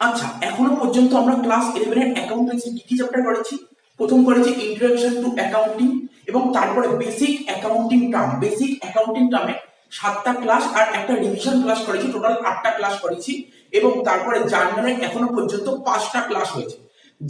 আচ্ছা, এখনো পর্যন্ত আমরা ক্লাস 11 এর অ্যাকাউন্টেন্সি কি কি চ্যাপ্টার করেছি? প্রথম করেছি ইন্ট্রোডাকশন টু অ্যাকাউন্টিং, এবং তারপরে basic accounting term. Basic accounting টার্মে 7টা ক্লাস আর একটা রিভিশন ক্লাস করেছি, টোটাল 8টা ক্লাস করেছি। এবং তারপরে জার্নালের এখনো পর্যন্ত 5টা ক্লাস হয়েছে।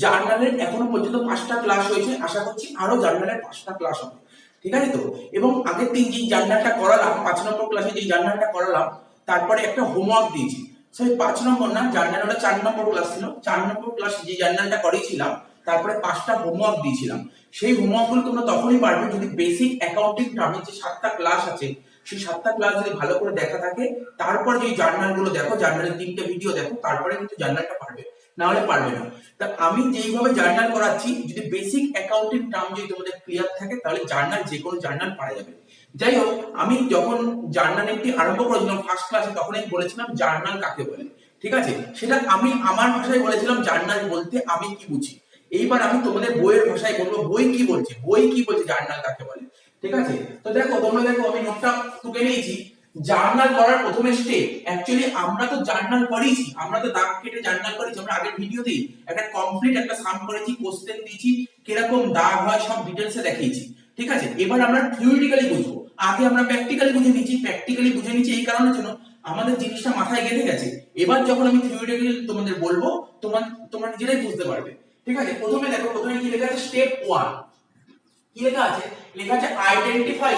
জার্নালের এখনো পর্যন্ত 5টা ক্লাস হয়েছে, আশা করছি আরো জার্নালের 5টা ক্লাস হবে। ঠিক আছে তো? এবং আগের দিন যে জার্নালটা করালাম, 5 নম্বর ক্লাসে যে জার্নালটা করালাম, তারপরে একটা হোমওয়ার্ক দিয়েছি। সরি, 5 নম্বর না, জার্নাল ওটা 4 নম্বর ক্লাস ছিল। 4 নম্বর ক্লাসে যে জার্নালটা করেছিলাম, তারপরে 5টা হোমওয়ার্ক দিয়েছিলাম। সেই হোমওয়ার্কগুলো তোমরা তখনই পারবে যদি বেসিক অ্যাকাউন্টিং টার্মের যে 7টা ক্লাস আছে, সেই 7টা ক্লাস যদি ভালো করে দেখা থাকে, তারপর যে জার্নালগুলো দেখো, জার্নালের 3টে ভিডিও দেখো, তারপরে কিন্তু জার্নালটা পারবে, না হলে পারবে না। তা আমি যেইভাবে জার্নাল করাচ্ছি, যদি বেসিক অ্যাকাউন্টিং টার্ম যদি তোমাদের ক্লিয়ার থাকে, তাহলে জার্নাল, যে কোনো জার্নাল পারা যাবে। যাই হোক, আমি যখন জার্নাল একটি আরম্ভ করেছিলাম ফার্স্ট ক্লাসে, তখন আমি বলেছিলাম জার্নাল কাকে বলে। ঠিক আছে, সেটা আমি আমার ভাষায় বলেছিলাম জার্নাল বলতে আমি কি বুঝি। এইবার আমি তোমাদের বইয়ের ভাষায় বলবো বই কি বলছে, বই কি বলছে জার্নাল কাকে বলে। ঠিক আছে, তো দেখো, তোমরা দেখো আমি নোটটা টুকে নিয়েছি। জার্নাল করার প্রথম স্টেপ, অ্যাকচুয়ালি আমরা তো জার্নাল করেছি, আমরা তো দাগ কেটে জার্নাল করেছি। আমরা আগের ভিডিওতেই একটা কমপ্লিট একটা সাম করেছি, কোশ্চেন দিয়েছি, কিরকম দাগ হয় সব ডিটেলসে দেখিয়েছি। ঠিক আছে, এবার আমরা থিওরিটিক্যালি বুঝবো। আগে আমরা প্র্যাকটিক্যালি বুঝে নিচ্ছি। প্র্যাকটিক্যালি বুঝে নিচ্ছি এই কারণের জন্য, আমাদের জিনিসটা মাথায় গেঁথে গেছে। এবার যখন আমি থিওরিটিক্যালি তোমাদের বলবো, তোমরা নিজেরাই বুঝতে পারবে। ঠিক আছে, প্রথমে দেখো, প্রথমে কি লেখা আছে? স্টেপ 1 কি লেখা আছে? লেখা আছে আইডেন্টিফাই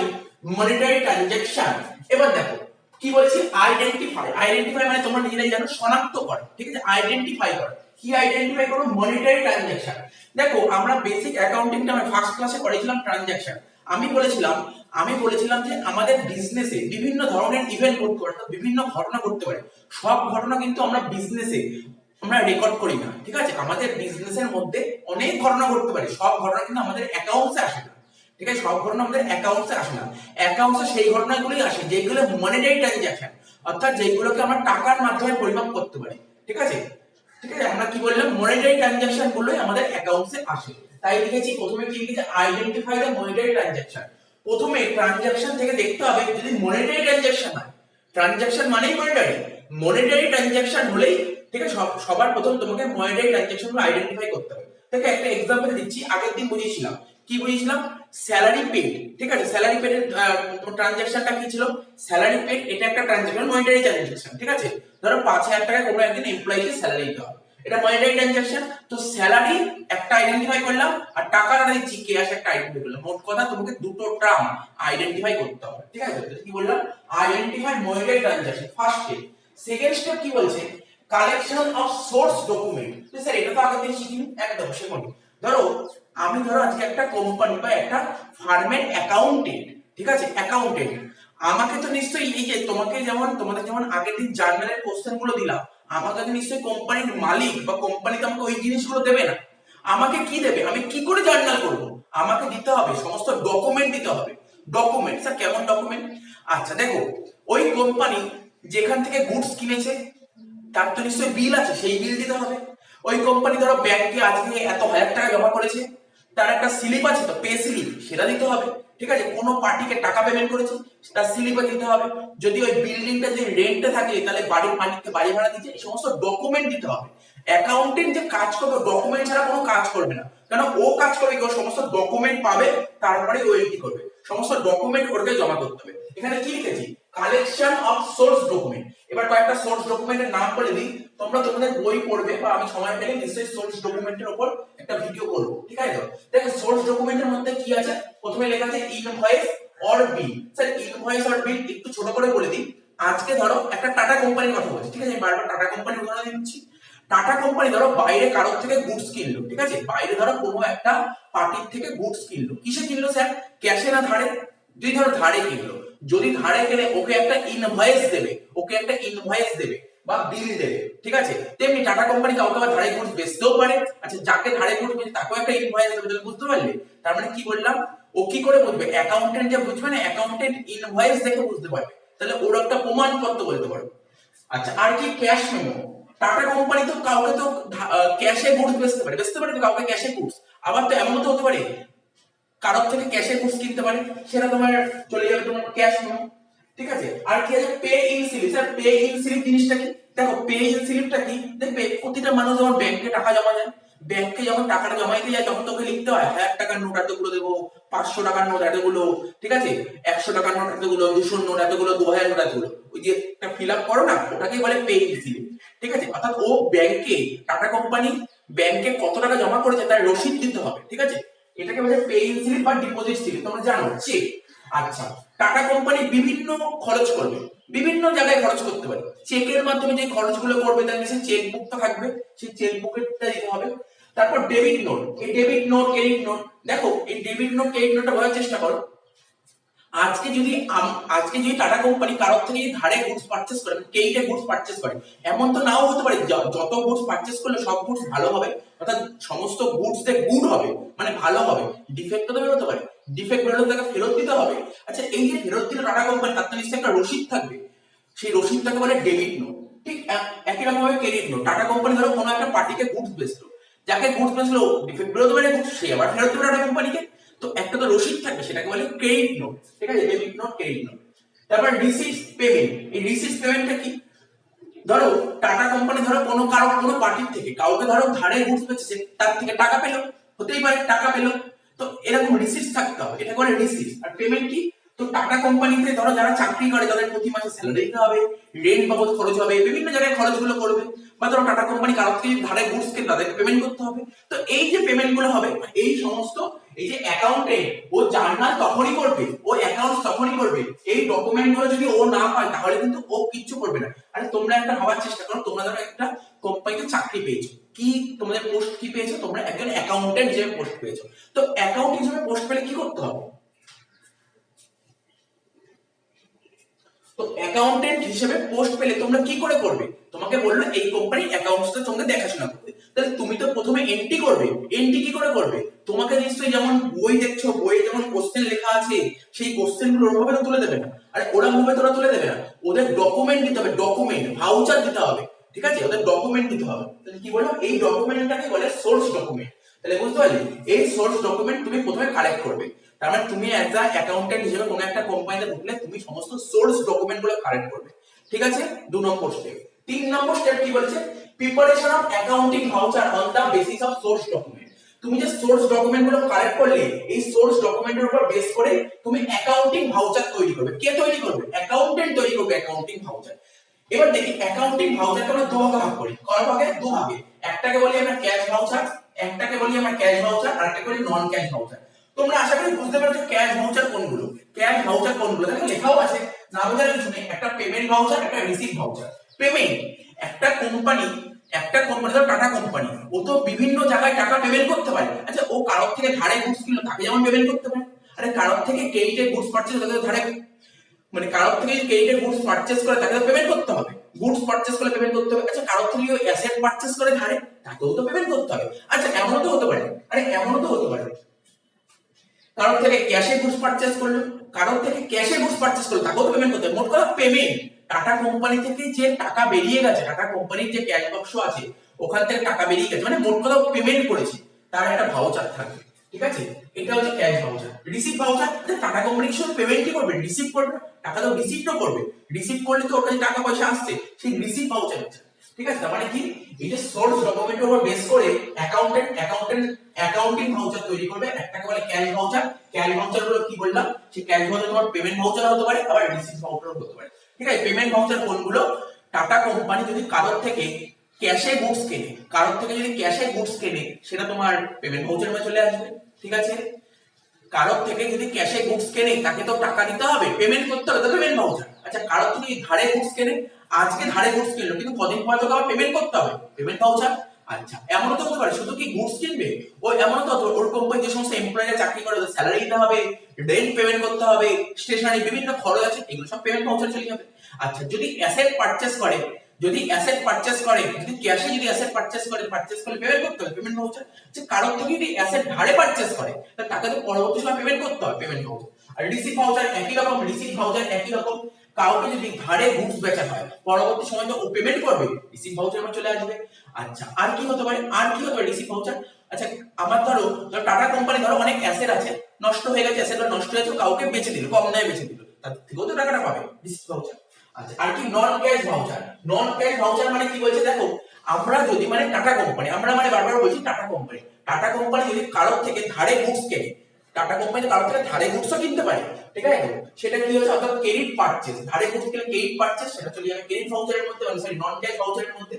মনিটারি ট্রানজাকশন। এবার দেখো কি বলছি, আইডেন্টিফাই। আইডেন্টিফাই মানে তোমরা নিজেরাই জানো, শনাক্ত করে। ঠিক আছে, আইডেন্টিফাই করে। কি আইডেন্টিফাই করো? Monetary transaction. দেখো, আমরা বেসিক অ্যাকাউন্টিংটা আমরা ফার্স্ট ক্লাসে করেছিলাম ট্রানজাকশন। আমি বলেছিলাম যে আমাদের বিজনেসে বিভিন্ন ধরনের ইভেন্ট ঘটতে পারে, বিভিন্ন ঘটনা ঘটতে পারে। সব ঘটনা কিন্তু আমরা বিজনেসে আমরা রেকর্ড করি না। ঠিক আছে, আমাদের বিজনেসের মধ্যে অনেক ঘটনা ঘটতে পারে, সব ঘটনা কিন্তু আমাদের অ্যাকাউন্টসে আসে না। ঠিক আছে, সব ঘটনা আমাদের অ্যাকাউন্টসে আসে না। অ্যাকাউন্টসে সেই ঘটনাগুলোই আসে যেগুলো মনিটারি ট্রানজাকশন, অর্থাৎ যেগুলোকে আমরা টাকার মাধ্যমে পরিমাপ করতে পারি। ঠিক আছে, ঠিক আছে, আমরা কি বললাম? মনিটারি ট্রানজাকশন গুলোই আমাদের অ্যাকাউন্টসে আসে। তাই লিখেছি, প্রথমে কি লিখেছি? Identify the monetary transaction. প্রথমে ট্রানজাকশন থেকে দেখতে হবে যদি মনিটারি ট্রানজাকশন হয়। ট্রানজাকশন মানেই মনিটারি, মনিটারি ট্রানজাকশন হলেই, ঠিক আছে, সবার প্রথম তোমাকে মনিটারি ট্রানজাকশন গুলো আইডেন্টিফাই করতে হবে। দেখো, একটা এক্সাম্পল দিচ্ছি। আগের দিন বুঝিয়েছিলাম, কি বুঝিয়েছিলাম? Salary paid. ঠিক আছে, স্যালারি পেড এর ট্রানজাকশনটা কি ছিল? স্যালারি পেড এটা একটা ট্রানজাকশন, মনিটারি ট্রানজাকশন। ঠিক আছে, ধরো 5,000 টাকা কোনো একজন এমপ্লয়িকে স্যালারি দিতে হবে, এটা মনিটারি ট্রানজাকশন। তো স্যালারি একটা আইডেন্টিফাই করলাম, আর টাকাটা দিচ্ছি ক্যাশ একটা আইডেন্টিফাই করলাম। মোট কথা তোমাকে দুটো টার্ম আইডেন্টিফাই করতে হবে। ঠিক আছে, কি বললাম? Identify monetary transaction, first step. Second step কি বলছে? Collection of source document. Sir, এটা তো আগের দিন শিখিনি। একদম সেমনি। ধরো আজকে একটা কোম্পানি বা একটা ফার্মের অ্যাকাউন্টেন্ট। ঠিক আছে, অ্যাকাউন্টেন্ট। আমাকে তো নিশ্চয়ই এই যে তোমাদের যেমন আগের দিন জার্নালের কোশ্চেন গুলো দিলাম, আমাকে তো নিশ্চয়ই কোম্পানির মালিক বা কোম্পানি তো আমাকে ওই জিনিসগুলো দেবে না। আমাকে কি দেবে? আমি কি করে জার্নাল করব? আমাকে দিতে হবে সমস্ত ডকুমেন্ট দিতে হবে। ডকুমেন্ট, স্যার কেমন ডকুমেন্ট? আচ্ছা দেখো, ওই কোম্পানি যেখান থেকে গুডস কিনেছে, তার তো নিশ্চয়ই বিল আছে, সেই বিল দিতে হবে। ওই কোম্পানি ধরো ব্যাংকে আজকে এত হাজার টাকা জমা করেছে, তার একটা স্লিপ আছে, তো পে স্লিপ, সেটা দিতে হবে। ঠিক আছে, কোনো পার্টিকে টাকা পেমেন্ট করেছে, তার স্লিপে দিতে হবে। যদি ওই বিল্ডিংটা যে রেন্টে থাকে, তাহলে বাড়ির মালিককে বাড়ি ভাড়া দিচ্ছে, এই সমস্ত ডকুমেন্ট দিতে হবে। অ্যাকাউন্টেন্ট যে কাজ করবে, ডকুমেন্ট ছাড়া কোনো কাজ করবে না। কারণ ও কাজ করবে কি? ও সমস্ত ডকুমেন্ট পাবে, তারপরে ও এন্ট্রি করবে। সমস্ত ডকুমেন্ট ওকে জমা করতে হবে। এখানে কি লিখেছি? Collection of source document. এবার কয়েকটা সোর্স ডকুমেন্টের নাম বলে দিই, তোমরা তোমাদের বই পড়বে বা আমি সময় পেলে নিশ্চয়ই সোর্স ডকুমেন্টের উপর একটা ভিডিও করব। ঠিক আছে, দেখো সোর্স ডকুমেন্টের মধ্যে কি আছে। প্রথমে লেখা আছে invoice or bill. Sir, invoice or bill একটু ছোট করে বলে দিই। আজকে ধরো একটা টাটা কোম্পানির কথা বলছি। ঠিক আছে, আমি বারবার টাটা কোম্পানির উদাহরণ দিচ্ছি। টাটা কোম্পানি ধরো বাইরে কারোর থেকে গুডস কিনলো। ঠিক আছে, বাইরে ধরো কোনো একটা পার্টির থেকে গুডস কিনলো। কিসে কিনলো স্যার? ক্যাশে না ধারে? যদি ধরো ধারে কিনলো, যদি ধারে কিনে ওকে একটা ইনভয়েস দেবে, বা বিল দেবে। ঠিক আছে, তেমনি টাটা কোম্পানি কাউকে আবার ধারে গুডস বেচতেও পারে। আচ্ছা, যাকে ধারে গুডস বেচে তাকেও একটা ইনভয়েস দেবে। তুমি বুঝতে পারলে? তার মানে কি বললাম? ও কি করে বুঝবে? অ্যাকাউন্টেন্ট যে বুঝবে না, অ্যাকাউন্টেন্ট ইনভয়েস দেখে বুঝতে পারবে, তাহলে ওর একটা প্রমাণপত্র বলতে পারবে। আচ্ছা, আর কি? Cash memo. টাটা কোম্পানি তো কাউকে তো ক্যাশে গুডস বেচতে পারে তো কাউকে ক্যাশে গুডস। আবার তো এমন তো হতে পারে কারোর থেকে ক্যাশে গুডস কিনতে পারে, সেটা তোমার চলে যাবে তোমার ক্যাশ মেমো। ঠিক আছে, আর কি আছে? Pay in slip. Sir, pay in slip জিনিসটা কি? দেখো পে ইন স্লিপটা কি, দেখবে প্রতিটা মানুষ যখন ব্যাংকে টাকা জমা দেয়, ব্যাংকে যখন টাকাটা জমা দিতে যায় তখন তোকে লিখতে হয় 1000 টাকার নোট এতগুলো দেবো, 500 টাকার নোট এতগুলো, ঠিক আছে, 100 টাকার নোট এতগুলো, 200 নোট এতগুলো, 2000 নোট এতগুলো, ওই যে একটা ফিল আপ করো না, ওটাকেই বলে পে ইন স্লিপ। ঠিক আছে, অর্থাৎ ও ব্যাংকে, টাটা কোম্পানি ব্যাংকে কত টাকা জমা করেছে তার রসিদ দিতে হবে। ঠিক আছে, এটাকে বলে পে ইন স্লিপ বা ডিপোজিট স্লিপ, তোমরা জানো চেক। আচ্ছা, টাটা কোম্পানি বিভিন্ন খরচ করবে, বিভিন্ন জায়গায় খরচ করতে পারে, চেকের মাধ্যমে যে খরচগুলো করবে তার নিচে চেক বুক তো থাকবে, সেই চেক বুকটা দিতে হবে। তারপর ডেবিট নোট, এই ডেবিট নোট ক্রেডিট নোট, দেখো এই ডেবিট নোট ক্রেডিট নোটটা বোঝার চেষ্টা করো। আজকে যদি টাটা কোম্পানি কারোর থেকে ধারে গুডস পারচেজ করে, কেইটে গুডস পারচেজ করে, এমন তো নাও হতে পারে যত গুডস পারচেজ করলে সব গুডস ভালো হবে, অর্থাৎ সমস্ত গুডস তে গুড হবে মানে ভালো হবে, ডিফেক্ট তো বেরোতে পারে, ডিফেক্ট বেরোলে তাকে ফেরত দিতে হবে। আচ্ছা, এই যে ফেরত দিল টাটা কোম্পানি, তার তো নিশ্চয়ই একটা রসিদ থাকবে, সেই রসিদটাকে বলে ডেবিট নোট। ঠিক একই রকম ভাবে ক্রেডিট নোট, টাটা কোম্পানি ধরো কোনো একটা পার্টিকে গুডস বেচলো, যাকে গুডস বেচলো ডিফেক্ট বেরোতে পারে, গুডস সে আবার ফেরত দেবে টাটা কোম্পানিকে, তো একটা তো রসিদ থাকবে, সেটাকে বলে ক্রেডিট নোট। ঠিক আছে, ডেবিট নোট ক্রেডিট নোট। তারপর রিসিট পেমেন্ট, এই রিসিট পেমেন্টটা কি, ধরো টাটা কোম্পানি ধরো কোনো পার্টির থেকে কাউকে ধরো ধারে গুডস বেচেছে, তার থেকে টাকা পেলো, হতেই পারে টাকা পেলো, তো এরকম রিসিট থাকতে হবে, এটা বলে রিসিট। আর পেমেন্ট কি, তো টাটা কোম্পানিতে ধরো যারা চাকরি করে তাদের প্রতি মাসে স্যালারি দিতে হবে, রেন্ট বাবদ খরচ হবে, বিভিন্ন জায়গায় খরচগুলো করবে, বা ধরো টাটা কোম্পানি কারোর থেকে ধারে গুডস কিনে তাদেরকে পেমেন্ট করতে হবে। তো এই যে পেমেন্ট গুলো হবে, এই সমস্ত, এই যে অ্যাকাউন্টেন্ট ও জার্নাল তখনই করবে, ও অ্যাকাউন্ট তখনই করবে, এই ডকুমেন্ট গুলো যদি ও না পায় তাহলে কিন্তু ও কিচ্ছু করবে না। আরে তোমরা একটা ভাবার চেষ্টা করো, তোমরা ধরো একটা কোম্পানিতে চাকরি পেয়েছো, কি তোমাদের পোস্ট কি পেয়েছো, তোমরা একজন অ্যাকাউন্টেন্ট হিসেবে পোস্ট পেয়েছো, তো অ্যাকাউন্ট হিসেবে পোস্ট পেলে কি করতে হবে, তো অ্যাকাউন্টেন্ট হিসেবে পোস্ট পেলে তোমরা কি করে করবে, তোমাকে বললো এই কোম্পানির অ্যাকাউন্টসটা তোমাকে দেখাশোনা করতে, তাহলে তুমি তো প্রথমে এন্ট্রি করবে, এন্ট্রি কি করে করবে, তোমাকে নিশ্চয়ই যেমন বই দেখছো, বইয়ে যেমন কোশ্চেন লেখা আছে সেই কোশ্চেন গুলো ওরভাবে তো তুলে দেবে না, আরে ওরকম ভাবে তোরা তুলে দেবে না, ওদের ডকুমেন্ট দিতে হবে, ডকুমেন্ট ভাউচার দিতে হবে। ঠিক আছে, ওদের ডকুমেন্ট দিতে হবে, তাহলে কি বলবো, এই ডকুমেন্টটাকে বলে সোর্স ডকুমেন্ট। তাহলে বুঝতে পারলে, এই সোর্স ডকুমেন্ট তুমি প্রথমে কালেক্ট করবে, তার মানে তুমি অ্যাজ আ অ্যাকাউন্টেন্ট হিসেবে কোনো একটা কোম্পানিতে ঢুকলে তুমি সমস্ত সোর্স ডকুমেন্ট গুলো কালেক্ট করবে। ঠিক আছে, 2 নম্বর স্টেপ। 3 নম্বর স্টেপ কি বলছে, preparation of accounting voucher on the basis of source document. তুমি যে সোর্স ডকুমেন্ট গুলো কালেক্ট করলে, এই সোর্স ডকুমেন্টের উপর বেস করে তুমি অ্যাকাউন্টিং ভাউচার তৈরি করবে। কে তৈরি করবে, অ্যাকাউন্টেন্ট তৈরি করবে অ্যাকাউন্টিং ভাউচার। এবার দেখি অ্যাকাউন্টিং ভাউচারকে আমরা দুভাগে ভাগ করি, কয় ভাগে, দুভাগে, একটাকে বলি আমরা ক্যাশ ভাউচার, একটাকে বলি আমরা ক্যাশ ভাউচার, আর একটাকে বলি নন ক্যাশ ভাউচার। তোমরা আশা করি বুঝতে পারছো ক্যাশ ভাউচার কোনগুলো, ক্যাশ ভাউচার কোনগুলো, দেখো লেখাও আছে, না বোঝার কিছু নেই, একটা পেমেন্ট ভাউচার, একটা রিসিভ ভাউচার। পেমেন্ট, একটা কোম্পানি ধরো টাটা কোম্পানি, ও তো বিভিন্ন জায়গায় টাকা পেমেন্ট করতে পারে। আচ্ছা, ও কারোর থেকে ধারে গুডস কিনলো, তাকে যেমন পেমেন্ট করতে পারে, আরে কারোর থেকে ক্রেডিটে গুডস পারচেজ, তাকে ধারে মানে কারোর থেকে ক্রেডিটে গুডস পারচেজ করে তাকে তো পেমেন্ট করতে হবে, গুডস পারচেজ করে পেমেন্ট করতে হবে। আচ্ছা, কারোর থেকে অ্যাসেট পারচেজ করে ধারে, তাকেও তো পেমেন্ট করতে হবে। আচ্ছা, এমনও তো হতে পারে, আরে এমনও তো হতে পারে কারোর থেকে ক্যাশে গুডস পারচেজ করলো, কারোর থেকে ক্যাশে গুডস পারচেজ করলো, তাকেও তো পেমেন্ট করতে হবে। মোট কথা পেমেন্ট, টাটা কোম্পানি থেকে যে টাকা বেরিয়ে গেছে, টাটা কোম্পানির যে ক্যাশ বাক্স আছে ওখান থেকে টাকা বেরিয়ে গেছে, মানে মোট কথা পেমেন্ট করেছে, তার একটা ভাউচার থাকবে। ঠিক আছে, এটা হচ্ছে cash voucher. Receive voucher, tata company কি শুধু পেমেন্টই করবে, রিসিভ করবে, টাকা তো রিসিভও করবে, রিসিভ করলে তো ওর কাছে টাকা পয়সা আসছে, সেই রিসিভ ভাউচার হচ্ছে। ঠিক আছে, তার মানে কি, এই যে সোর্স ডকুমেন্টের উপর বেস করে অ্যাকাউন্টিং ভাউচার তৈরি করবে, একটাকে বলে ক্যাশ ভাউচার। ক্যাশ ভাউচার গুলো কি বললাম, সেই ক্যাশ ভাউচার তোমার পেমেন্ট ভাউচার হতে পারে, আবার রিসিভ ভাউচার হতে পারে। ঠিক আছে, পেমেন্ট ভাউচার কোনগুলো, টাটা কোম্পানি যদি কারোর থেকে ক্যাশে গুডস কেনে, কারোর থেকে যদি ক্যাশে গুডস কেনে সেটা তোমার পেমেন্ট ভাউচারে চলে আসবে। ঠিক আছে, কারোর থেকে যদি ক্যাশে গুডস কেনে তাকে তো টাকা দিতে হবে, পেমেন্ট করতে হবে, তো পেমেন্ট ভাউচার। আচ্ছা, কারোর থেকে ধারে গুডস কেনে, আজকে ধারে গুডস কিনলো কিন্তু কদিন পরে তোকে আবার পেমেন্ট করতে হবে, পেমেন্ট ভাউচার। আচ্ছা, এমনও তো হতে পারে শুধু কি গুডস কিনবে, ওই এমনও তো ওর কোম্পানি যে সমস্ত এমপ্লয়িরা চাকরি করে ওদের স্যালারি দিতে হবে, রেন্ট পেমেন্ট করতে হবে, স্টেশনারি বিভিন্ন খরচ আছে, এগুলো সব পেমেন্ট ভাউচার চলে যাবে। আচ্ছা, যদি অ্যাসেট পারচেজ করে, যদি ক্যাশে যদি অ্যাসেট পারচেজ করলে পেমেন্ট করতে হবে, পেমেন্ট ভাউচার। যে কারোর থেকে যদি অ্যাসেট ধারে পারচেজ করে তাকে তো পরবর্তী সময় পেমেন্ট করতে হবে, পেমেন্ট ভাউচার। আর রিসিভ ভাউচার একই রকম, রিসিভ ভাউচার একই রকম, কাউকে যদি ধারে গুডস বেচা হয় পরবর্তী সময় তো ও পেমেন্ট করবে, রিসিভ ভাউচার আমার চলে আসবে। আচ্ছা, আর কি হতে পারে, রিসিভ ভাউচার। আচ্ছা, আমার ধরো টাটা কোম্পানি ধরো অনেক অ্যাসেট আছে, নষ্ট হয়ে গেছে, অ্যাসেটটা নষ্ট হয়েছে, কাউকে বেচে দিল, কম দামে বেচে দিল, তার থেকেও তো টাকাটা পাবে, রিসিভ ভাউচার। আচ্ছা, আর কি নন ক্যাশ ভাউচার। নন ক্যাশ ভাউচার মানে কি বলছে দেখো, আমরা যদি মানে টাটা কোম্পানি, আমরা মানে বারবার বলছি টাটা কোম্পানি, টাটা কোম্পানি যদি কারোর থেকে ধারে গুডস কেনে, টাটা কোম্পানি কারোর থেকে ধারে গুডসও কিনতে পারে, ঠিক আছে, সেটা কি হচ্ছে অর্থাৎ ক্রেডিট পারচেজ, ধারে গুডস কিনলে ক্রেডিট পারচেজ, সেটা চলে যাবে ক্রেডিট ভাউচারের মধ্যে, মানে সরি নন ক্যাশ ভাউচারের মধ্যে,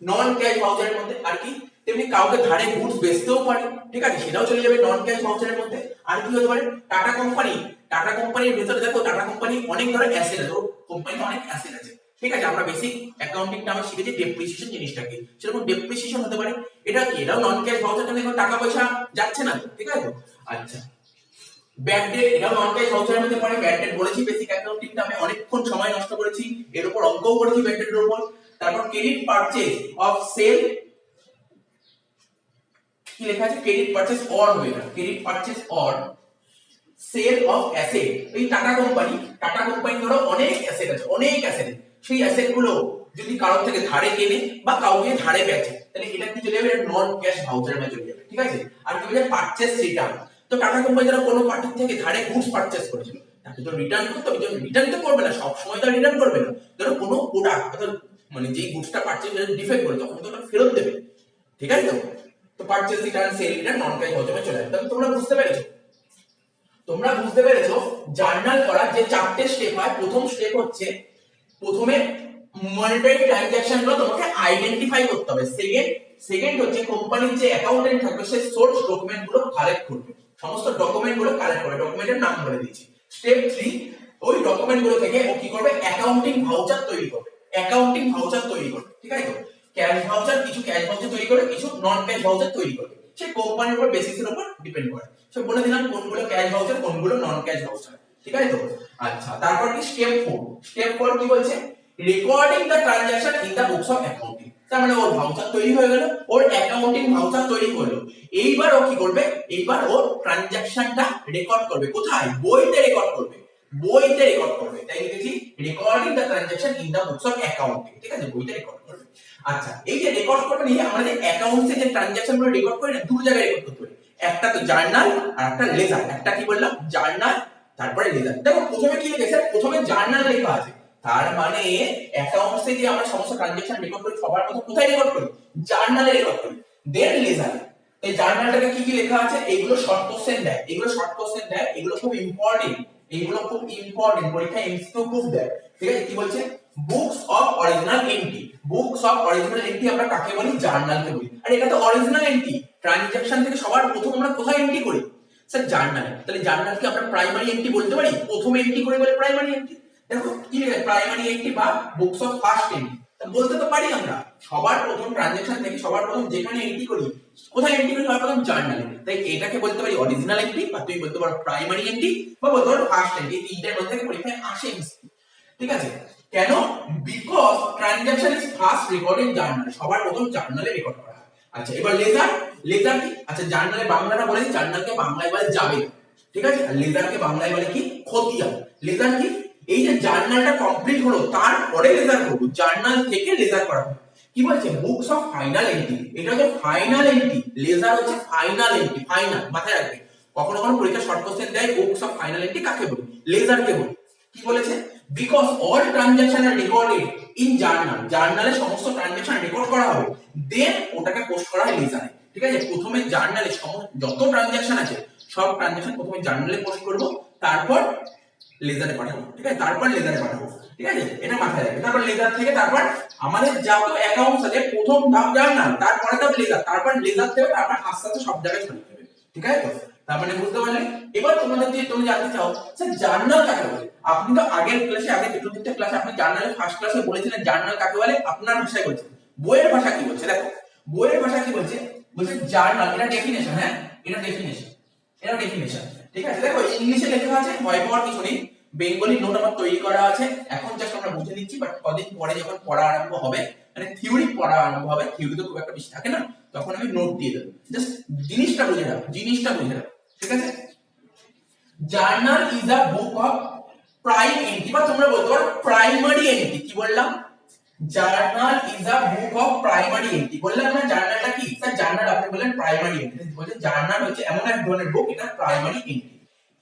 নন ক্যাশ ভাউচারের মধ্যে। আর কি তেমনি কাউকে ধারে গুডস বেচতেও পারে, ঠিক আছে, সেটাও চলে যাবে নন ক্যাশ ভাউচারের মধ্যে। আর কি হতে পারে, টাটা কোম্পানি, টাটা কোম্পানির ভেতরে দেখো টাটা কোম্পানি অনেক ধরনের অ্যাসেট আছে, কোম্পানিতে অনেক অ্যাসেট আছে, ঠিক আছে, আমরা বেসিক অ্যাকাউন্টিং নামে শিখেছি ডেপ্রিসিয়েশন জিনিসটা কি, সেরকম ডেপ্রিসিয়েশন হতে পারে। এটা কি, এটাও নন ক্যাশ ভাউচার, মানে কোনো টাকা পয়সা যাচ্ছে না তো, ঠিক আছে। আচ্ছা, ব্যাড ডেট, এটাও নন ক্যাশ ভাউচারের মধ্যে পড়ে। ব্যাড ডেট বলেছি বেসিক অ্যাকাউন্টিং নামে, অনেকক্ষণ সময় নষ্ট করেছি এর উপর, অঙ্কও করেছি ব্যাড ডেটের উপর। তারপর ক্রেডিট পারচেজ অফ সেল, কি লেখা আছে, ক্রেডিট পারচেজ অর হবে না, credit purchase or sale of asset. এই টাটা কোম্পানি ধরো অনেক অ্যাসেট আছে, অনেক অ্যাসেট, সেই অ্যাসেট গুলো যদি কারোর থেকে ধারে কেনে বা কাউকে ধারে বেচে, তাহলে এটা কি চলে যাবে, নন ক্যাশ ভাউচারে চলে যাবে, ঠিক আছে। আর কি বলে পারচেজ রিটার্ন, তো টাটা কোম্পানি যারা কোনো পার্টি থেকে ধারে গুডস পারচেজ করেছিল, তাকে তো রিটার্ন করতে হবে, রিটার্ন তো করবে না, সব সময় তো রিটার্ন করবে না, ধরো কোনো প্রোডাক্ট মানে যেই গুডসটা পারচেজ ডিফেক্ট করে তখন তো ওটা ফেরত দেবে, ঠিক আছে। তো পারচেজ রিটার্ন, সেল রিটার্ন নন ক্যাশ ভাউচারে চলে যাবে। তাহলে তোমরা বুঝতে পেরেছো, জার্নাল করার যে চারটে স্টেপ হয়, প্রথম স্টেপ হচ্ছে প্রথমে মনিটারি ট্রানজাকশন গুলো তোমাকে আইডেন্টিফাই করতে হবে, সেকেন্ড হচ্ছে কোম্পানির যে অ্যাকাউন্টেন্ট থাকবে সে সোর্স ডকুমেন্ট গুলো কালেক্ট করবে, সমস্ত ডকুমেন্ট গুলো কালেক্ট করবে, ডকুমেন্টের নাম বলে দিয়েছি। স্টেপ 3, ওই ডকুমেন্ট গুলো থেকে ও কি করবে, অ্যাকাউন্টিং ভাউচার তৈরি করবে, ঠিক আছে। ক্যাশ ভাউচার, কিছু ক্যাশ ভাউচার তৈরি করবে, কিছু নন ক্যাশ ভাউচার তৈরি করবে, সে কোম্পানির উপর বেসিসের উপর ডিপেন্ড করে। সো বলে দিলাম কোনগুলো ক্যাশ ভাউচার, কোনগুলো নন ক্যাশ ভাউচার, ঠিক আছে তো। আচ্ছা, তারপর কি স্টেপ 4 কি বলছে, recording the transaction in the books of accounting. তার মানে ওর ভাউচার তৈরি হয়ে গেল, ওর অ্যাকাউন্টিং ভাউচার তৈরি হলো। এইবার ও কি করবে, এইবার ওর ট্রানজাকশনটা রেকর্ড করবে, কোথায়, বইতে রেকর্ড করবে, তাই লিখেছি recording the transaction in the books of accounting, ঠিক আছে, বইতে রেকর্ড করবে। আচ্ছা, এই যে রেকর্ড করবে নিয়ে আমাদের অ্যাকাউন্টসে যে ট্রানজাকশন গুলো রেকর্ড করি না, দুটো জায়গায় রেকর্ড করতে পারি, একটা তো জার্নাল আর একটা লেজার। একটা কি বললাম, জার্নাল, তারপরে লেজার। দেখো প্রথমে কি লিখেছে, প্রথমে জার্নাল লেখা আছে, তার মানে অ্যাকাউন্টসে যে আমরা সমস্ত ট্রানজাকশন রেকর্ড করি সবার প্রথম কোথায় রেকর্ড করি, জার্নালে রেকর্ড করি, দেন লেজার। এই জার্নালটাকে কি কি লেখা আছে, এগুলো শর্ট কোশ্চেন দেয়, এগুলো খুব ইম্পর্টেন্ট, পরীক্ষায় এমসিকিউ খুব দেয়, ঠিক আছে। কি বলছে, বুকস অফ অরিজিনাল এন্ট্রি, আমরা কাকে বলি, জার্নালকে বলি। আর এটা তো অরিজিনাল এন্ট্রি, ট্রানজাকশন থেকে সবার প্রথম আমরা কোথায় এন্ট্রি করি, স্যার জার্নালে। তাহলে জার্নালকে আমরা প্রাইমারি এন্ট্রি বলতে পারি, প্রথম এন্ট্রি করে বলে প্রাইমারি এন্ট্রি। দেখো কি লেখা, প্রাইমারি এন্ট্রি বা বুকস অফ ফার্স্ট এন্ট্রি, বলতে তো পারি আমরা সবার প্রথম ট্রানজাকশন থেকে সবার প্রথম যেখানে এন্ট্রি করি, কোথায় এন্ট্রি করি, সবার প্রথম জার্নালে। তাই এটাকে বলতে পারি অরিজিনাল এন্ট্রি, বা তুমি বলতে পারো প্রাইমারি এন্ট্রি, বা বলতে পারো ফার্স্ট এন্ট্রি। তিনটার মধ্যে থেকে পরীক্ষায় আসে, ঠিক আছে। কেন, because transaction is first record in journal, সবার প্রথম জার্নালে রেকর্ড করা হয়। আচ্ছা, এবার লেজার কি, আচ্ছা জার্নালে বাংলাটা বলেছি, জার্নালকে বাংলায় বলে যাবে, ঠিক আছে, আর লেজারকে বাংলায় বলে কি, খতিয়ান। লেজার কি, এই যে জার্নালটা কমপ্লিট হলো তারপরে লেজার করব, জার্নাল থেকে লেজার করা হবে। কি বলছে, বুকস অফ ফাইনাল এন্ট্রি, এটা হচ্ছে ফাইনাল এন্ট্রি, লেজার হচ্ছে ফাইনাল এন্ট্রি, ফাইনাল মাথায় রাখবে। কখনো কখনো পরীক্ষা শর্ট কোশ্চেন দেয়, বুকস অফ ফাইনাল এন্ট্রি কাকে বলি, লেজারকে বলি। কি বলেছে, because all transaction are recorded in journal, জার্নালে সমস্ত ট্রানজাকশন রেকর্ড করা হবে, দেন ওটাকে পোস্ট করা হয় লেজারে, ঠিক আছে। প্রথমে জার্নালে যত ট্রানজাকশন আছে সব ট্রানজাকশন প্রথমে জার্নালে পোস্ট করব, তারপর লেজারে পাঠাবো, ঠিক আছে, ঠিক আছে, এটা মাথায় রাখবে। তারপর লেজার থেকে, তারপর আমাদের যত অ্যাকাউন্টস আছে প্রথম ধাপ জার্নাল, তারপরে ধাপ লেজার, তারপর লেজার থেকে তারপর আস্তে আস্তে সব জায়গায় ছড়িয়ে দেবে, ঠিক আছে তো। তার মানে বুঝতে পারলে। এবার তোমাদের যে তুমি জানতে চাও স্যার জার্নাল কাকে বলে, আপনি তো আগের ক্লাসে, আগে চতুর্থ ক্লাসে আপনি জার্নালের ফার্স্ট ক্লাসে বলেছিলেন জার্নাল কাকে বলে, আপনার ভাষায় বলছেন। বইয়ের ভাষা কি বলছে, দেখো বইয়ের ভাষা কি বলছে, জার্নাল, এটা ডেফিনেশন, হ্যাঁ এটা ডেফিনেশন, ঠিক আছে। দেখো ইংলিশে লেখা আছে, ভয় পাওয়ার কিছু নেই, বেঙ্গলি নোট আমার তৈরি করা আছে, এখন জাস্ট আমরা বুঝে নিচ্ছি, বাট কদিন পরে যখন পড়া আরম্ভ হবে, মানে থিওরি পড়া আরম্ভ হবে, থিওরি তো খুব একটা বেশি থাকে না, তখন আমি নোট দিয়ে দেবো, জাস্ট জিনিসটা বুঝে নাও, ঠিক আছে। Journal is a book of prime entry, বা তোমরা বলতে পারো প্রাইমারি এন্ট্রি। কি বললাম, journal is a book of primary entry. বললাম না জার্নালটা কি, স্যার জার্নাল আপনি বললেন প্রাইমারি এন্ট্রি, বলছে জার্নাল হচ্ছে এমন এক ধরনের বুক, এটা primary entry,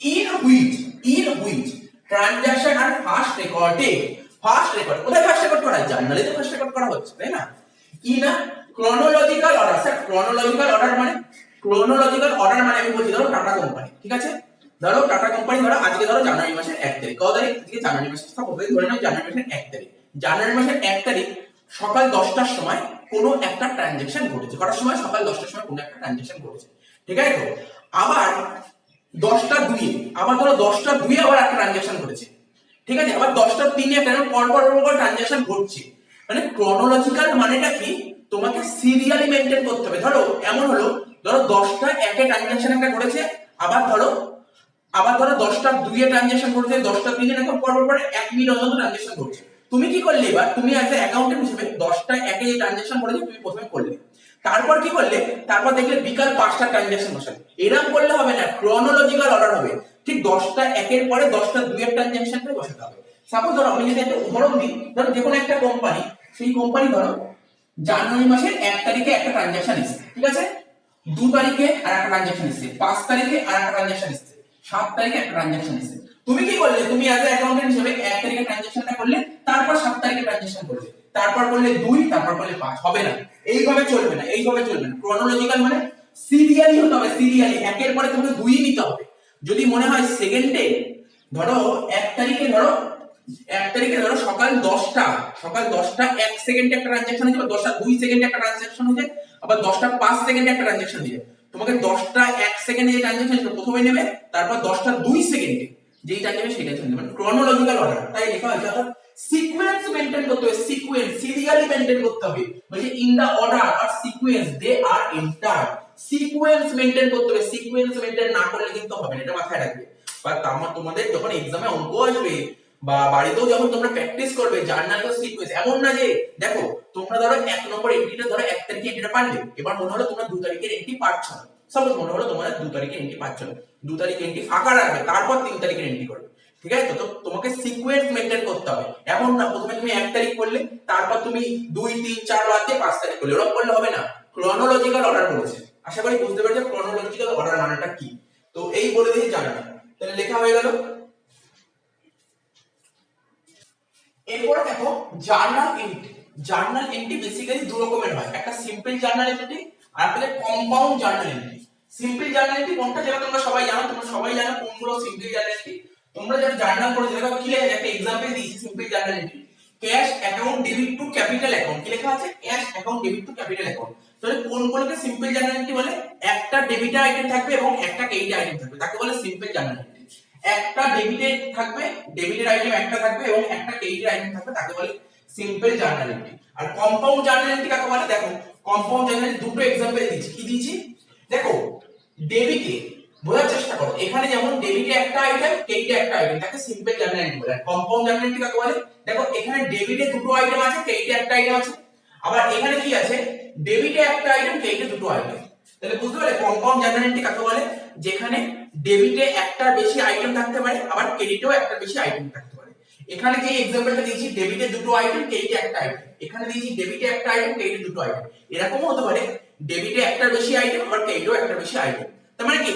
in which transaction are first recorded first record, কোথায় ফার্স্ট রেকর্ড করা হয়? জার্নালে তো ফার্স্ট রেকর্ড করা হচ্ছে, তাই না? In a chronological order. Sir chronological order মানে, ক্রোনোলজিক্যাল অর্ডার মানে আমি বলছি ধরো টাটা কোম্পানি, ঠিক আছে, ধরো টাটা কোম্পানি, ধরো আজকে ধরো জানুয়ারি মাসের 1 তারিখ, কত তারিখ? আজকে জানুয়ারি মাসের, ধরে নাও জানুয়ারি মাসের 1 তারিখ। জানুয়ারি মাসের 1 তারিখ সকাল 10টার সময় কোনো একটা ট্রানজাকশন ঘটেছে। কটার সময়? সকাল 10টার সময় কোনো একটা ট্রানজাকশন ঘটেছে, ঠিক আছে তো? আবার 10টা 2 আবার ধরো 10টা 2 আবার একটা ট্রানজাকশন ঘটেছে, ঠিক আছে, আবার 10টা 3 একটা পর পর ট্রানজাকশন ঘটছে। মানে ক্রোনোলজিক্যাল মানেটা কি? তোমাকে সিরিয়ালি মেইনটেইন করতে হবে। ধরো এমন হলো, ধরো 10টা 1 এ ট্রানজাকশন একটা ঘটেছে, আবার ধরো 10টা 2 এ ট্রানজাকশন ঘটেছে, 10টা 3 এ এরকম পর 1 মিনিট অন্তত ট্রানজাকশন ঘটছে। তুমি কি করলে? এবার তুমি অ্যাজ এ অ্যাকাউন্টেন্ট হিসেবে 10টা 1 এ যে ট্রানজাকশন ঘটেছে তুমি প্রথমে করলে, তারপর কি করলে? তারপর দেখলে বিকাল 5টা ট্রানজাকশন বসালে। এরকম করলে হবে না, ক্রোনোলজিক্যাল অর্ডার হবে। ঠিক 10টা 1 এর পরে 10টা 2 এর ট্রানজাকশনটা বসাতে হবে। সাপোজ ধরো আমি যদি একটা উদাহরণ দিই, ধরো যে কোনো একটা কোম্পানি, সেই কোম্পানি ধরো জানুয়ারি মাসের 1 তারিখে একটা ট্রানজাকশন এসেছে, ঠিক আছে, 2 তারিখে আর একটা ট্রানজাকশন এসেছে, 5 তারিখে আর একটা ট্রানজাকশন এসেছে, 7 তারিখে একটা ট্রানজাকশন এসেছে। তুমি কি করলে? তুমি অ্যাজ এ অ্যাকাউন্টেন্ট হিসেবে 1 তারিখে ট্রানজাকশনটা করলে, তারপর 7 তারিখে ট্রানজাকশন করলে, তারপর করলে 2, তারপর করলে 5। হবে না, এইভাবে চলবে না, এইভাবে চলবে না। ক্রোনোলজিক্যাল মানে সিরিয়ালি হতে হবে, সিরিয়ালি, একের পরে তোমাকে 2ই নিতে হবে। যদি মনে হয় সেকেন্ডে, ধরো 1 তারিখে, ধরো 1 তারিখে ধরো সকাল 10টা 1 সেকেন্ডে একটা ট্রানজাকশন হয়েছে, 10টা 2 সেকেন্ডে একটা ট্রানজাকশন হয়েছে, আবার 10টা 5 সেকেন্ডে একটা ট্রানজাকশন হয়েছে। তোমাকে 10টা 1 সেকেন্ডে যে ট্রানজাকশন সেটা প্রথমে নেবে, তারপর 10টা 2 সেকেন্ডে যেটা নেবে সেটা চলবে, মানে ক্রোনোলজিক্যাল অর্ডার। তাই লেখা হয়েছে, অর্থাৎ সিকোয়েন্স মেইনটেইন করতে হবে, সিকোয়েন্স সিরিয়ালি মেইনটেইন করতে হবে। বলছে in the order or sequence they are entered. Sequence maintain করতে হবে, সিকোয়েন্স মেইনটেইন না করলে কিন্তু হবে না, এটা মাথায় রাখবে। বা তোমাদের যখন এক্সামে অঙ্ক আসবে বা বাড়িতেও যখন তোমরা প্র্যাকটিস করবে, জার্নাল তো সিকোয়েন্স, এমন না যে দেখো তোমরা ধরো 1 নম্বর এন্ট্রিটা, ধরো 1 তারিখে এন্ট্রিটা পারলে, এবার মনে হলো তোমরা 2 তারিখের এন্ট্রি পারছো না, সাপোজ মনে হলো তোমরা 2 তারিখের এন্ট্রি পারছো না, 2 তারিখে এন্ট্রি ফাঁকা রাখবে, তারপর 3 তারিখের এন্ট্রি করবে, ঠিক আছে তো? তোমাকে সিকোয়েন্স মেইনটেইন করতে হবে। এমন না প্রথমে তুমি 1 তারিখ করলে, তারপর তুমি 2 3 4 বাদ দিয়ে 5 তারিখ করলে, এরকম করলে হবে না। ক্রোনোলজিক্যাল অর্ডার বলেছে, আশা করি বুঝতে পেরেছো ক্রোনোলজিক্যাল অর্ডার মানেটা কি। তো এই বলে দিয়ে জানা, তাহলে লেখা হয়ে গেল। এরপরে দেখো journal entry. Journal entry basically দু রকমের হয়, একটা সিম্পল জার্নাল এন্ট্রি আর একটা compound journal entry. Simple journal entry কোনটা, যেটা তোমরা সবাই জানো, কোনগুলো সিম্পল জার্নাল এন্ট্রি। তোমরা যারা জার্নাল করেছো দেখো কি লেখা আছে, একটা एग्जांपल দিয়েছি simple journal entry. Cash account debit two capital account, কি লেখা আছে? Cash account debit two capital account. তাহলে কোনগুলোকে সিম্পল জার্নাল এন্ট্রি বলে? একটা ডেবিট আইটেম থাকবে এবং একটা ক্রেডিট আইটেম থাকবে, তাকে বলে সিম্পল জার্নাল এন্ট্রি। একটা ডেবিটেড থাকবে, ডেবিটেড আইটেম একটা থাকবে এবং একটা ক্রেডিট আইটেম থাকবে, তাকে বলে সিম্পল জার্নাল এন্ট্রি। আর কম্পাউন্ড জার্নাল এন্ট্রি কাকে বলে? দেখো কম্পাউন্ড জার্নাল দুটো एग्जांपल দিয়েছি, কি দিয়েছি দেখো। ডেবিটে বোঝার চেষ্টা করো, এখানে যেমন ডেবিটে একটা আইটেম, ক্রেডিটে একটা আইটেম, তাকে সিম্পল জার্নাল এন্ট্রি বলে। আর কম্পাউন্ড জার্নাল এন্ট্রি কাকে বলে? দেখো এখানে ডেবিটে দুটো আইটেম আছে, ক্রেডিটে একটা আইটেম আছে, আবার এখানে কি আছে? ডেবিটে একটা আইটেম, ক্রেডিটে দুটো আইটেম। তাহলে বুঝতে পারলে কম্পাউন্ড জার্নাল এন্ট্রি কাকে বলে? যেখানে ডেবিটে একটা বেশি আইটেম থাকতে পারে, আবার ক্রেডিটেও একটা বেশি আইটেম থাকতে পারে। এখানে যে एग्जांपलটা দিয়েছি, ডেবিটে দুটো আইটেম, ক্রেডিটে একটা আইটেম, এখানে দিয়েছি ডেবিটে একটা আইটেম, ক্রেডিটে দুটো আইটেম। এরকমও হতে পারে ডেবিটে একটা বেশি আইটেম, আবার ক্রেডিটেও একটা বেশি আইটেম। তার মানে কি?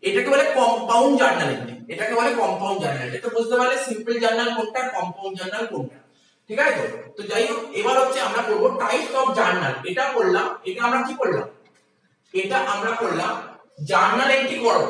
এটাকে বলে কম্পাউন্ড জার্নাল এন্ট্রি, এটাকে বলে কম্পাউন্ড জার্নাল এন্ট্রি। তো বুঝতে পারলে সিম্পল জার্নাল কোনটা, কম্পাউন্ড জার্নাল কোনটা, ঠিক আছে তো? তো যাই হোক, এবার হচ্ছে আমরা করব টাইপস অফ জার্নাল। এটা করলাম, এটা আমরা কি করলাম? এটা আমরা করলাম জার্নাল এন্ট্রি করব।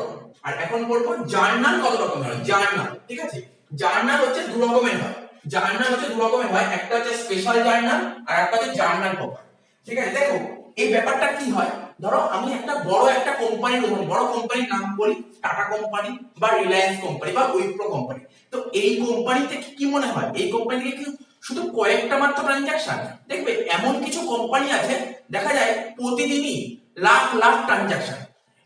আর এখন বলবো জার্নাল কত রকমের হয়। জার্নাল, ঠিক আছে, জার্নাল হচ্ছে দু রকমের হয়। জার্নাল হচ্ছে দু রকমের হয়, একটা হচ্ছে স্পেশাল জার্নাল আর একটা হচ্ছে জার্নাল পেপার, ঠিক আছে। দেখো এই ব্যাপারটা কি হয়, ধরো আমি একটা বড় একটা কোম্পানির উদাহরণ, বড় কোম্পানির নাম বলি, টাটা কোম্পানি বা রিলায়েন্স কোম্পানি বা উইপ্রো কোম্পানি। তো এই কোম্পানিতে কি মনে হয়, এই কোম্পানি থেকে কি শুধু কয়েকটা মাত্র ট্রানজাকশন? দেখবে এমন কিছু কোম্পানি আছে দেখা যায় প্রতিদিনই লাখ লাখ ট্রানজাকশন,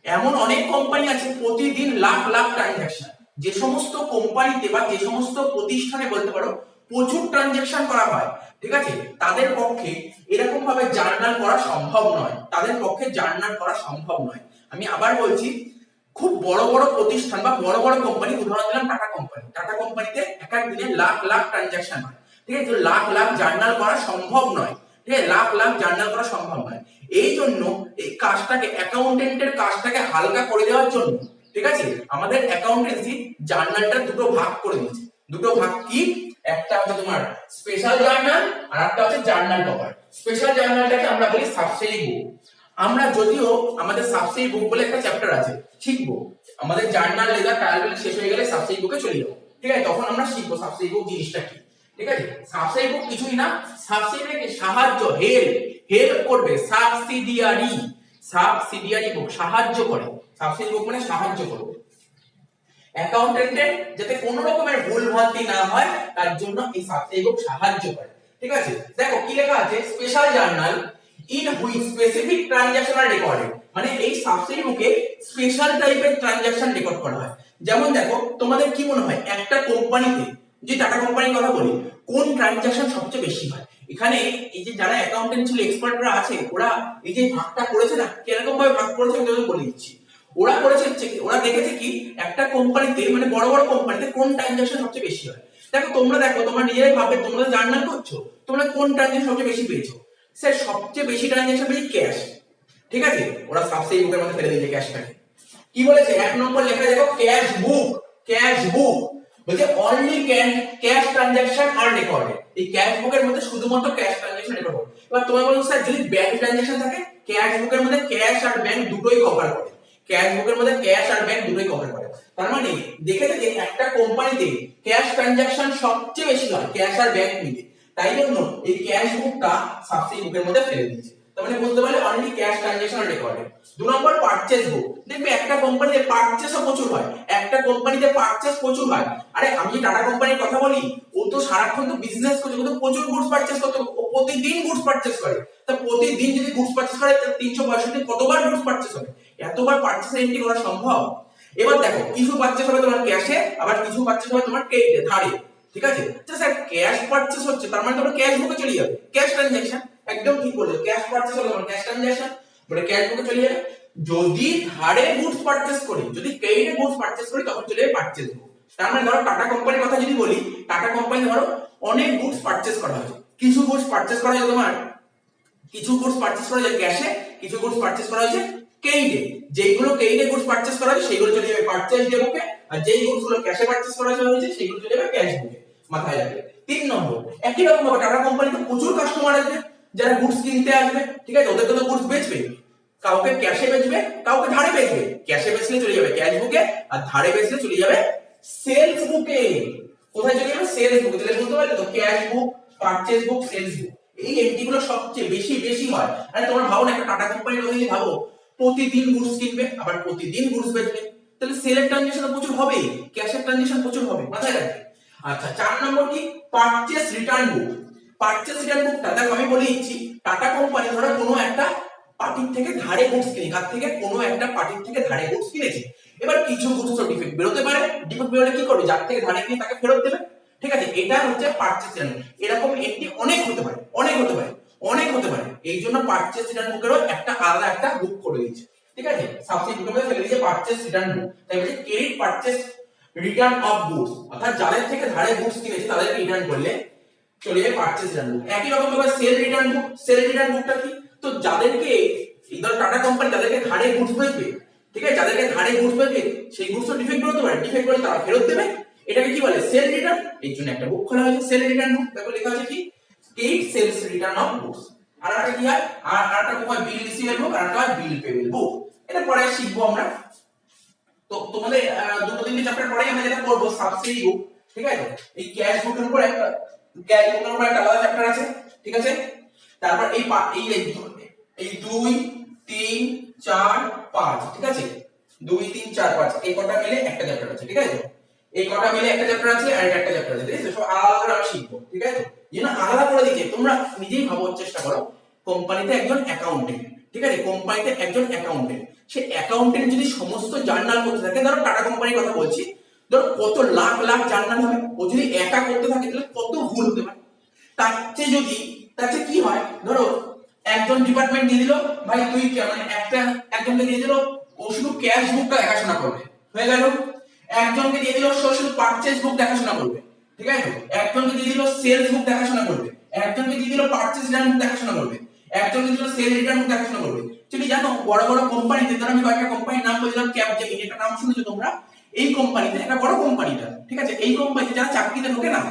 এমন অনেক কোম্পানি আছে প্রতিদিন লাখ লাখ ট্রানজাকশন। যে সমস্ত কোম্পানিতে বা যে সমস্ত প্রতিষ্ঠানে বলতে পারো প্রচুর ট্রানজাকশন করা হয়, ঠিক আছে, তাদের পক্ষে এরকম ভাবে জার্নাল করা সম্ভব নয়, তাদের পক্ষে জার্নাল করা সম্ভব নয়। আমি আবার বলছি, খুব বড় বড় প্রতিষ্ঠান বা বড় বড় কোম্পানি, উদাহরণ দিলাম টাটা কোম্পানি, টাটা কোম্পানিতে এক এক দিনে লাখ লাখ ট্রানজাকশন হয়, ঠিক আছে, লাখ লাখ জার্নাল করা সম্ভব নয়, ঠিক আছে, লাখ লাখ জার্নাল করা সম্ভব নয়। এই জন্য এই কাজটাকে, অ্যাকাউন্টেন্টের কাজটাকে হালকা করে দেওয়ার জন্য, ঠিক আছে, আমাদের অ্যাকাউন্টেন্সি জার্নালটা দুটো ভাগ করে দিয়েছে। দুটো ভাগ কি? একটা হচ্ছে তোমার স্পেশাল জার্নাল আর একটা হচ্ছে জার্নাল টপার। স্পেশাল জার্নালটাকে আমরা বলি সাবসিডি বুক। আমরা যদিও আমাদের সাবসিডি বুক বলে একটা চ্যাপ্টার আছে শিখবো, আমাদের জার্নাল লেখা ট্রায়াল শেষ হয়ে গেলে সাবসিডি বুকে চলে যাবো, ঠিক আছে? তখন আমরা শিখবো সাবসিডি বুক জিনিসটা কি, ঠিক আছে? সাবসিডি বুক কিছুই না, সাবসিডিকে সাহায্য হেল্প করবে, সাবসিডিয়ারি বুক সাহায্য করে, সাবসিডি বুক মানে সাহায্য করবে অ্যাকাউন্টেন্টের যাতে কোনো রকমের ভুল ভ্রান্তি না হয় তার জন্য এই সাবসিডি বুক সাহায্য করে, ঠিক আছে? দেখো কি লেখা আছে, special journal in which specific transaction are recorded, মানে এই সাবসিডি বুকে স্পেশাল টাইপের ট্রানজাকশন রেকর্ড করা হয়। যেমন দেখো তোমাদের কি মনে হয় একটা কোম্পানিতে, যে টাটা কোম্পানির কথা বলি, কোন ট্রানজাকশন সবচেয়ে বেশি হয়? এখানে এই যে যারা অ্যাকাউন্টেন্ট ছিল এক্সপার্টরা আছে ওরা এই যে ভাগটা করেছে না, কিরকম ভাবে ভাগ করেছে আমি তোমাদের বলে দিচ্ছি। ওরা করেছে ওরা দেখেছে কি একটা কোম্পানিতে মানে বড় বড় কোম্পানিতে কোন ট্রানজাকশন সবচেয়ে বেশি হয়। দেখো তোমরা নিজেরাই ভাবে, তোমরা জার্নাল করছো, তোমরা কোন ট্রানজাকশন সবচেয়ে বেশি পেয়েছো? স্যার সবচেয়ে বেশি ট্রানজাকশন পেয়েছি ক্যাশ, ঠিক আছে? ওরা সাবসিডি বুকের মধ্যে ফেলে দিয়েছে ক্যাশটাকে। কি বলেছে এক নম্বর লেখা দেখো ক্যাশ বুক বলছে only cash transaction are recorded, এই ক্যাশ বুকের মধ্যে শুধুমাত্র ক্যাশ ট্রানজাকশন রেকর্ড হবে। এবার তোমার বলছো স্যার যদি ব্যাংক ট্রানজাকশন থাকে, ক্যাশ বুকের মধ্যে ক্যাশ আর ব্যাংক দুটোই কভার করে, ক্যাশ বুকের মধ্যে ক্যাশ আর ব্যাংক দুটোই কভার করে। তার মানে দেখেছে যে একটা কোম্পানিতে ক্যাশ ট্রানজাকশন সবচেয়ে বেশি হয় ক্যাশ আর ব্যাংক মিলে, তাই জন্য এই ক্যাশ বুকটা সাবসিডি বুকের মধ্যে ফেলে দিয়েছে। তার মানে বুঝতে পারলে অনলি ক্যাশ ট্রানজাকশন রেকর্ডেড। দুই নম্বর পারচেজ বুক, দেখবে একটা কোম্পানিতে পারচেজও প্রচুর হয়, একটা কোম্পানিতে পারচেজ প্রচুর হয়। আরে আমি টাটা কোম্পানির কথা বলি, ও তো সারাক্ষণ তো বিজনেস করছে, ও তো প্রচুর গুডস পারচেজ করতে, ও প্রতিদিন গুডস পারচেজ করে। তা প্রতিদিন যদি গুডস পারচেজ করে 365 কতবার গুডস পারচেজ হবে? এতবার পারচেজ এন্ট্রি করা সম্ভব? এবার দেখো কিছু পারচেজ হবে তোমার ক্যাশে, আবার কিছু পারচেজ হবে তোমার ক্রেডিটে ধারে, ঠিক আছে? তো স্যার ক্যাশ পারচেজ হচ্ছে তার মানে তোমরা ক্যাশ বুকে চলে যাবে, ক্যাশ ট্রানজাকশন, একদম ঠিক বলেছো, ক্যাশ পারচেজ হলো তোমার ক্যাশ ট্রানজাকশন, মানে ক্যাশ বুকে চলে যাবে। যদি ধারে গুডস পারচেজ করি, যদি ক্রেডিটে গুডস পারচেজ করি তখন চলে যাবে পারচেজ বুক। তার মানে ধরো টাটা কোম্পানির কথা যদি বলি, টাটা কোম্পানি ধরো অনেক গুডস পারচেজ করা হয়েছে, কিছু গুডস পারচেজ করা হয়েছে তোমার, কিছু গুডস পারচেজ করা হয়েছে ক্যাশে, কিছু গুডস পারচেজ করা হয়েছে ক্রেডিটে। যেইগুলো ক্রেডিটে গুডস পারচেজ করা হয়েছে সেগুলো চলে যাবে পারচেজ বুকে, আর যেই গুডস গুলো ক্যাশে পারচেজ করা হয়েছে সেগুলো চলে যাবে ক্যাশ বুকে, মাথায় রাখবে। 3 নম্বর একই রকম ভাবে টাটা কোম্পানিতে প্রচুর কাস্টমার আসবে যারা গুডস কিনতে আসবে, ঠিক আছে? ওদের তো গুডস বেচবে, কাউকে ক্যাশে বেচবে, কাউকে ধারে বেচবে। ক্যাশে বেচলে চলে যাবে ক্যাশ বুকে, আর ধারে বেচলে চলে যাবে সেলস বুকে। কোথায় চলে যাবে? সেলস বুকে। তাহলে বুঝতে পারলে তো ক্যাশ বুক, পারচেজ বুক, সেলস বুক, এই এন্ট্রি গুলো সবচেয়ে বেশি হয়। আরে তোমরা ভাবো না একটা টাটা কোম্পানির কথা যদি ভাবো, প্রতিদিন গুডস কিনবে আবার প্রতিদিন গুডস বেচবে, তাহলে সেলের ট্রানজাকশন প্রচুর হবে, ক্যাশের ট্রানজাকশন প্রচুর হবে, মাথায় রাখবে। আচ্ছা 4 নম্বর কি? পারচেজ রিটার্ন বুক। পারচেজ রিটার্ন বুকটা দেখো আমি বলে দিচ্ছি, টাটা কোম্পানি ধরো কোনো একটা পার্টির থেকে ধারে গুডস কিনে, কার থেকে? কোনো একটা পার্টির থেকে ধারে গুডস কিনেছে। এবার কিছু গুডস তো ডিফেক্ট বেরোতে পারে, ডিফেক্ট বেরোলে কি করবে? যার থেকে ধারে কিনে তাকে ফেরত দেবে, ঠিক আছে? এটা হচ্ছে পারচেজ রিটার্ন। এরকম এন্ট্রি অনেক হতে পারে, এই জন্য পারচেজ রিটার্ন বুকেরও একটা আলাদা একটা বুক করে দিয়েছে, ঠিক আছে? সাবসিডি বুকের মধ্যে ফেলে দিয়েছে পারচেজ রিটার্ন বুক। তাই বলে credit purchase return of goods, অর্থাৎ যাদের থেকে ধারে গুডস কিনেছে তাদেরকে রিটার্ন করলে চলে যাবে পারচেজ রিটার্ন বুক। একই রকম ভাবে সেল রিটার্ন বুক। সেল রিটার্ন বুকটা কি? তো যাদেরকে ধর টাটা কোম্পানি যাদেরকে ধারে গুডস বেচবে, ঠিক আছে? যাদেরকে ধারে গুডস বেচবে সেই গুডস তো ডিফেক্ট বেরোতে পারে, ডিফেক্ট করে তারা ফেরত দেবে, এটাকে কি বলে? Sell return. এই জন্য একটা বুক খোলা হয়েছে সেল রিটার্ন বুক। দেখো লেখা আছে কি? Credit sales return of goods. আর একটা কি হয়? আর একটা বুক হয় বিল রিসিভেবল বুক, আর একটা হয় বিল পেবল বুক। এটা পরে শিখবো আমরা। তো তোমাদের দুটো তিনটে চ্যাপ্টার পরেই আমরা যেটা করব সাবসিডি বুক, ঠিক আছে? এই ক্যাশ বুকের উপর একটা আলাদা চ্যাপ্টার আছে, ঠিক আছে? তারপর এই এই 2 3 4 5, ঠিক আছে? 2 3 4 5 এই কটা মিলে একটা চ্যাপ্টার আছে, ঠিক আছে? এই কটা মিলে একটা চ্যাপ্টার আছে আর একটা চ্যাপ্টার আছে, ঠিক আছে? সব আলাদা করে আমরা শিখবো, ঠিক আছে? যেন আলাদা করে দিকে তোমরা নিজেই ভাবার চেষ্টা করো। কোম্পানিতে একজন অ্যাকাউন্টেন্ট, ঠিক আছে? কোম্পানিতে একজন অ্যাকাউন্টেন্ট, সে অ্যাকাউন্টেন্ট যদি সমস্ত জার্নাল করতে থাকে, ধরো টাটা কোম্পানির কথা বলছি, ধরো কত লাখ লাখ জার্নাল হবে, ও যদি একা করতে থাকে তাহলে কত ভুল হতে পারে। তার চেয়ে কি হয়, ধরো একজন ডিপার্টমেন্ট দিয়ে দিল, ভাই তুই মানে একজনকে দিয়ে দিল ও শুধু ক্যাশ বুকটা দেখাশোনা করবে, হয়ে গেল। একজনকে দিয়ে দিল শুধু পারচেজ বুক দেখাশোনা করবে, ঠিক আছে? একজনকে দিয়ে দিল সেলস বুক দেখাশোনা করবে, একজনকে দিয়ে দিল পারচেজ রিটার্ন বুক দেখাশোনা করবে, একজনকে দিল সেল রিটার্ন বুক দেখাশোনা করবে। তুমি জানো বড় বড় কোম্পানিতে, ধরো আমি কয়েকটা কোম্পানির নাম বললাম, ক্যাপজেমিনি একটা নাম শুনেছো তোমরা? এই কোম্পানিতে, একটা বড় কোম্পানিটা, ঠিক আছে? এই কোম্পানিতে যারা চাকরিতে ঢোকে না,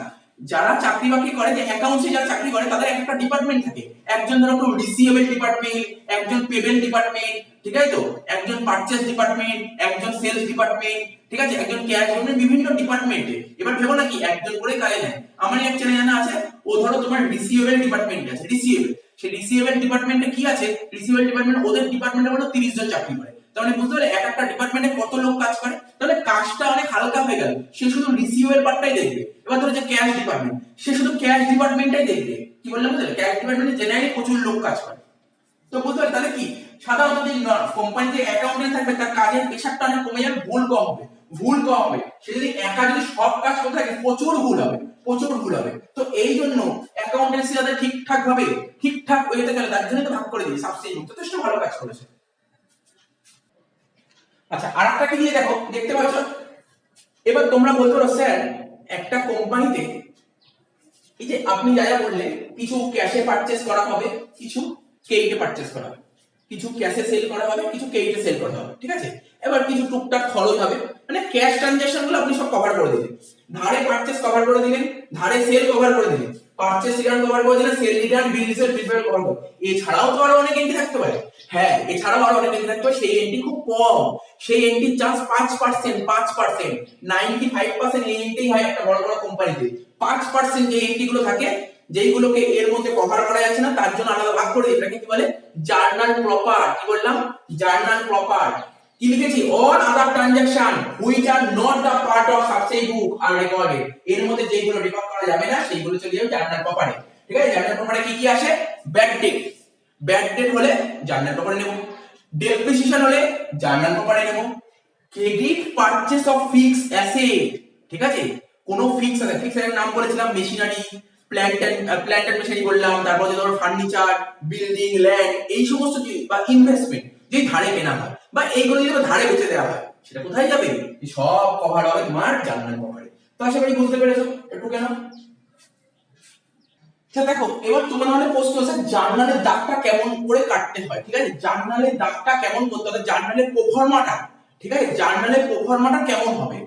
যারা চাকরি বাকরি করে, যে অ্যাকাউন্টসে যারা চাকরি করে তাদের একটা ডিপার্টমেন্ট থাকে। একজন ধরো রিসিভেবল ডিপার্টমেন্ট, একজন পেমেন্ট ডিপার্টমেন্ট, ঠিক আছে তো, একজন পারচেজ ডিপার্টমেন্ট, একজন সেলস ডিপার্টমেন্ট, ঠিক আছে, একজন ক্যাশ ডিপার্টমেন্ট, বিভিন্ন ডিপার্টমেন্টে। এবার ভেবো না কি একজন করে কাজে নেয়। আমারই এক ছেলে জানা আছে, ও ধরো তোমার রিসিভেবল ডিপার্টমেন্টে আছে, রিসিভেবল, সেই রিসিভেবল ডিপার্টমেন্টে কি আছে, রিসিভেবল ডিপার্টমেন্ট ওদের ডিপার্টমেন্টে বলো 30 জন চাকরি করে। তাহলে বুঝতে পারলে এক একটা ডিপার্টমেন্টে কত লোক কাজ করে, তাহলে কাজটা অনেক হালকা হয়ে গেল। সে শুধু রিসিভেবল পার্টটাই দেখবে। এবার ধরো যে ক্যাশ ডিপার্টমেন্ট, সে শুধু ক্যাশ ডিপার্টমেন্টটাই দেখবে। কি বললাম বুঝলে, ক্যাশ ডিপার্টমেন্টে জেনারেলি প্রচুর লোক কাজ করে। তো বুঝতে পারলে তাহলে কি সাধারণত যে কোম্পানিতে অ্যাকাউন্টেন্ট থাকবে তার কাজের প্রেশারটা অনেক কমে যাবে, ভুল কম হবে, ভুল কম হবে। সে যদি একা যদি সব কাজ করতে থাকে প্রচুর ভুল হবে, প্রচুর ভুল হবে। তো এই জন্য অ্যাকাউন্টেন্সি যাদের ঠিকঠাক ভাবে ঠিকঠাক ওয়েতে গেলে তার জন্য তো ভাগ করে দিই সাবসিডি, যথেষ্ট ভালো কাজ করেছে। আচ্ছা, আরেকটা কি দিয়ে দেখো, দেখতে পাচ্ছ। এবার তোমরা বলতে পারো স্যার একটা কোম্পানিতে এই যে আপনি যা যা বললেন, কিছু ক্যাশে পারচেজ করা হবে, কিছু ক্রেডিটে পারচেজ করা হবে, কিছু ক্যাশে সেল করা হবে, কিছু ক্রেডিটে সেল করা হবে, ঠিক আছে। এবার কিছু টুকটাক খরচ হবে, মানে ক্যাশ ট্রানজাকশন গুলো আপনি সব কভার করে দিলেন। ধারে পারচেজ কভার করে দিলেন, ধারে সেল কভার করে দিলেন, পারচেজ রিটার্ন কভার করে দিলেন, সেল রিটার্ন, বিল রিসিট, প্রিপেয়ার কভার করে। এছাড়াও তো আরো অনেক এন্ট্রি থাকতে পারে। হ্যাঁ, এছাড়াও আরো অনেক এন্ট্রি থাকতে পারে, সেই এন্ট্রি খুব কম। সেই এন্ট্রি চান্স 5%, 5%, 95% এই এন্ট্রি হয় একটা বড় বড় কোম্পানিতে। 5% যে এন্ট্রি গুলো থাকে, যেইগুলোকে এর মধ্যে কভার করা যাচ্ছে না, তার জন্য আলাদা ভাগ করে দিই। এটাকে কি বলে, জার্নাল প্রপার। কি বললাম, জার্নাল প্রপার। কি লিখেছি, all other transaction which are not the part of subsidy book are recorded. এর মধ্যে যেগুলো রেকর্ড করা যাবে না সেইগুলো চলে যাবে জার্নাল প্রপারে, ঠিক আছে। জার্নাল প্রপারে কি কি আসে, ব্যাড ডেট, ব্যাড ডেট হলে জার্নাল প্রপারে নেব, ডেপ্রিসিয়েশন হলে জার্নাল প্রপারে নেব, credit purchase of fixed asset, ঠিক আছে। কোন ফিক্সড অ্যাসেট, ফিক্সড অ্যাসেট নাম বলেছিলাম মেশিনারি, প্ল্যান্ট এন্ড মেশিনারি বললাম, তারপর যে ধরো ফার্নিচার, বিল্ডিং, ল্যান্ড, এই সমস্ত বা ইনভেস্টমেন্ট যে ধারে কেনা হয় বা এইগুলো যদি ধারে বেচে দেওয়া হয়, সেটা কোথায় যাবে, সব কভার হবে তোমার জার্নাল কভারে। তো আশা করি বুঝতে পেরেছো একটু কেন। আচ্ছা দেখো, এবার তোমার মনে প্রশ্ন আছে জার্নালের দাগটা কেমন করে কাটতে হয়, ঠিক আছে। জার্নালের দাগটা কেমন করতে হবে, জার্নালের প্রোফর্মাটা, ঠিক আছে, জার্নালের প্রোফর্মাটা কেমন হবে।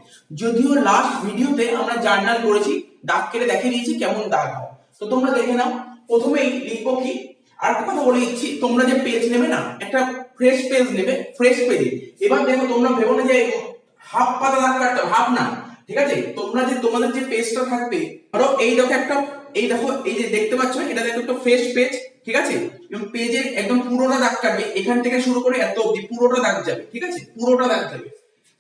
যদিও লাস্ট ভিডিওতে আমরা জার্নাল করেছি, দাগ কেটে দেখিয়ে দিয়েছি কেমন দাগ হয়, তো তোমরা দেখে নাও। প্রথমেই লিখবো কি, আর একটা কথা বলে দিচ্ছি, তোমরা যে পেজ নেবে না, একটা ফ্রেশ পেজ নেবে, ফ্রেশ পেজে। এবার দেখো তোমরা ভেবো না যে হাফ পাতা দাগ কাটতে, হাফ না, ঠিক আছে। তোমরা যে তোমাদের যে পেজটা থাকবে, ধরো এই দেখো একটা, এই দেখো এই যে দেখতে পাচ্ছ, এটা দেখো একটা ফ্রেশ পেজ, ঠিক আছে। এবং পেজের একদম পুরোটা দাগ কাটবে, এখান থেকে শুরু করে এত অবধি পুরোটা দাগ যাবে, ঠিক আছে, পুরোটা দাগ যাবে।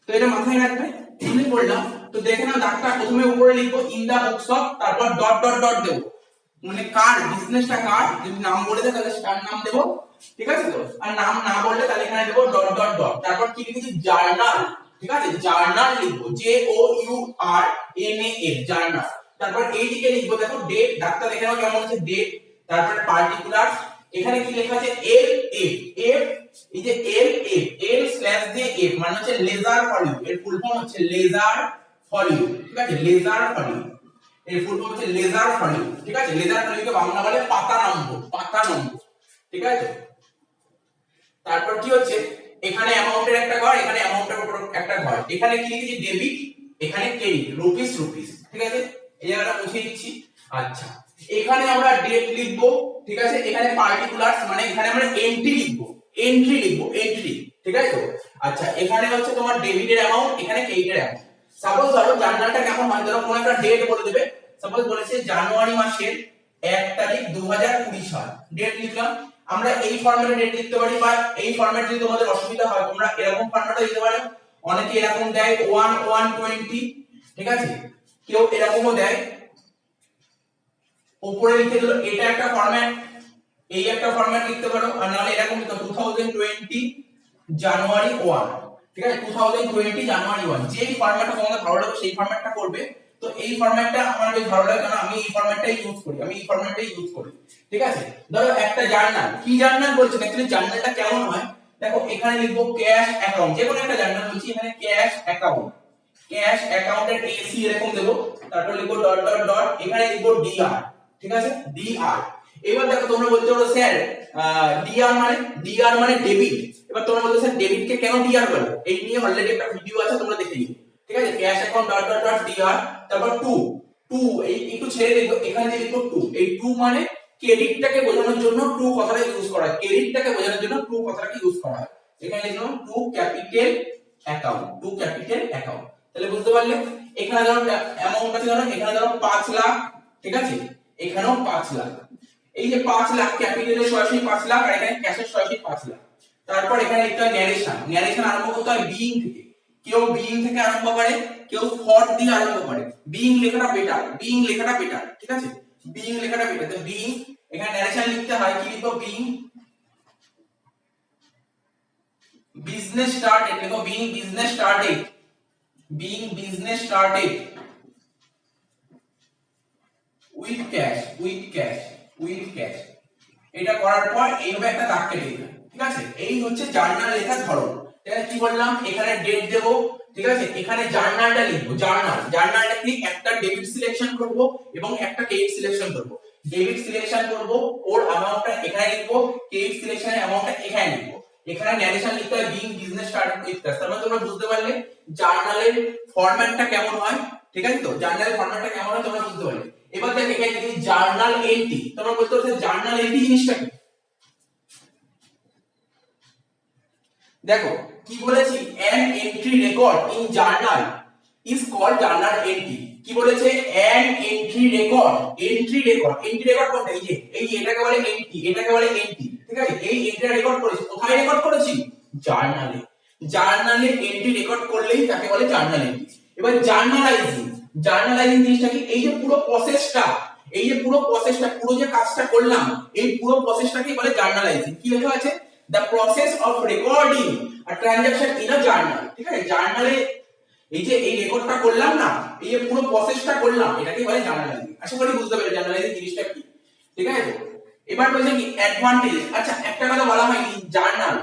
তো এটা মাথায় রাখবে, আমি বললাম। তো দেখে নাও দাগটা, প্রথমে উপরে লিখবো ইন দা বুকস অফ, তারপর ডট ডট ডট দেবো, মানে কার বিজনেসটা কার, যদি নাম বলে দেয় তাহলে তার নাম দেবো, ঠিক আছে তো। আর নাম না বললে তাহলে এখানে দেবো ডট ডট ডট। তারপর কি লিখেছি, জার্নাল, ঠিক আছে, জার্নাল লিখবো, JOURNAL, জার্নাল। তারপর এইদিকে লিখবো, দেখো ডেট, ডাক্তার দেখে নাও কেমন আছে ডেট। তারপর পার্টিকুলারস, এখানে কি লেখা আছে LF, এফ, এই যে LF, L/F মানে হচ্ছে লেজার ফলিউ, এর ফুল ফর্ম হচ্ছে লেজার ফলিউ, ঠিক আছে, লেজার ফলিউ, এর ফুল ফর্ম হচ্ছে লেজার ফলিউ, ঠিক আছে। লেজার ফলিউকে বাংলা বলে পাতা নম্বর, পাতা নম্বর, ঠিক আছে। তারপর কি হচ্ছে, এখানে অ্যামাউন্টের একটা ঘর, এখানে অ্যামাউন্টের উপর একটা ঘর, এখানে কি লিখেছি ডেবিট, এখানে ক্রেডিট, রুপিস রুপিস, ঠিক আছে। এই জায়গাটা মুছে দিচ্ছি। আচ্ছা, এখানে আমরা ডেট লিখবো, ঠিক আছে। এখানে পার্টিকুলারস মানে এখানে আমরা এন্ট্রি লিখবো, এন্ট্রি লিখবো, এন্ট্রি, ঠিক আছে তো। আচ্ছা, এখানে হচ্ছে তোমার ডেবিটের অ্যামাউন্ট, এখানে ক্রেডিটের অ্যামাউন্ট। সাপোজ ধরো জার্নালটা কেমন হয়, ধরো কোন একটা ডেট বলে দেবে, সাপোজ বলেছে জানুয়ারি মাসের 1 তারিখ 2020 সাল, ডেট লিখলাম। আমরা এই ফরম্যাটে ডেট লিখতে পারি, বা এই ফরম্যাট যদি তোমাদের অসুবিধা হয় তোমরা এরকম ফরম্যাটে দিতে পারো। অনেকে এরকম দেয় 1/1/20, ঠিক আছে, কেউ এরকমও দেয়, উপরে লিখে দিল, এটা একটা ফরম্যাট, এই একটা ফরম্যাট লিখতে পারো। আর নাহলে এরকম লিখো 2020 জানুয়ারি 1, ঠিক আছে, 2020 জানুয়ারি 1, যেই ফরম্যাটটা তোমাদের ভালো লাগে সেই ফরম্যাটটা করবে। তো এই ফরম্যাটটা আমার বেশ ভালো লাগে, কারণ আমি এই ফরম্যাটটাই ইউজ করি, আমি এই ফরম্যাটটাই ইউজ করি, ঠিক আছে। ধরো একটা জার্নাল, কি জার্নাল বলছেন, অ্যাকচুয়ালি জার্নালটা কেমন হয় দেখো, এখানে লিখবো ক্যাশ অ্যাকাউন্ট, যে কোনো একটা জার্নাল বলছি, এখানে ক্যাশ অ্যাকাউন্ট, ক্যাশ অ্যাকাউন্টের এসি এরকম দেবো। তারপর লিখবো ডট ডট ডট, এখানে লিখবো ডিআর, ঠিক আছে, ডিআর। এবার দেখো তোমরা বলতে পারো স্যার ডিআর মানে ডেবিট। এবার তোমরা বলতে স্যার ডেবিট কে কেন ডিআর বলে, এই নিয়ে অলরেডি একটা ভিডিও আছে, তোমরা দেখে নিও, ঠিক আছে। Cash account dot dot dot DR, তারপর টু টু, এই একটু ছেড়ে দেখো, এখানে যে লিখবো টু, এই টু মানে ক্রেডিটটাকে বোঝানোর জন্য টু কথাটা ইউজ করা হয়, ক্রেডিটটাকে বোঝানোর জন্য টু কথাটাকে ইউজ করা হয়। এখানে লিখলাম to capital account, to capital account. তাহলে বুঝতে পারলে এখানে ধরো অ্যামাউন্ট আছে, ধরো এখানে ধরো 5 লাখ, ঠিক আছে, এখানেও 5 লাখ। এই যে 5 লাখ ক্যাপিটালের সরাসরি 5 লাখ, আর এখানে ক্যাশের সরাসরি 5 লাখ। তারপর এখানে একটা ন্যারেশন, ন্যারেশন আরম্ভ করতে হয় বিইং থেকে। কেউ বিইং থেকে আরম্ভ করে, কেউ ফর দিয়ে আরম্ভ করে। বিইং লেখাটা বেটার, বিইং লেখাটা বেটার, ঠিক আছে, বিইং লেখাটা বেটার। তো বিইং, এখানে ন্যারেশন লিখতে হয়, কি লিখবো, বিইং বিজনেস স্টার্টেড, লিখো being business started, being business started with cash, with cash, with cash. এটা করার পর এইভাবে একটা দাগ কেটে দিলাম, ঠিক আছে। এই হচ্ছে জার্নাল লেখার ধরন। তাহলে কি বললাম, এখানে ডেট দেব, ঠিক আছে, এখানে জার্নালটা লিখবো, জার্নাল, জার্নালটা কি, একটা ডেবিট সিলেকশন করব এবং একটা ক্রেডিট সিলেকশন করব। ডেবিট সিলেকশন করব, ওর অ্যামাউন্টটা এখানে লিখবো, ক্রেডিট সিলেকশনের অ্যামাউন্টটা এখানে লিখবো। এখানে ন্যারেশন লিখতে হয় being business started with cash. তার মানে তোমরা বুঝতে পারলে জার্নালের ফরম্যাটটা কেমন হয়, ঠিক আছে। তো জার্নালের ফরম্যাটটা কেমন হয় তোমরা বুঝতে পারলে। এবার দেখো এখানে লিখি জার্নাল এন্ট্রি। তোমরা বলতে পারছো জার্নাল এন্ট্রি জিনিসটা কি। দেখো কি বলেছি, an entry record in journal is called journal entry। কি বলেছে, an entry record, entry record, entry record কোনটা, এই যে এটাকে বলে এন্ট্রি, এটাকে বলে এন্ট্রি, ঠিক আছে। এই এন্ট্রি রেকর্ড করেছি, কোথায় রেকর্ড করেছি, জার্নালে। জার্নালে এন্ট্রি রেকর্ড করলেই তাকে বলে জার্নাল এন্ট্রি। এবার জার্নালাইজিং, জার্নালাইজিং জিনিসটা কি, এই যে পুরো প্রসেসটা, এই যে পুরো প্রসেসটা, পুরো যে কাজটা করলাম, এই পুরো প্রসেসটাকেই বলে জার্নালাইজিং। কি লেখা আছে, the process of recording a transaction in a journal, ঠিক আছে। জার্নালে এই যে এই রেকর্ডটা করলাম না, এই যে পুরো প্রসেসটা করলাম, এটাকে বলে জার্নালাইজিং। আশা করি বুঝতে পেরেছো জার্নালাইজিং জিনিসটা কি, ঠিক আছে। এবার বলছে কি অ্যাডভান্টেজ। আচ্ছা একটা কথা বলা হয়নি, জার্নাল,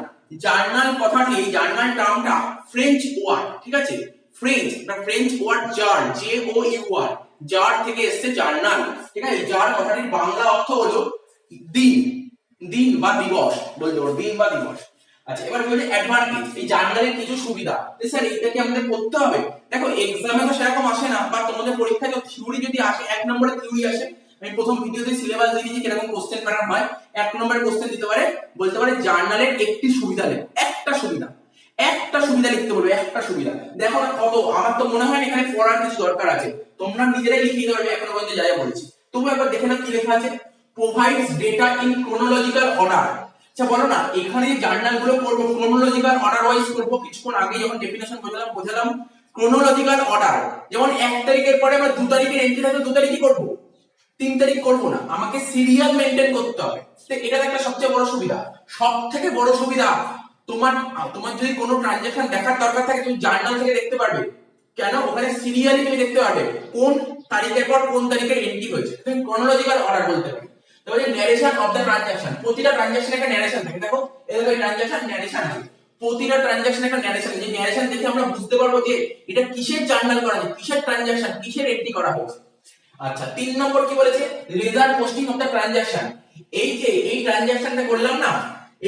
জার্নাল কথাটি, এই জার্নাল টার্মটা ফ্রেঞ্চ ওয়ার্ড, ঠিক আছে, ফ্রেঞ্চ, এটা ফ্রেঞ্চ ওয়ার্ড জার, জে ও ইউ আর, জার থেকে এসেছে জার্নাল, ঠিক আছে। জার কথাটির বাংলা অর্থ হলো দিন, দিন বা দিবস বলতে পারো, দিন বা দিবস। আচ্ছা এবার বলি অ্যাডভান্টেজ, এই জার্নালের কিছু সুবিধা। স্যার এটা কি আমাদের পড়তে হবে, দেখো এক্সামে তো সেরকম আসে না, বা তোমাদের পরীক্ষায় তো থিওরি যদি আসে, এক নম্বরে থিওরি আসে। আমি প্রথম ভিডিওতে সিলেবাস দিয়ে দিয়েছি কিরকম কোশ্চেন প্যাটার্ন হয়। এক নম্বরের কোশ্চেন দিতে পারে, বলতে পারে জার্নালের একটি সুবিধা লেখ, একটা সুবিধা, একটা সুবিধা লিখতে বলবে, একটা সুবিধা। দেখো না কত, আমার তো মনে হয় না এখানে পড়ার কিছু দরকার আছে, তোমরা নিজেরাই লিখে দিতে পারবে এখনো পর্যন্ত যা যা বলেছি। তবু একবার দেখে নাও কি লেখা আছে, provides data in chronological order। আচ্ছা বলো না, এখানে জার্নাল গুলো করব chronological order ওয়াইজ করব। কিছুক্ষণ আগে যখন ডেফিনেশন বোঝালাম chronological order, যেমন 1 তারিখের পরে আমরা 2 তারিখের এন্ট্রি থাকে, 2 তারিখই করব, 3 তারিখ করব না, আমাকে সিরিয়াল মেইনটেইন করতে হবে। তো এটা একটা সবচেয়ে বড় সুবিধা, সবথেকে বড় সুবিধা। তোমার তোমার যদি কোনো ট্রানজাকশন দেখার দরকার থাকে, তুমি জার্নাল থেকে দেখতে পারবে। কেন, ওখানে সিরিয়ালি তুমি দেখতে পারবে কোন তারিখের পর কোন তারিখের এন্ট্রি হয়েছে, তুমি ক্রোনোলজিক্যাল অর্ডার বলতে পারো। তাহলে ন্যারেশন অফ দ্য ট্রানজাকশন, প্রতিটা ট্রানজাকশনে একটা ন্যারেশন থাকে। দেখো এই ট্রানজাকশন ন্যারেশন আছে, প্রতিটা ট্রানজাকশনে একটা ন্যারেশন। যে ন্যারেশন দেখে আমরা বুঝতে পারবো যে এটা কিসের জার্নাল করা হয়েছে, কিসের ট্রানজাকশন, কিসের এন্ট্রি করা হয়েছে। আচ্ছা 3 নম্বর কি বলেছে, ledger posting of the transaction. এই যে এই ট্রানজাকশনটা করলাম না,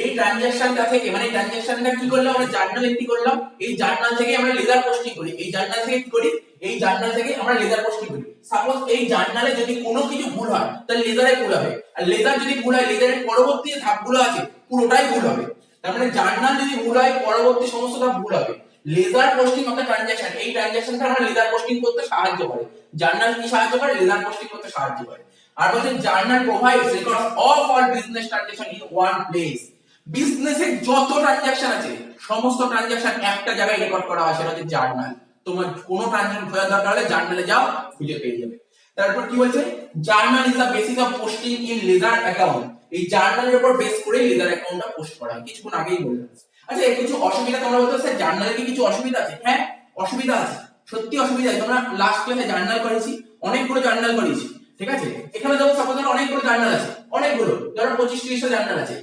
এই ট্রানজাকশনটা থেকে, মানে ট্রানজাকশনটা কি করলাম আমরা, জার্নাল এন্ট্রি করলাম, এই জার্নাল থেকে আমরা লেজার পোস্টিং করি। এই জার্নাল থেকে কি করি, এই জার্নাল থেকে আমরা লেজার পোস্টিং করি। সাপোজ এই জার্নালে যদি কোনো কিছু ভুল হয়, তাহলে লেজারে ভুল হবে, আর লেজার যদি ভুল হয়, লেজারের পরবর্তী ধাপগুলো আছে পুরোটাই ভুল হবে। তার মানে জার্নাল যদি ভুল হয়, পরবর্তী সমস্ত ধাপ ভুল হবে। Ledger posting of the transaction, এই ট্রানজাকশনটা আমরা লেজার পোস্টিং করতে সাহায্য করে। জার্নাল কি সাহায্য করে, লেজার পোস্টিং করতে সাহায্য করে। আর বলছে journal provides record of all business transaction in one place. বিজনেসের যত ট্রানজাকশন আছে, সমস্ত ট্রানজাকশন একটা জায়গায় রেকর্ড করা হয়, সেটা হচ্ছে জার্নাল। তোমার কোনো ট্রানজাকশন খোঁজার দরকার হলে জার্নালে যাও, খুঁজে পেয়ে যাবে। তারপর কি বলছে, journal is the basis of posting in laser account. এই জার্নালের উপর বেস করে লেজার অ্যাকাউন্টটা পোস্ট করা হয়, কিছুক্ষণ আগেই বললাম। আচ্ছা এর কিছু অসুবিধা তোমরা বলতে স্যার জার্নালে কি কিছু অসুবিধা আছে, হ্যাঁ অসুবিধা আছে, সত্যি অসুবিধা আছে। তোমরা লাস্ট ক্লাসে জার্নাল করেছি, অনেকগুলো জার্নাল করেছি, ঠিক আছে। এখানে ধরো সাপোজ অনেকগুলো জার্নাল আছে, অনেকগুলো ধরো 25-30টা জার্নাল আছে।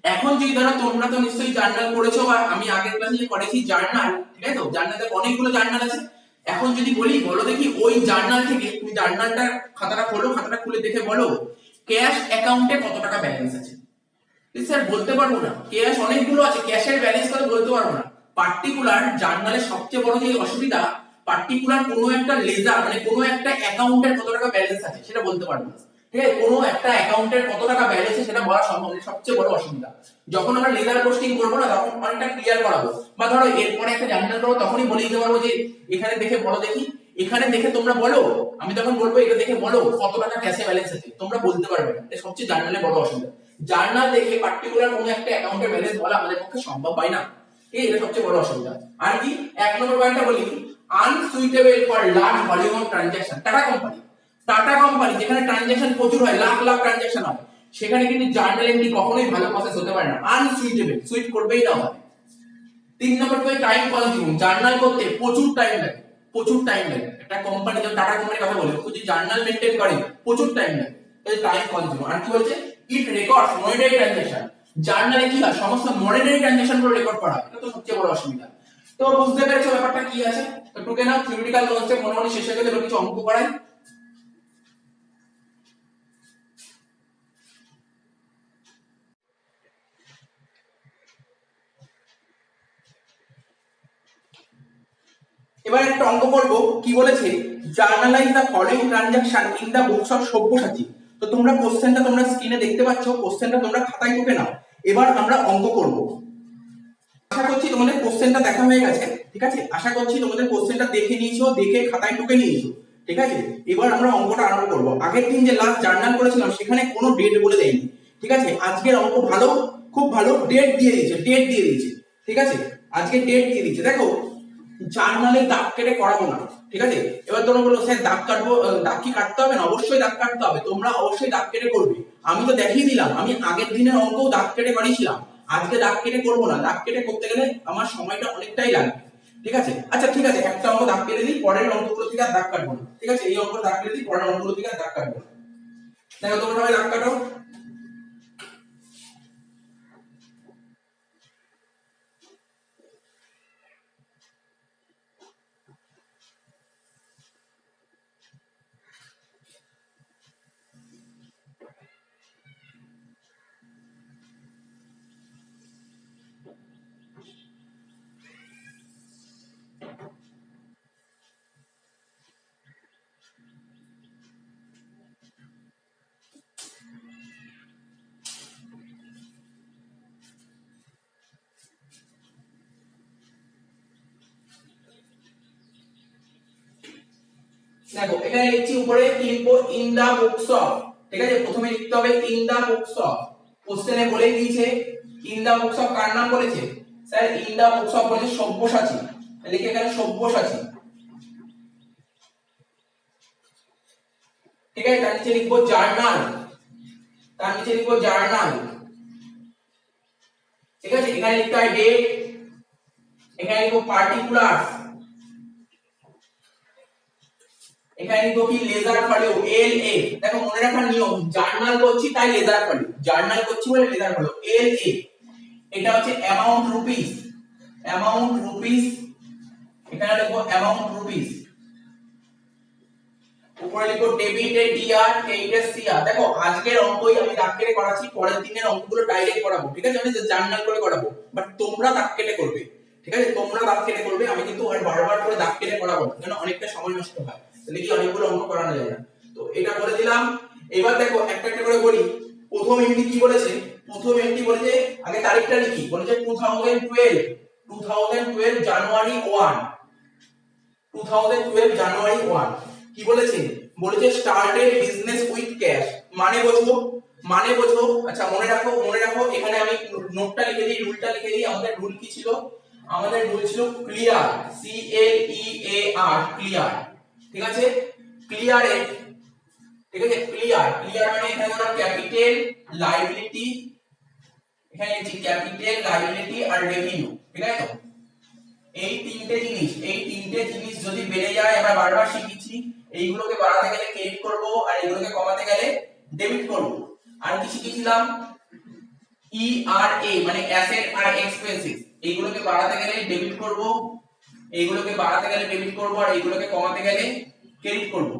এখন যদি ধরো তোমরা তো নিশ্চয়ই জার্নাল করেছো, বা আমি আগের ক্লাসে করেছি জার্নাল, ঠিক আছে। তো জার্নালে অনেকগুলো জার্নাল আছে। এখন যদি বলি, বলো দেখি ওই জার্নাল থেকে, তুমি জার্নালটা খাতাটা খোলো, খাতাটা খুলে দেখে বলো ক্যাশ অ্যাকাউন্টে কত টাকা ব্যালেন্স আছে। স্যার বলতে পারবো না, ক্যাশ অনেকগুলো আছে, ক্যাশের ব্যালেন্স কত বলতে পারবো না। পার্টিকুলার জার্নালের সবচেয়ে বড় যে অসুবিধা, পার্টিকুলার কোনো একটা লেজার মানে কোনো একটা অ্যাকাউন্টের কত টাকা ব্যালেন্স আছে সেটা বলতে পারবো না। ঠিক আছে, কোনো একটা অ্যাকাউন্টের কত টাকা ব্যালেন্স আছে সেটা বলা সম্ভব নয়, সবচেয়ে বড় অসুবিধা। যখন আমরা লেজার পোস্টিং করবো না তখন অনেকটা ক্লিয়ার করাবো, বা ধরো এরপরে একটা জার্নাল করবো তখনই বলে দিতে পারবো যে এখানে দেখে বলো দেখি, এখানে দেখে তোমরা বলো, আমি তখন বলবো এটা দেখে বলো কত টাকা ক্যাশে ব্যালেন্স আছে, তোমরা বলতে পারবে না। এটা সবচেয়ে জার্নালের বড় অসুবিধা। জার্নাল দেখে পার্টিকুলার কোনো একটা অ্যাকাউন্টের ব্যালেন্স বলা আমাদের পক্ষে সম্ভব হয় না। ঠিক আছে, এটা সবচেয়ে বড় অসুবিধা। আর কি এক নম্বর পয়েন্টটা বলি, unsuitable for large volume of transaction. Tata company যেখানে ট্রানজাকশন প্রচুর হয়, লাখ লাখ ট্রানজাকশন হয়, সেখানে কিন্তু জার্নাল এন্ট্রি কখনোই ভালো প্রসেস হতে পারে না, আনসুইটেবল, সুইট করবেই না হয়। 3 নম্বর পয়েন্ট টাইম কনজিউমিং, জার্নাল করতে প্রচুর টাইম লাগে, প্রচুর টাইম লাগে। একটা কোম্পানি যেমন টাটা কোম্পানির কথা বলে, যদি জার্নাল মেইনটেইন করে প্রচুর টাইম লাগে, তাহলে টাইম কনজিউমিং। আর কি বলছে, ইট রেকর্ডস মনিটারি ট্রানজাকশন, জার্নালে কি হয় সমস্ত মনিটারি ট্রানজাকশন গুলো রেকর্ড করা হয়, এটা তো সবচেয়ে বড় অসুবিধা। তো বুঝতে পেরেছো ব্যাপারটা কি আছে। তো টুকে নাও, থিওরিটিক্যাল কনসেপ্ট মোটামুটি শেষ হয়ে গেলে, এবার কিছু অঙ্ক করাই। এবার একটা অঙ্ক করব, কি বলেছে, journalise the following transaction in the books of Sabyasachi. তো তোমরা কোশ্চেনটা তোমরা স্ক্রিনে দেখতে পাচ্ছ, কোশ্চেনটা তোমরা খাতায় টুকে নাও। এবার আমরা অঙ্ক করব। আশা করছি তোমাদের কোশ্চেনটা দেখা হয়ে গেছে। ঠিক আছে, আশা করছি তোমাদের কোশ্চেনটা দেখে নিয়েছো, দেখে খাতায় টুকে নিয়েছো। ঠিক আছে, এবার আমরা অঙ্কটা আরম্ভ করব। আগের দিন যে লাস্ট জার্নাল করেছিলাম সেখানে কোনো ডেট বলে দেয়নি। ঠিক আছে, আজকের অঙ্ক ভালো, খুব ভালো, ডেট দিয়ে দিয়েছে, ডেট দিয়ে দিয়েছে। ঠিক আছে, আজকে ডেট দিয়ে দিয়েছে। দেখো, জার্নালে দাগ কেটে করাবো না। ঠিক আছে, এবার তোমরা বলো স্যার দাগ কাটবো, দাগ কি কাটতে হবে না? অবশ্যই দাগ কাটতে হবে, তোমরা অবশ্যই দাগ কেটে করবে। আমি তো দেখিয়ে দিলাম, আমি আগের দিনের অঙ্কও দাগ কেটে করিয়েছিলাম, আজকে দাগ কেটে করবো না। দাগ কেটে করতে গেলে আমার সময়টা অনেকটাই লাগবে। ঠিক আছে, আচ্ছা ঠিক আছে, একটা অঙ্ক দাগ কেটে দিই, পরের অঙ্কগুলো থেকে আর দাগ কাটবো না। ঠিক আছে, এই অঙ্ক দাগ কেটে দিই, পরের অঙ্কগুলো থেকে আর দাগ কাটবো না। দেখো তোমরা সবাই দাগ কাটো। দেখো এখানে লিখছি উপরে কি লিখবো, ইন দা বুকস অফ। ঠিক আছে, প্রথমে লিখতে হবে ইন দা বুকস অফ। কোশ্চেনে বলে দিয়েছে ইন দা বুকস অফ, কার নাম বলেছে sir? In the books of বলেছে সব্যসাচী, লিখে এখানে সব্যসাচী। ঠিক আছে, তার নিচে লিখবো জার্নাল, তার নিচে লিখবো জার্নাল। ঠিক আছে, এখানে লিখতে হয় ডেট, এখানে লিখবো পার্টিকুলার, এখানে লিখবো কি লেজার ভ্যালু, এল এ। দেখো মনে রাখার নিয়ম, জার্নাল করছি তাই লেজার ভ্যালু, জার্নাল করছি বলে লেজার ভ্যালু, এল এ। এটা হচ্ছে অ্যামাউন্ট রুপিস, অ্যামাউন্ট রুপিস, এখানে লিখবো অ্যামাউন্ট রুপিস। উপরে লিখবো ডেবিটে ডিআর, ক্রেডিটে সিআর। দেখো আজকের অঙ্কই আমি দাগ কেটে করাচ্ছি, পরের দিনের অঙ্কগুলো ডাইরেক্ট করাবো। ঠিক আছে, আমি জার্নাল করে করাবো, বাট তোমরা দাগ কেটে করবে। ঠিক আছে, তোমরা দাগ কেটে করবে, আমি কিন্তু আর বারবার করে দাগ কেটে করাবো না, কারণ অনেকটা সময় নষ্ট হয়, তাহলে কি অনেকগুলো অঙ্ক করানো যায় না। তো এটা বলে দিলাম। এবার দেখো একটা একটা করে বলি। প্রথম এমডি কি বলেছে, প্রথম এমডি বলেছে, আগে তারিখটা লিখি, বলেছে 2012 জানুয়ারি 1, 2012 জানুয়ারি 1। কি বলেছে, বলেছে স্টার্টেড বিজনেস উইথ ক্যাশ। মানে বোঝো, মানে বোঝো। আচ্ছা মনে রাখো, মনে রাখো, এখানে আমি নোটটা লিখে দিই, রুলটা লিখে দিই। আমাদের রুল কি ছিল? আমাদের রুল ছিল ক্লিয়ার, সি এল ই এ আর, ক্লিয়ার। ঠিক আছে, ক্লিয়ারে, ঠিক আছে, ক্লিয়ার, ক্লিয়ার মানে এখানে ধরো ক্যাপিটাল, লায়াবিলিটি, এখানে লিখছি ক্যাপিটাল, লায়াবিলিটি আর রেভিনিউ। ঠিক আছে, তো এই তিনটে জিনিস, এই তিনটে জিনিস যদি বেড়ে যায়, আমরা বারবার শিখেছি, এইগুলোকে বাড়াতে গেলে ক্রেডিট করব, আর এইগুলোকে কমাতে গেলে ডেবিট করব। আর কি শিখেছিলাম? ই আর এ মানে অ্যাসেট আর এক্সপেন্সেস, এইগুলোকে বাড়াতে গেলে ডেবিট করব, এইগুলোকে বাড়াতে গেলে ডেবিট করব, আর এইগুলোকে কমাতে গেলে ক্রেডিট করব,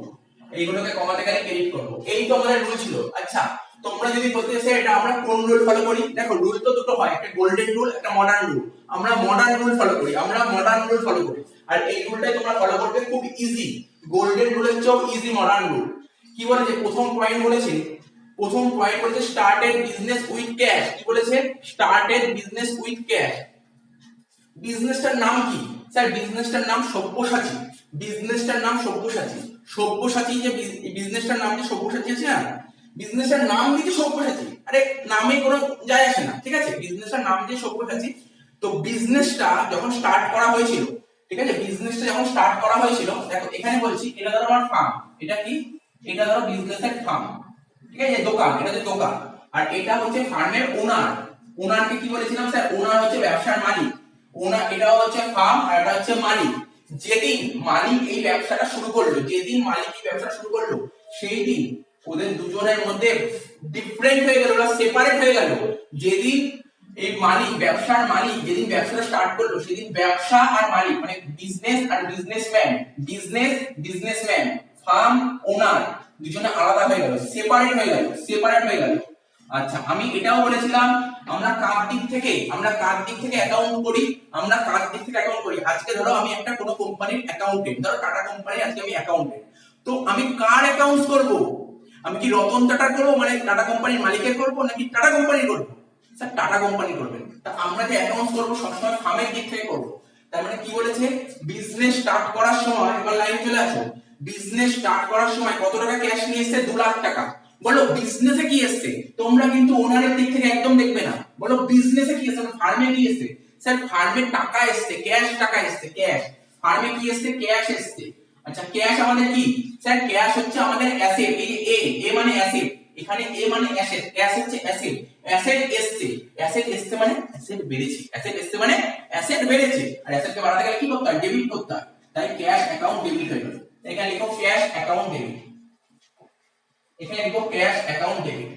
এইগুলোকে কমাতে গেলে ক্রেডিট করব। এই তো আমাদের রুল ছিল। আচ্ছা তোমরা যদি বলতে চাও এটা আমরা কোন রুল ফলো করি, দেখো রুল তো দুটো হয়, একটা গোল্ডেন রুল, একটা মডার্ন রুল। আমরা মডার্ন রুল ফলো করি, আর এই রুলটাই তোমরা ফলো করবে, খুব ইজি। গোল্ডেন রুলের চেয়েও ইজি মডার্ন রুল। কি বলেছে প্রথম পয়েন্ট বলেছে, স্টার্টেড বিজনেস উইথ ক্যাশ। কি বলেছে? Started business with cash. বিজনেসটার নাম কি স্যার? বিজনেসটার নাম সব্যসাচী। সব্যসাচী যে বিজনেসটার নাম যে সব্যসাচী আছে না, বিজনেসটার নাম দিয়েছে সব্যসাচী। আরে নামে কোনো যায় আসে না, ঠিক আছে? বিজনেসটার নাম দিয়ে সব্যসাচী। তো বিজনেসটা যখন স্টার্ট করা হয়েছিল, ঠিক আছে, দেখো এখানে বলছি এটা ধরো আমার ফার্ম, এটা কি? এটা ধরো বিজনেসের ফার্ম, ঠিক আছে, দোকান, এটা হচ্ছে দোকান। আর এটা হচ্ছে ফার্মের ওনার। ওনারকে কি বলেছিলাম স্যার? ওনার হচ্ছে ব্যবসার মালিক। ওনার, এটা হচ্ছে ফার্ম আর এটা হচ্ছে মালিক। যেদিন মালিক এই ব্যবসাটা শুরু করলো, সেই দিন ওদের দুজনের মধ্যে ডিফারেন্ট হয়ে গেল, ওরা সেপারেট হয়ে গেল। যেদিন এই মালিক, ব্যবসার মালিক যেদিন ব্যবসাটা স্টার্ট করলো, সেদিন ব্যবসা আর মালিক মানে বিজনেস আর বিজনেসম্যান, ফার্ম ওনার দুজনে আলাদা হয়ে গেল, সেপারেট হয়ে গেল। আচ্ছা, আমি এটাও বলেছিলাম আমরা কার দিক থেকে অ্যাকাউন্ট করি, আজকে ধরো আমি একটা কোনো কোম্পানির অ্যাকাউন্টেন্ট, ধরো টাটা কোম্পানি, আজকে আমি অ্যাকাউন্টেন্ট। তো আমি কার অ্যাকাউন্টস করব? আমি কি রতন টাটার করব, মানে টাটা কোম্পানির মালিকের করব, নাকি টাটা কোম্পানির করব? স্যার টাটা কোম্পানি করবেন। তা আমরা যে অ্যাকাউন্টস করব সবসময় ফার্মের দিক থেকে করব। তার মানে কি বলেছে? বিজনেস স্টার্ট করার সময়, এবার লাইন চলে আসো, বিজনেস স্টার্ট করার সময় কত টাকা ক্যাশ নিয়ে এসেছে? 2 লাখ টাকা। বলো বিজনেসে কি এসেছে? তোমরা কিন্তু ওনারের দিক থেকে একদম দেখবে না, বলো বিজনেসে কি এসেছে, ফার্মে কি এসেছে? স্যার ফার্মে টাকা এসেছে, ক্যাশ টাকা এসেছে, ক্যাশ। ফার্মে কি এসেছে? ক্যাশ এসেছে। আচ্ছা, ক্যাশ আমাদের কি স্যার? ক্যাশ হচ্ছে আমাদের অ্যাসেট। এই যে এ মানে অ্যাসেট, এখানে এ মানে অ্যাসেট, ক্যাশ হচ্ছে অ্যাসেট। অ্যাসেট এসছে মানে অ্যাসেট বেড়েছে, আর অ্যাসেটকে বাড়াতে গেলে কি করতে হয়? ডেবিট করতে হয়। তাই ক্যাশ অ্যাকাউন্ট ডেবিট হয়ে গেল। এখানে লিখো ক্যাশ অ্যাকাউন্ট ডেবিট।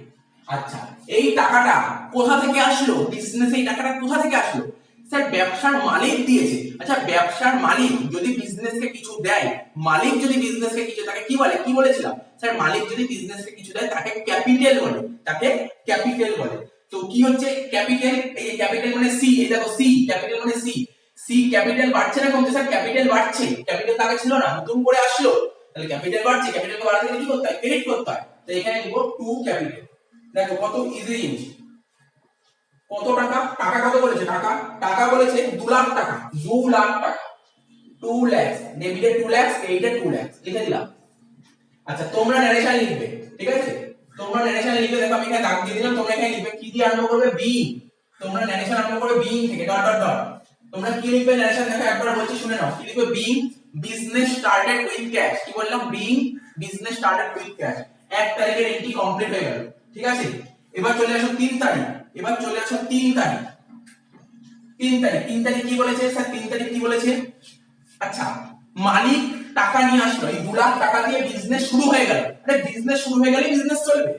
আচ্ছা, এই টাকাটা কোথা থেকে আসলো? বিজনেসে এই টাকাটা কোথা থেকে আসলো? স্যার ব্যবসার মালিক দিয়েছে। আচ্ছা, ব্যবসার মালিক যদি বিজনেসকে কিছু দেয়, তাকে কি বলে? কি বলেছিলাম স্যার? মালিক যদি বিজনেসকে কিছু দেয় তাকে ক্যাপিটাল বলে। তো কি হচ্ছে ক্যাপিটাল? এই যে ক্যাপিটাল মানে সি, এই দেখো সি, ক্যাপিটাল মানে সি ক্যাপিটাল বাড়ছে না কমছে? স্যার ক্যাপিটাল বাড়ছে। ক্যাপিটাল আগে ছিল না, নতুন করে আসলো, তাহলে ক্যাপিটাল বাড়ছে। ক্যাপিটালকে বাড়াতে গেলে কি করতে হয়? ক্রেডিট করতে হয়। তো এখানে লিখবো টু ক্যাপিটাল। দেখো কত ইজি জিনিস। কত টাকা? টাকা কত বলেছে? টাকা বলেছে 2 লাখ টাকা। 2 লাখ, ডেবিটে 2 লাখ, ক্রেডিটে 2 লাখ লিখে দিলাম। আচ্ছা, তোমরা নারেশন লিখবে, ঠিক আছে? দেখো আমি এখানে দাগ দিয়ে দিলাম, তোমরা এখানে লিখবে কি দিয়ে আরম্ভ করবে? বিইং। তোমরা নারেশন আরম্ভ করবে বিইং থেকে, ডট ডট ডট। তোমরা কি লিখবে নারেশন? দেখো একবার বলছি শুনে নাও। কি লিখবে? Being business started with cash. কি বললাম? Being business started with cash. 1 তারিখের এন্ট্রি কমপ্লিট হয়ে গেল, ঠিক আছে? এবার চলে আসো 3 তারিখ। 3 তারিখ কি বলেছে স্যার? 3 তারিখ কি বলেছে? আচ্ছা, মালিক টাকা নিয়ে আসলো, এই 2 লাখ টাকা দিয়ে বিজনেস শুরু হয়ে গেল। আরে বিজনেস শুরু হয়ে গেলে বিজনেস চলবে।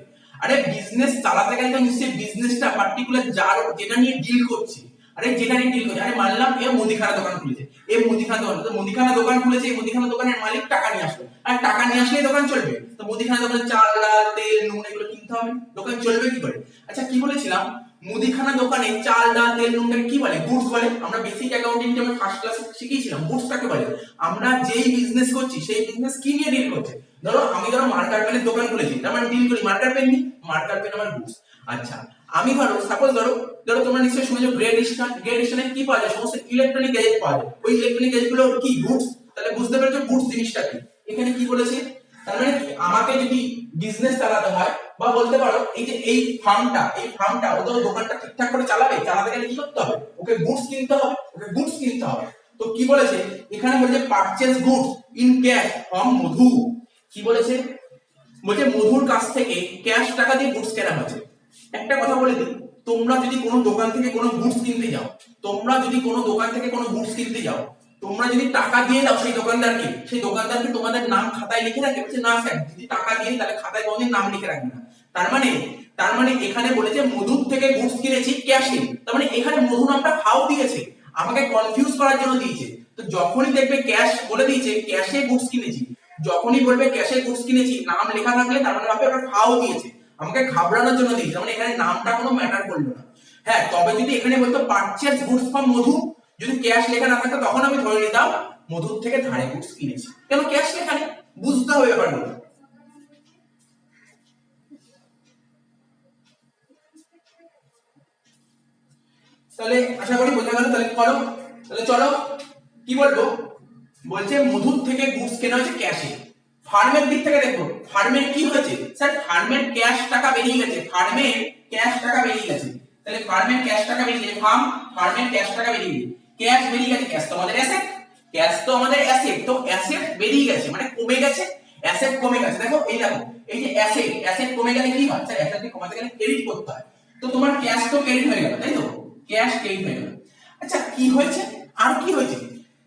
আরে বিজনেস চালাতে গেলে তো নিশ্চয়ই বিজনেসটা পার্টিকুলার যেটা নিয়ে ডিল করছে, আরে মানলাম এ মুদিখানা দোকান খুলেছে, এই মুদিখানা দোকানের মালিক টাকা নিয়ে আসলো, আর টাকা নিয়ে আসলেই দোকান চলবে? তো মুদিখানা দোকানে চাল, ডাল, তেল, নুন এগুলো কিনতে হবে, দোকান চলবে কি করে? আচ্ছা, কি বলেছিলাম? মুদিখানা দোকানে চাল, ডাল, তেল, নুনটাকে কি বলে? গুডস বলে। আমরা বেসিক অ্যাকাউন্টিং আমরা ফার্স্ট ক্লাসে শিখিয়েছিলাম গুডস কাকে বলে। আমরা যেই বিজনেস করছি সেই বিজনেস কি নিয়ে ডিল করছে? আমি মার্কার পেনের দোকান খুলেছি, তার মানে ডিল করি মার্কার পেন নিয়ে, মার্কার পেন আমার গুডস। আচ্ছা, আমি সাপোজ তোমরা নিশ্চয়ই শুনেছো গ্রেট ইস্টার্নে কি পাওয়া যায়? সমস্ত ইলেকট্রনিক গ্যাজেট পাওয়া যায়। ওই ইলেকট্রনিক গ্যাজেট গুলো কি? গুডস। তাহলে বুঝতে পেরেছো গুডস জিনিসটা কি। এখানে কি বলেছে? তার মানে কি, আমাকে যদি বিজনেস চালাতে হয়, বা বলতে পারো এই যে এই ফার্মটা ওদের দোকানটা ঠিকঠাক করে চালাতে গেলে কি করতে হবে? ওকে গুডস কিনতে হবে। তো কি বলেছে এখানে? বলছে purchase goods in cash from Madhu. কি বলেছে? মধুর কাছ থেকে ক্যাশ টাকা দিয়ে গুডস কেনা হয়েছে। একটা কথা বলে দিই, তোমরা যদি কোনো দোকান থেকে কোনো গুডস কিনতে যাও, তোমরা যদি টাকা দিয়ে দাও সেই দোকানদারকে তোমাদের নাম খাতায় লিখে রাখে? বলছে না স্যার, যদি টাকা দিয়ে তাহলে খাতায় কোনোদিন নাম লিখে রাখবে না। তার মানে এখানে বলেছে মধুর থেকে গুডস কিনেছি ক্যাশে। তার মানে এখানে মধু নামটা ফাও দিয়েছে, আমাকে কনফিউজ করার জন্য দিয়েছে। তো যখনই দেখবে ক্যাশ বলে দিয়েছে, ক্যাশে গুডস কিনেছি, যখনই বলবে ক্যাশে গুডস কিনেছি নাম লেখা থাকলে তার মানে ভাববে ওটা ফাও দিয়েছে, আমাকে ঘাবড়ানোর জন্য দিয়েছে, মানে এখানে নামটা কোনো ম্যাটার করলো না। হ্যাঁ, তবে যদি এখানে বলতো পারচেজ গুডস ফ্রম মধু, যদি ক্যাশ লেখা না থাকতো তখন আমি ধরে নিতাম মধুর থেকে ধারে গুডস কিনেছি, কেন ক্যাশ লেখা নেই, বুঝতে হবে ব্যাপারগুলো। তাহলে আশা করি বোঝা গেল। তাহলে করো, তাহলে চলো কি বলবো, বলছে মধুর থেকে গুডস কেনা হয়েছে ক্যাশে। ফার্মের দিক থেকে দেখো, ফার্মের কি হয়েছে স্যার, ফার্মের ক্যাশ টাকা বেরিয়ে গেছে, ফার্মের ক্যাশ টাকা বেরিয়ে গেছে। তাহলে ফার্মের ক্যাশ টাকা বেরিয়ে গেছে, ফার্মের ক্যাশ টাকা বেরিয়ে গেছে, ক্যাশ বেরিয়ে গেছে, ক্যাশ তো আমাদের অ্যাসেট, ক্যাশ তো আমাদের অ্যাসেট, তো অ্যাসেট বেরিয়ে গেছে মানে কমে গেছে, অ্যাসেট কমে গেছে। দেখো এই দেখো, এই যে অ্যাসেট, অ্যাসেট কমে গেলে কি হয় স্যার, অ্যাসেট কমাতে গেলে ক্রেডিট করতে হয়, তো তোমার ক্যাশ তো ক্রেডিট হয়ে গেল, তাই তো, ক্যাশ ক্রেডিট হয়ে গেল। আচ্ছা কি হয়েছে, আর কি হয়েছে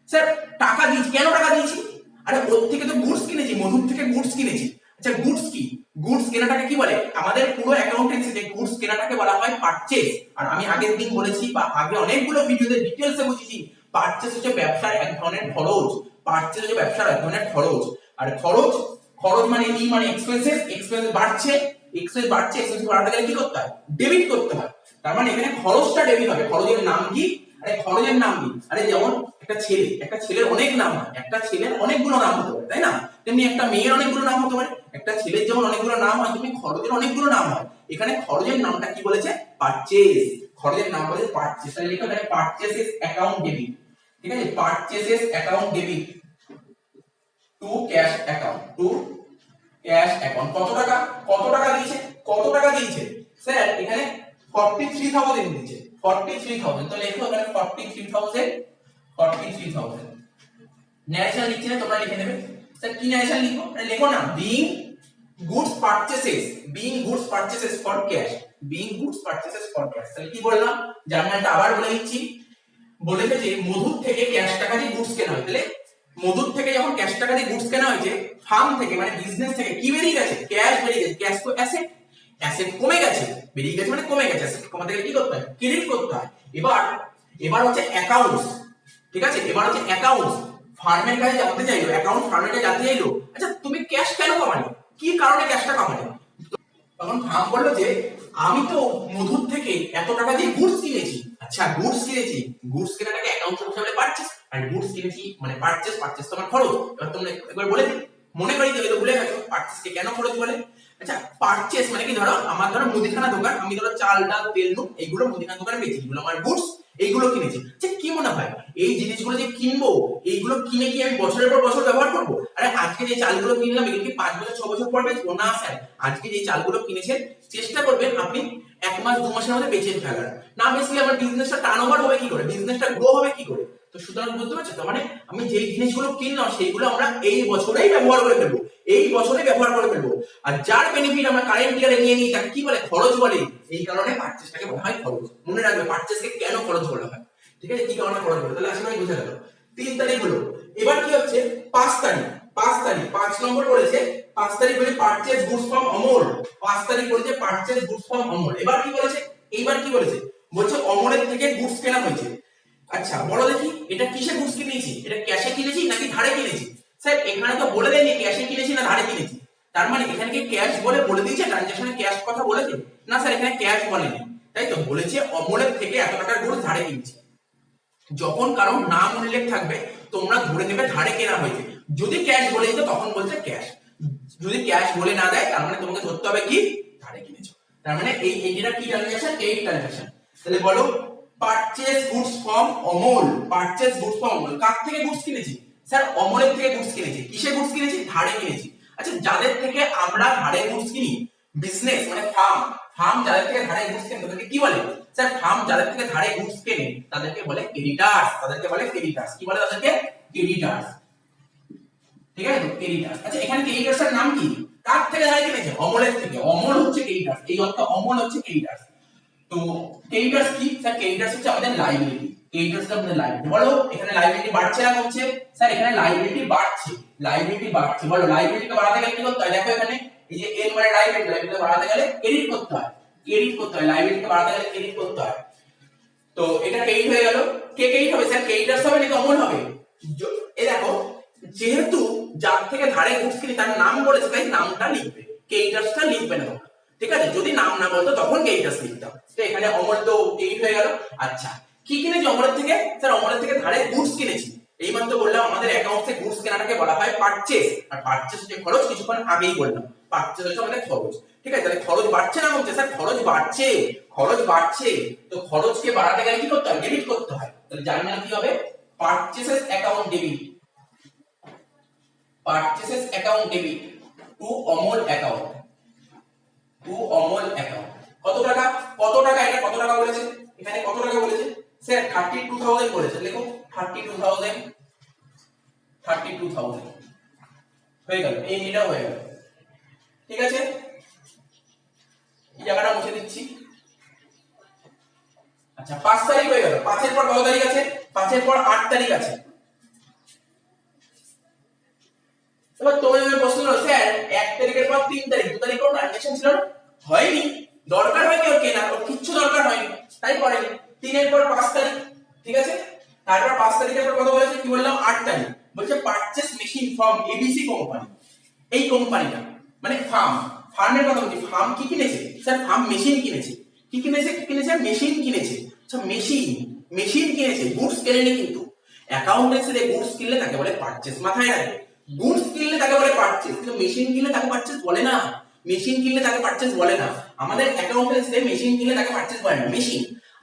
স্যার, টাকা দিয়েছি, কেন টাকা দিয়েছি, আরে ওর থেকে তো গুডস কিনেছি, মধুর থেকে গুডস কিনেছি। আচ্ছা গুডস কি, গুডস কেনাটাকে কি বলে, আমাদের পুরো অ্যাকাউন্টেন্সিতে গুডস কেনাটাকে বলা হয় পারচেজ। আর আমি আগের দিন বলেছি বা আগে অনেকগুলো ভিডিওতে ডিটেইলসে বুঝিয়েছি, পারচেজ হচ্ছে ব্যবসার এক ধরনের খরচ, পারচেজ হচ্ছে ব্যবসার এক ধরনের খরচ। আর খরচ, খরচ মানে ই মানে এক্সপেন্সেস, এক্সপেন্স বাড়ছে, এক্সপেন্স বাড়ছে, এক্সপেন্স বাড়াতে গেলে কি করতে হয়, ডেবিট করতে হয়। তার মানে এখানে খরচটা ডেবিট হবে। খরচের নাম কি, আরে খরচের নাম কি, আরে যেমন একটা ছেলে, একটা ছেলের অনেক নাম হয়, একটা ছেলের অনেকগুলো নাম হতে পারে, তাই না, তেমনি একটা মেয়ের অনেকগুলো নাম হতে পারে, একটা ছেলের যেমন অনেকগুলো নাম হয় তেমনি খরচের অনেকগুলো নাম হয়। এখানে খরচের নামটা কি বলেছে, পারচেজ, খরচের নাম বলেছে পারচেজ। তাহলে লেখো এখানে পারচেজেস অ্যাকাউন্ট ডেবিট, ঠিক আছে, purchases account debit to cash account, to cash account. কত টাকা, কত টাকা দিয়েছে, কত টাকা দিয়েছে স্যার, এখানে 43,000 দিয়েছে, 43,000। তাহলে লেখো এখানে 43,000, 43,000। ন্যারেশন লিখছি না, তোমরা লিখে নেবে। স্যার কি ন্যারেশন লিখবো, লেখো না being goods purchases, being goods purchases for cash, being goods purchases for cash. তাহলে কি বললাম, জার্নালটা আবার বলে দিচ্ছি, বলেছে যে মধুর থেকে ক্যাশ টাকা দিয়ে গুডস কেনা হয়। তাহলে মধুর থেকে যখন ক্যাশ টাকা দিয়ে গুডস কেনা হয়েছে, ফার্ম থেকে মানে বিজনেস থেকে কি বেরিয়ে গেছে, ক্যাশ বেরিয়ে গেছে, ক্যাশ তো অ্যাসেট, অ্যাসেট কমে গেছে, বেরিয়ে গেছে মানে কমে গেছে, অ্যাসেট কমাতে গেলে কি করতে হয়, ক্রেডিট করতে হয়। এবার এবার হচ্ছে অ্যাকাউন্টস, ঠিক আছে, এবার হচ্ছে অ্যাকাউন্টস, ফার্মের কাছে জানতে চাইলো, অ্যাকাউন্ট ফার্মের কাছে জানতে চাইলো, আচ্ছা তুমি ক্যাশ কেন কমালে, কি কারণে ক্যাশটা কমালে, তখন ফার্ম বললো যে আমি তো মধুর থেকে এত টাকা দিয়ে গুডস কিনেছি। আচ্ছা গুডস কিনেছি, গুডস কেনাটাকে অ্যাকাউন্ট হিসেবে পারচেজ, আর গুডস কিনেছি মানে পারচেজ, পারচেজ তো আমার খরচ। এবার তোমরা একবার বলে দিই, মনে করি দিও, ভুলে গেছো পারচেজকে কেন খরচ বলে। আচ্ছা পারচেজ মানে কি, ধরো আমার ধরো মুদিখানা দোকান, আমি ধরো চাল ডাল তেল নুন এইগুলো মুদিখানা দোকানে বেচি, এগুলো আমার গুডস, এইগুলো কিনেছি। আচ্ছা কি মনে হয় এই জিনিসগুলো যে কিনবো, এইগুলো কিনে কি আমি বছরের পর বছর ব্যবহার করবো, আরে আজকে যে চালগুলো কিনলাম এগুলো কি 5 বছর 6 বছর পর বেচবো, না স্যার, আজকে যে চালগুলো কিনেছেন চেষ্টা করবেন আপনি 1 মাস 2 মাসের মধ্যে বেচে ফেলার, না বেচলে আমার বিজনেসটা টার্নওভার হবে কি করে, বিজনেসটা গ্রো হবে কি করে। তো সুতরাং বুঝতে পারছো তো, মানে আমি যে জিনিসগুলো কিনলাম সেইগুলো আমরা এই বছরেই ব্যবহার করে ফেলবো, এই বছরে ব্যবহার করে ফেলবো। আর যার বেনিফিট আমরা কারেন্ট ইয়ারে নিয়ে নিই তাকে কি বলে, খরচ বলে। এই কারণে পারচেজটাকে বলা হয় খরচ। মনে রাখবে পারচেজকে কেন খরচ বলা হয়, ঠিক আছে, কি কারণে খরচ বলে। তাহলে আশা করি বুঝে গেল। 3 তারিখ হলো, এবার কি হচ্ছে 5 তারিখ, 5 তারিখ 5 নম্বর বলেছে, 5 তারিখ বলে পারচেজ গুডস ফ্রম অমল, 5 তারিখ বলেছে পারচেজ গুডস ফ্রম অমল। এবার কি বলেছে, এইবার কি বলেছে, বলছে অমলের থেকে গুডস কেনা হয়েছে। আচ্ছা বলো দেখি এটা কিসে গুডস কিনেছি, এটা ক্যাশে কিনেছি নাকি ধারে কিনেছি, স্যার এখানে তো বলে দেয়নি ক্যাশে কিনেছি না ধারে কিনেছি, তার মানে এখানে কি ক্যাশ বলে দিয়েছে, ট্রানজাকশনে ক্যাশ কথা বলেছে, না স্যার এখানে ক্যাশ বলেনি, তাই তো, বলেছে অমলের থেকে এত টাকার গুডস ধারে কিনেছি। যখন কারণ নাম উল্লেখ থাকবে তোমরা ধরে নেবে ধারে কেনা হয়েছে, যদি ক্যাশ বলে দিত তখন বলছে ক্যাশ, যদি ক্যাশ বলে না দেয় তার মানে তোমাকে ধরতে হবে কি ধারে কিনেছো। তার মানে এইটা কি ট্রানজাকশন, এই ট্রানজাকশন। তাহলে বলো purchase goods from Amal, purchase goods from Amal, কার থেকে গুডস কিনেছি, স্যার অমলের থেকে গুডস কিনেছি। কিসে গুডস কিনেছি, ধারে কিনেছি। আচ্ছা যাদের থেকে আমরা ধারে গুডস কিনি, বিজনেস মানে ফার্ম, ফার্ম যাদের থেকে ধারে গুডস কেনে তাদেরকে কি বলে, স্যার ফার্ম যাদের থেকে ধারে গুডস কেনে তাদেরকে বলে ক্রেডিটার্স, তাদেরকে বলে ক্রেডিটার্স। কি বলে তাদেরকে, ক্রেডিটার্স, ঠিক আছে, ক্রেডিটার্স। আচ্ছা এখানে ক্রেডিটার্স এর নাম কি, কার থেকে ধারে কিনেছে, অমলের থেকে, অমল হচ্ছে ক্রেডিটার্স, এই অর্থ অমল হচ্ছে ক্রেডিটার্স। তো ক্রেডিটার্স কি, স্যার ক্রেডিটার্স হচ্ছে আমাদের লায়াবিলিটি, ক্রেডিটার্স আমাদের লায়াবিলিটি। বলো এখানে লায়াবিলিটি বাড়ছে না কমছে, স্যার এখানে লায়াবিলিটি বাড়ছে, লায়াবিলিটি বাড়ছে। বলো লায়াবিলিটিকে বাড়াতে গেলে কি করতে হয়, দেখো এখানে এই যে এন মানে লায়াবিলিটি, লায়াবিলিটি বাড়াতে গেলে ক্রেডিট করতে হয়, ক্রেডিট করতে হয়, লায়াবিলিটিকে বাড়াতে গেলে ক্রেডিট করতে হয়। তো এটা ক্রেডিট হয়ে গেল, কে ক্রেডিট হবে স্যার, ক্রেডিটার্স হবে নাকি অমল হবে, এই দেখো যেহেতু যার থেকে ধারে গুডস কিনি তার নাম বলেছে তাই নামটা লিখবে, ক্রেডিটার্সটা লিখবে না, ঠিক আছে, যদি নাম না বলতো তখন ক্রেডিটার্স লিখতাম। তো এখানে অমর তো ক্রেডিট হয়ে গেল। আচ্ছা, কি কিনেছি অমরের থেকে? স্যার অমরের থেকে ধারে গুডস কিনেছি। এইমাত্র বললাম আমাদের অ্যাকাউন্টে গুডস কেনাটাকে বলা হয় পারচেজ, আর পারচেজ হচ্ছে খরচ, কিছুক্ষণ আগেই বললাম পারচেজ হচ্ছে আমাদের খরচ। ঠিক আছে, তাহলে খরচ বাড়ছে না কমছে? স্যার খরচ বাড়ছে, খরচ বাড়ছে। তো খরচকে বাড়াতে গেলে কি করতে হয়? ডেবিট করতে হয়। তাহলে জার্নাল কি হবে? Purchases account debit, purchases account debit to Amal account, to Amal account. কত টাকা? কত টাকা? এটা কত টাকা বলেছে? এখানে কত টাকা বলেছে? স্যার 32,000 বলেছে। দেখো 32,000, 32,000 হয়ে গেল, এটাও হয়ে গেল। ঠিক আছে, এই জায়গাটা মুছে দিচ্ছি। আচ্ছা 5 তারিখ হয়ে গেল। 5 এর পর কত তারিখ আছে? 5 এর পর 8 তারিখ আছে। এবার তোমাদের প্রশ্ন হলো স্যার 1 তারিখের পর 3 তারিখ, 2 তারিখ কোন ট্রানজাকশন ছিল না? হয়নি। দরকার হয়নি ওর কেনার, ওর কিচ্ছু দরকার হয়নি, তাই করেনি। 3 এর পর 5 তারিখ, ঠিক আছে। তারপর 5 তারিখের পর কত বলেছে? কি বললাম? 8 তারিখ। বলছে purchase machine from ABC company. এই কোম্পানিটা মানে ফার্মের কথা বলছি। ফার্ম কি কিনেছে? স্যার ফার্ম মেশিন কিনেছে। কি কিনেছে? কি কিনেছে? মেশিন কিনেছে। আচ্ছা মেশিন, মেশিন কিনেছে, গুডস কেনেনি কিন্তু। অ্যাকাউন্টেন্সিতে গুডস কিনলে তাকে বলে পারচেজ, মাথায় রাখবে। গুডস কিনলে তাকে বলে পারচেজ, কিন্তু মেশিন কিনলে তাকে পারচেজ বলে না। মেশিন কিনলে তাকে পারচেজ বলে না। আমাদের অ্যাকাউন্টেন্সিতে মেশিন কিনলে তাকে পারচেজ বলে না। মেশিন,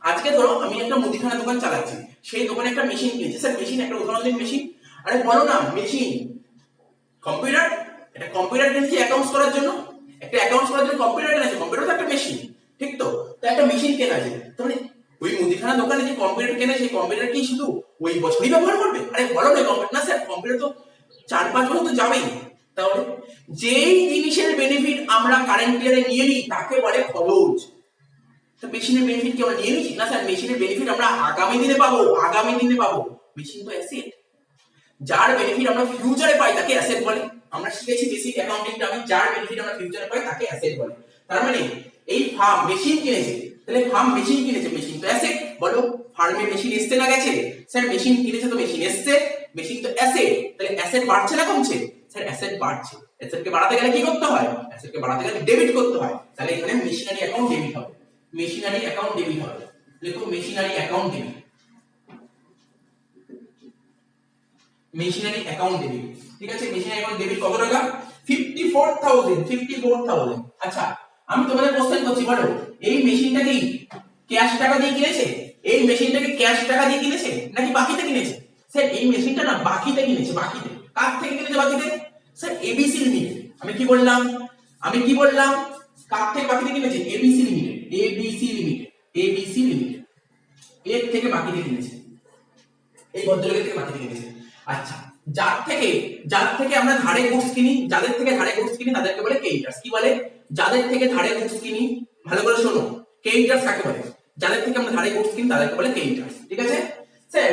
আজকে ধরো আমি একটা মুদিখানা দোকান চালাচ্ছি, সেই দোকানে একটা মেশিন কিনেছি। স্যার মেশিন, একটা উদাহরণ দিন মেশিন। আরে বলো না মেশিন। কম্পিউটার, এটা কম্পিউটার কিনেছি অ্যাকাউন্টস করার জন্য, একটা অ্যাকাউন্টস করার জন্য কম্পিউটার কিনেছি। কম্পিউটার তো একটা মেশিন, ঠিক তো? তো একটা মেশিন কেনা আছে, তার মানে ওই মুদিখানা দোকানে যে কম্পিউটার কেনে, সেই কম্পিউটার কি শুধু ওই বছরই ব্যবহার করবে? আরে বলো না কম্পিউটার, না স্যার কম্পিউটার তো 4-5 বছর তো যাবেই। তাহলে যেই জিনিসের বেনিফিট আমরা কারেন্ট ইয়ারে নিয়ে নিই তাকে বলে খরচ। তো মেশিনের বেনিফিট কি আমরা নিয়ে নিচ্ছি? না স্যার, মেশিনের বেনিফিট আমরা আগামী দিনে পাবো, আগামী দিনে পাবো। মেশিন তো অ্যাসেট, যার বেনিফিট আমরা ফিউচারে পাই তাকে অ্যাসেট বলে। আমরা শিখেছি বেসিক অ্যাকাউন্টিং টার্মে, যার বেনিফিট আমরা ফিউচারে পাই তাকে অ্যাসেট বলে। তার মানে এই ফার্ম মেশিন কিনেছে, তাহলে ফার্ম মেশিন কিনেছে, মেশিন তো অ্যাসেট। বলো ফার্মে মেশিন এসছে না গেছে? স্যার মেশিন কিনেছে তো মেশিন এসছে, মেশিন তো অ্যাসেট। তাহলে অ্যাসেট বাড়ছে না কমছে? স্যার অ্যাসেট বাড়ছে। অ্যাসেটকে বাড়াতে গেলে কি করতে হয়? অ্যাসেটকে বাড়াতে গেলে ডেবিট করতে হয়। তাহলে এখানে মেশিনারি অ্যাকাউন্ট ডেবিট হবে, মেশিনারি অ্যাকাউন্ট ডেবিট হবে। লিখো machinery account debit, machinery account debit. ঠিক আছে, মেশিনারি অ্যাকাউন্ট ডেবিট কত টাকা? 54,000, 54,000। আচ্ছা আমি তোমাদের কোশ্চেন করছি, বলো এই মেশিনটা কি ক্যাশ টাকা দিয়ে কিনেছে? এই মেশিনটাকে ক্যাশ টাকা দিয়ে কিনেছে নাকি বাকিতে কিনেছে? স্যার এই মেশিনটা না বাকিতে কিনেছে, বাকিতে। কার থেকে কিনেছে বাকিতে? Sir ABC limited. আমি কি বললাম? আমি কি বললাম? কার থেকে বাকিতে কিনেছে? ABC limited, ABC limited, ABC limited এর থেকে বাকিতে কিনেছে, এই ভদ্রলোকের থেকে বাকিতে কিনেছে। আচ্ছা যার থেকে আমরা ধারে গুডস কিনি, যাদের থেকে ধারে গুডস কিনি তাদেরকে বলে ক্রেডিটার্স। কি বলে? যাদের থেকে ধারে গুডস কিনি, ভালো করে শোনো, ক্রেডিটার্স কাকে বলে? যাদের থেকে আমরা ধারে গুডস কিনি তাদেরকে বলে ক্রেডিটার্স। ঠিক আছে স্যার,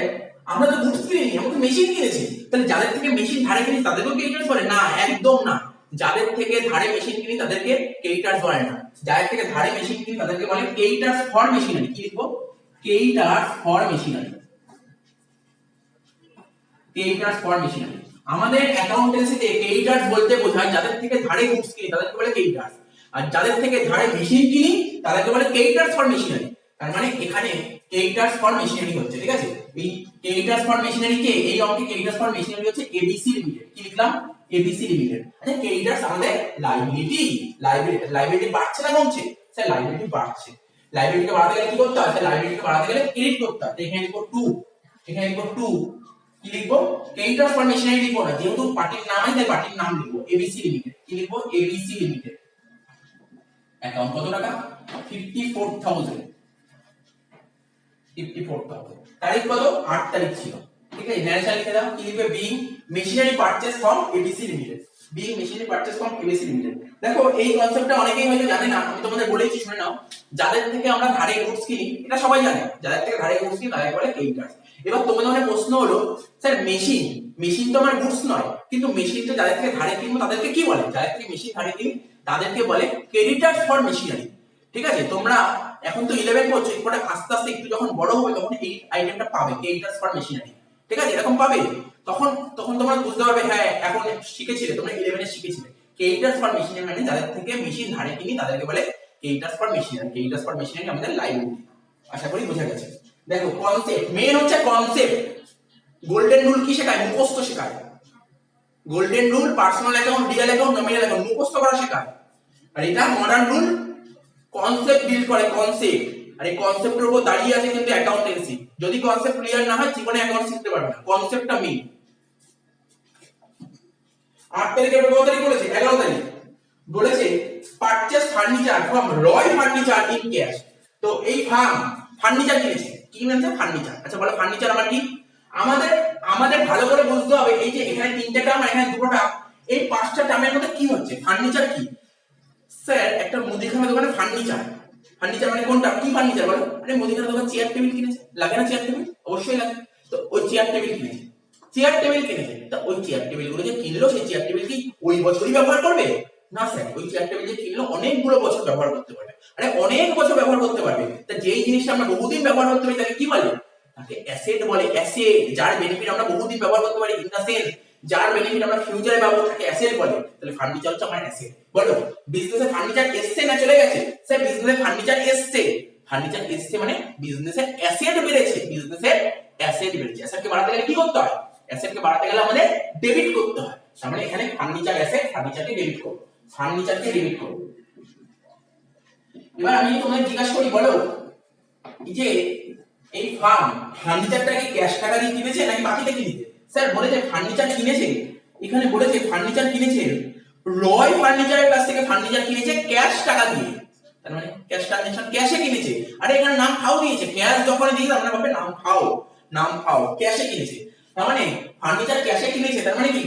আমরা তো গুডস কিনিনি, আমরা তো মেশিন কিনেছি, তাহলে যাদের থেকে মেশিন ধারে কিনি তাদেরকেও ক্রেডিটার্স বলে? না, একদম না। যাদের থেকে ধারে মেশিন কিনি তাদেরকে ক্রেডিটার্স বলে না। যাদের থেকে ধারে মেশিন কিনি তাদেরকে বলে ক্রেডিটার্স ফর মেশিনারি। কি লিখবো? Creditors for machinery, creditors for machinery. আমাদের অ্যাকাউন্টেন্সিতে ক্রেডিটার্স বলতে বোঝায় যাদের থেকে ধারে গুডস কিনি তাদেরকে বলে ক্রেডিটার্স, আর যাদের থেকে ধারে মেশিন কিনি তাদেরকে বলে ক্রেডিটার্স ফর মেশিনারি। তার মানে এখানে ক্রেডিটার্স ফর মেশিনারি হচ্ছে, ঠিক আছে। এই ক্রেডিটার্স ফর মেশিনারি কে, এই অঙ্কে ক্রেডিটার্স ফর মেশিনারি হচ্ছে এবিসি লিমিটেড। কি লিখলাম? ABC limited. আচ্ছা ক্রেডিটার্স আমাদের লাইবিলিটি, লাইবিলিটি বাড়ছে না কমছে? স্যার লাইবিলিটি বাড়ছে। লাইবিলিটিকে বাড়াতে গেলে কি করতে হয়? স্যার লাইবিলিটিকে বাড়াতে গেলে ক্রেডিট করতে হয়। এখানে লিখবো 2, এখানে লিখবো 2। কি লিখবো? ক্রেডিটার্স ফর মেশিনারি লিখবো না, যেহেতু পার্টির নামই তাই পার্টির নাম লিখবো এবিসি লিমিটেড। কি লিখবো? ABC limited. অ্যাকাউন্ট কত টাকা? 54,000, 54,000। তারিখ কত? 8 তারিখ ছিল। ঠিক আছে, ন্যাশনাল লিখে দাও। কি লিখবে? Being machinery purchase from ABC limited, being machinery purchase from ABC limited. দেখো এই কনসেপ্টটা অনেকেই হয়তো জানে না, আমি তোমাদের বলেছি, শুনে নাও। যাদের থেকে আমরা ধারে গুডস কিনি, এটা সবাই জানে, যাদের থেকে ধারে গুডস কিনি তাদেরকে বলে ক্রেডিটার্স। এবার তোমাদের মনে প্রশ্ন হলো, স্যার মেশিন, মেশিন তো আমার গুডস নয়, কিন্তু মেশিন তো যাদের থেকে ধারে কিনবো তাদেরকে কি বলে? যাদের থেকে মেশিন ধারে কিনি তাদেরকে বলে ক্রেডিটার্স ফর মেশিনারি। ঠিক আছে, তোমরা এখন তো 11 পড়ছো, এরপরে আস্তে আস্তে একটু যখন বড় হবে তখন এই আইটেমটা পাবে, ক্রেডিটার্স ফর মেশিনারি। ঠিক আছে, এরকম পাবে, তখন তখন তোমরা বুঝতে পারবে, হ্যাঁ এখন শিখেছিলে তোমরা 11 এ শিখেছিলে ক্রেডিটার্স ফর মেশিনারি মানে যাদের থেকে মেশিন ধারে কিনি তাদেরকে বলে creditors for machinery. Creditors for machinery আমাদের লাইবিলিটি। আশা করি বোঝা গেছে। দেখো কনসেপ্ট, মেন হচ্ছে কনসেপ্ট। গোল্ডেন রুল কি শেখায়? মুখস্থ শেখায়। Golden rule personal account, real account, nominal account মুখস্থ করা শেখায়। আর এটা মডার্ন রুল কনসেপ্ট বিল্ড করে, কনসেপ্ট। আর এই কনসেপ্টের উপর দাঁড়িয়ে আছে কিন্তু অ্যাকাউন্টেন্সি। যদি কনসেপ্ট ক্লিয়ার না হয় জীবনে অ্যাকাউন্ট শিখতে পারবে না। কনসেপ্টটা মেইন। 8 তারিখে কত তারিখ বলেছে? 11 তারিখ বলেছে purchase furniture from Roy furniture in cash. তো এই ফার্নিচার কিনেছে, কি কিনেছে? ফার্নিচার। আচ্ছা বলো ফার্নিচার আমার কি? আমাদের ভালো করে বুঝতে হবে এই যে এখানে তিনটা টার্ম আর এখানে দুটো টার্ম, এই পাঁচটা টার্মের মধ্যে কি হচ্ছে? ফার্নিচার কি? স্যার একটা মুদিখানা দোকানে ফার্নিচার, ফার্নিচার মানে কোনটা? কি ফার্নিচার বলো? আরে মুদিখানা দোকানে চেয়ার টেবিল কিনেছে, লাগে না চেয়ার টেবিল? অবশ্যই লাগে। তো ওই চেয়ার টেবিল কিনেছে, চেয়ার টেবিল কিনেছে। তো ওই চেয়ার টেবিল গুলো যে কিনলো সেই চেয়ার টেবিল কি ওই বছরই ব্যবহার করবে? না স্যার, ওই চেয়ার টেবিল যে কিনলো অনেকগুলো বছর ব্যবহার করতে পারবে। আরে অনেক বছর ব্যবহার করতে পারবে। তা যেই জিনিসটা আমরা বহুদিন ব্যবহার করতে পারি তাকে কি বলে? তাকে অ্যাসেট বলে। অ্যাসেট যার বেনিফিট আমরা বহুদিন ব্যবহার করতে পারি, ইন দা সেন্স যার বেনিফিট আমরা ফিউচারে পাবো তাকে অ্যাসেট বলে। তাহলে ফার্নিচার হচ্ছে আমার অ্যাসেট। বলো বিজনেসে ফার্নিচার এসছে না চলে গেছে? স্যার বিজনেসে ফার্নিচার এসছে। ফার্নিচার এসছে মানে বিজনেসের অ্যাসেট বেড়েছে, বিজনেসের অ্যাসেট বেড়েছে। অ্যাসেটকে বাড়াতে গেলে কি করতে হয়? অ্যাসেটকে বাড়াতে গেলে আমাদের ডেবিট করতে হয়। তার মানে এখানে ফার্নিচার অ্যাসেট, ফার্নিচারকে ডেবিট করব, ফার্নিচারকে ডেবিট করব। এবার আমি তোমাদের জিজ্ঞাসা করি, বলো এই যে এই ফার্নিচারটাকে ক্যাশ টাকা দিয়ে কিনেছে নাকি বাকিতে কিনেছে? স্যার বলেছে ফার্নিচার কিনেছে, এখানে বলেছে ফার্নিচার কিনেছে রয় ফার্নিচারের কাছ থেকে, ফার্নিচার কিনেছে ক্যাশ টাকা দিয়ে। তার মানে ক্যাশ ট্রানজাকশন, ক্যাশে কিনেছে। আরে এখানে নাম ফাও দিয়েছে, ক্যাশ যখন দিয়েছে আমরা ভাবে নাম ফাও ক্যাশে কিনেছে। তার মানে ফার্নিচার ক্যাশে কিনেছে। তার মানে কি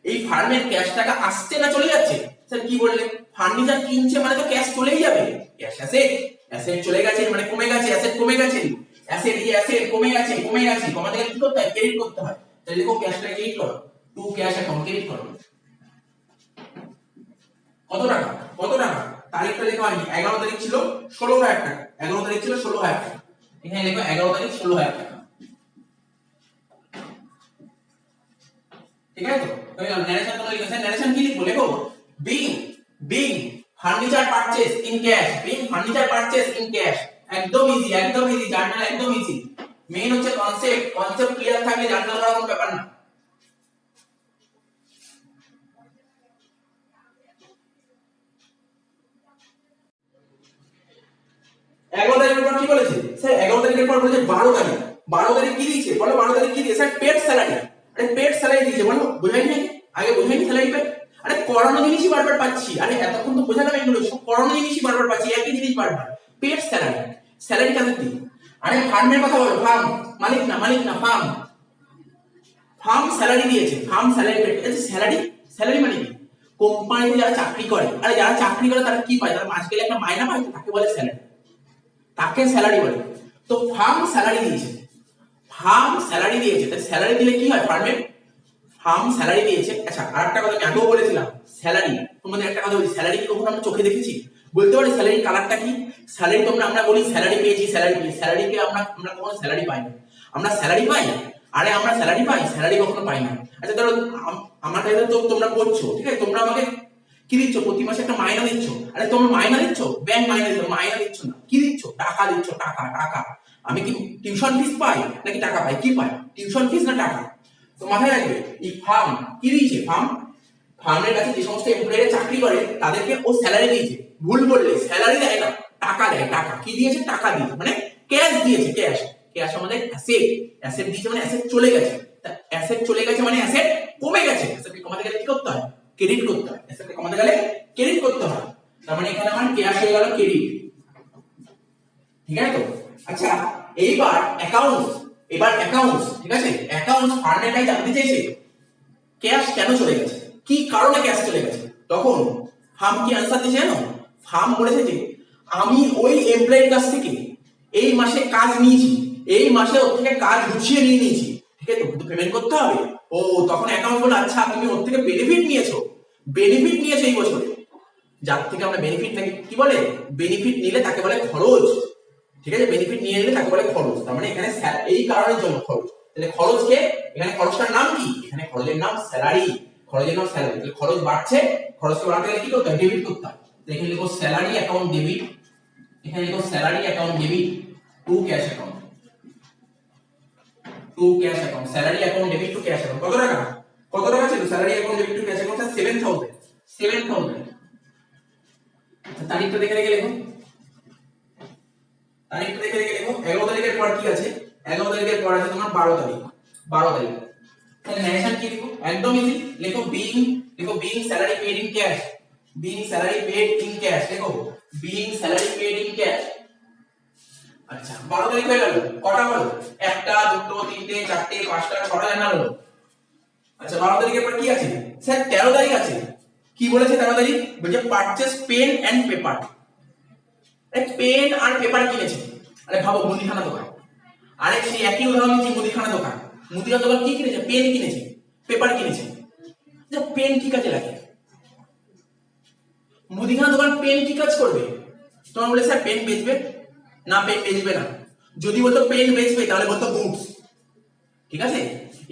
এই ফার্মের ক্যাশ টাকা আসছে না চলে যাচ্ছে? স্যার কি বললেন? ফার্নিচার কিনছে মানে তো ক্যাশ চলেই যাবে। ক্যাশ অ্যাসেট, অ্যাসেট চলে গেছে মানে কমে গেছে, অ্যাসেট কমে গেছে, অ্যাসেট এই অ্যাসেট কমে গেছে, কমাতে গেলে কি করতে হয়? ক্রেডিট করতে হয়। তাহলে দেখো ক্যাশটা ক্রেডিট করো, টু ক্যাশ অ্যাকাউন্ট ক্রেডিট করো। কত টাকা? কত টাকা? তারিখটা লেখা হয়নি। 11 তারিখ ছিল 16,000 টাকা। 11 তারিখ ছিল 16,000 টাকা। এখানে লেখো 11 তারিখ 16,000 টাকা। ঠিক আছে তো? হয়ে গেল। ন্যারেশন তো লিখেছেন, ন্যারেশন কি লিখবো? লেখো being furniture purchase in cash, being furniture purchase in cash. একদম ইজি, একদম ইজি, জার্নাল একদম ইজি। মেইন হচ্ছে কনসেপ্ট, কনসেপ্ট ক্লিয়ার থাকলে জার্নাল করার কোনো ব্যাপার না। এগারো তারিখের পর কি বলেছে? স্যার 11 তারিখের পর বলেছে 12 তারিখ। 12 তারিখ কি দিয়েছে? বলো 12 তারিখ কি দিয়েছে? Sir paid salary. আরে পেড স্যালারি দিয়েছে। বলো বুঝাই নাই? আগে বুঝাইনি স্যালারি পেড? আরে করানো জিনিসই বারবার পাচ্ছি। আরে এতক্ষণ তো বোঝালাম এগুলো সব করানো জিনিসই বারবার পাচ্ছি, একই জিনিস বারবার। পেড স্যালারি, স্যালারি কাদের দিই? আরে ফার্মের কথা বলো, ফার্ম মালিক না ফার্ম স্যালারি দিয়েছে, ফার্ম স্যালারি পেড। আচ্ছা স্যালারি, স্যালারি মানে কি? কোম্পানিতে যারা চাকরি করে, আরে যারা চাকরি করে তারা কি পায়? তারা মাস গেলে একটা মাইনা পায়, তাকে বলে স্যালারি, তাকে স্যালারি বলে। তো ফার্ম স্যালারি দিয়েছে, ফার্ম স্যালারি দিয়েছে। তাহলে স্যালারি দিলে কি হয়? ফার্মের ফার্ম স্যালারি দিয়েছে। আচ্ছা আরেকটা কথা আমি আগেও বলেছিলাম, স্যালারি তোমাদের একটা কথা বলি, স্যালারি কি কখনো আমরা চোখে দেখেছি? বলতে পারি স্যালারির কালারটা কি? স্যালারি তোমরা আমরা বলি স্যালারি পেয়েছি, স্যালারি পেয়েছি, স্যালারিকে আমরা কখনো স্যালারি পাই না। আমরা স্যালারি পাই? আরে আমরা স্যালারি পাই, স্যালারি কখনো পাই না। আচ্ছা ধরো আমার কাছে তো তোমরা করছো, ঠিক আছে, তোমরা আমাকে কি দিচ্ছ? প্রতি মাসে একটা মাইনা দিচ্ছ। আরে তোমরা মাইনা দিচ্ছ, ব্যাংক মাইনা দিচ্ছ, মাইনা দিচ্ছ না, কি দিচ্ছ? টাকা দিচ্ছ, টাকা টাকা। আমি কি টিউশন ফিস পাই নাকি টাকা পাই? কি পাই? টিউশন ফিস না টাকা? তো মাথায় রাখবে এই ফার্ম কি দিয়েছে? ফার্মের কাছে যে সমস্ত এমপ্লয়িরা চাকরি করে তাদেরকে ও স্যালারি দিয়েছে। ভুল বললে, স্যালারি দেয় না, টাকা দেয়। টাকা কি দিয়েছে? টাকা দিয়েছে, মানে ক্যাশ দিয়েছে। ক্যাশ, ক্যাশ আমাদের অ্যাসেট, অ্যাসেট দিয়েছে মানে অ্যাসেট চলে গেছে। অ্যাসেট চলে গেছে মানে অ্যাসেট কমে গেছে। অ্যাসেটকে কমাতে গেলে কি করতে হয়? ক্রেডিট করতে হয়। অ্যাসেটকে কমাতে গেলে ক্রেডিট করতে হয়। তার মানে এখানে আমার ক্যাশ হয়ে গেল ক্রেডিট। ঠিক আছে তো? আচ্ছা এইবার অ্যাকাউন্টস, ঠিক আছে, অ্যাকাউন্টস ফার্মেরটাই জানতে চাইছে ক্যাশ কেন চলে গেছে, কি কারণে ক্যাশ চলে গেছে। তখন ফার্ম কি আনসার দিয়েছে জানো? ফার্ম বলেছে যে আমি ওই এমপ্লয়ের কাছ থেকে এই মাসে কাজ নিয়েছি, এই মাসে ওর থেকে কাজ গুছিয়ে নিয়েছি, ঠিক আছে, তো পেমেন্ট করতে হবে। ও তখন অ্যাকাউন্ট বলে আচ্ছা তুমি ওর থেকে বেনিফিট নিয়েছো এই বছরে। যার থেকে আমরা বেনিফিট নাকি কি বলে? বেনিফিট নিলে তাকে বলে খরচ। ঠিক আছে, বেনিফিট নিয়ে নিলে তাকে বলে খরচ। তার মানে এখানে এই কারণের জন্য খরচ। তাহলে খরচকে, এখানে খরচটার নাম কি? এখানে খরচের নাম স্যালারি। খরচের নাম স্যালারি, তাহলে খরচ বাড়ছে, খরচকে বাড়াতে গেলে কি করতে হয়, ডেবিট করতে হয়। এখানে লিখো স্যালারি অ্যাকাউন্ট ডেবিট, এখানে লিখো salary account debit to cash account, to cash account, salary account debit to cash account. কত টাকা, কত টাকা ছিল salary account debit to cash account? 7000, 7000। তারিখটা দেখে রেখে লিখো, তারিখটা দেখে রেখে লিখো। 11 তারিখের পর কি আছে, 11 তারিখের পর আছে তোমার 12 তারিখ, 12 তারিখ। তাহলে ন্যারেশন কি লিখো, একদম ইজি, লিখো being salary paid in cash, being salary paid in cash, লিখো being salary paid in cash. আচ্ছা 12 তারিখ হয়ে গেল, কটা হলো, একটা, দুটো, তিনটে, চারটে, পাঁচটা, ছটা জানা হলো। আচ্ছা 12 তারিখের পর কি আছে স্যার, 13 তারিখ আছে। কি বলেছে 13 তারিখ, বলছে purchase pen and paper. Pen আর পেপার কিনেছে, আরে ভাবো মুদিখানা দোকান, আরে সেই একই উদাহরণ দিচ্ছি, মুদিখানা দোকান, মুদিখানা দোকান কি কিনেছে, পেন কিনেছে, পেপার কিনেছে। যে পেন কি কাজে লাগে, মুদিখানা দোকান পেন কি কাজ করবে? তোমার বলে স্যার পেন বেচবে না, পেন বেচবে না। যদি বলতো পেন বেচবে তাহলে বলতো গুডস, ঠিক আছে।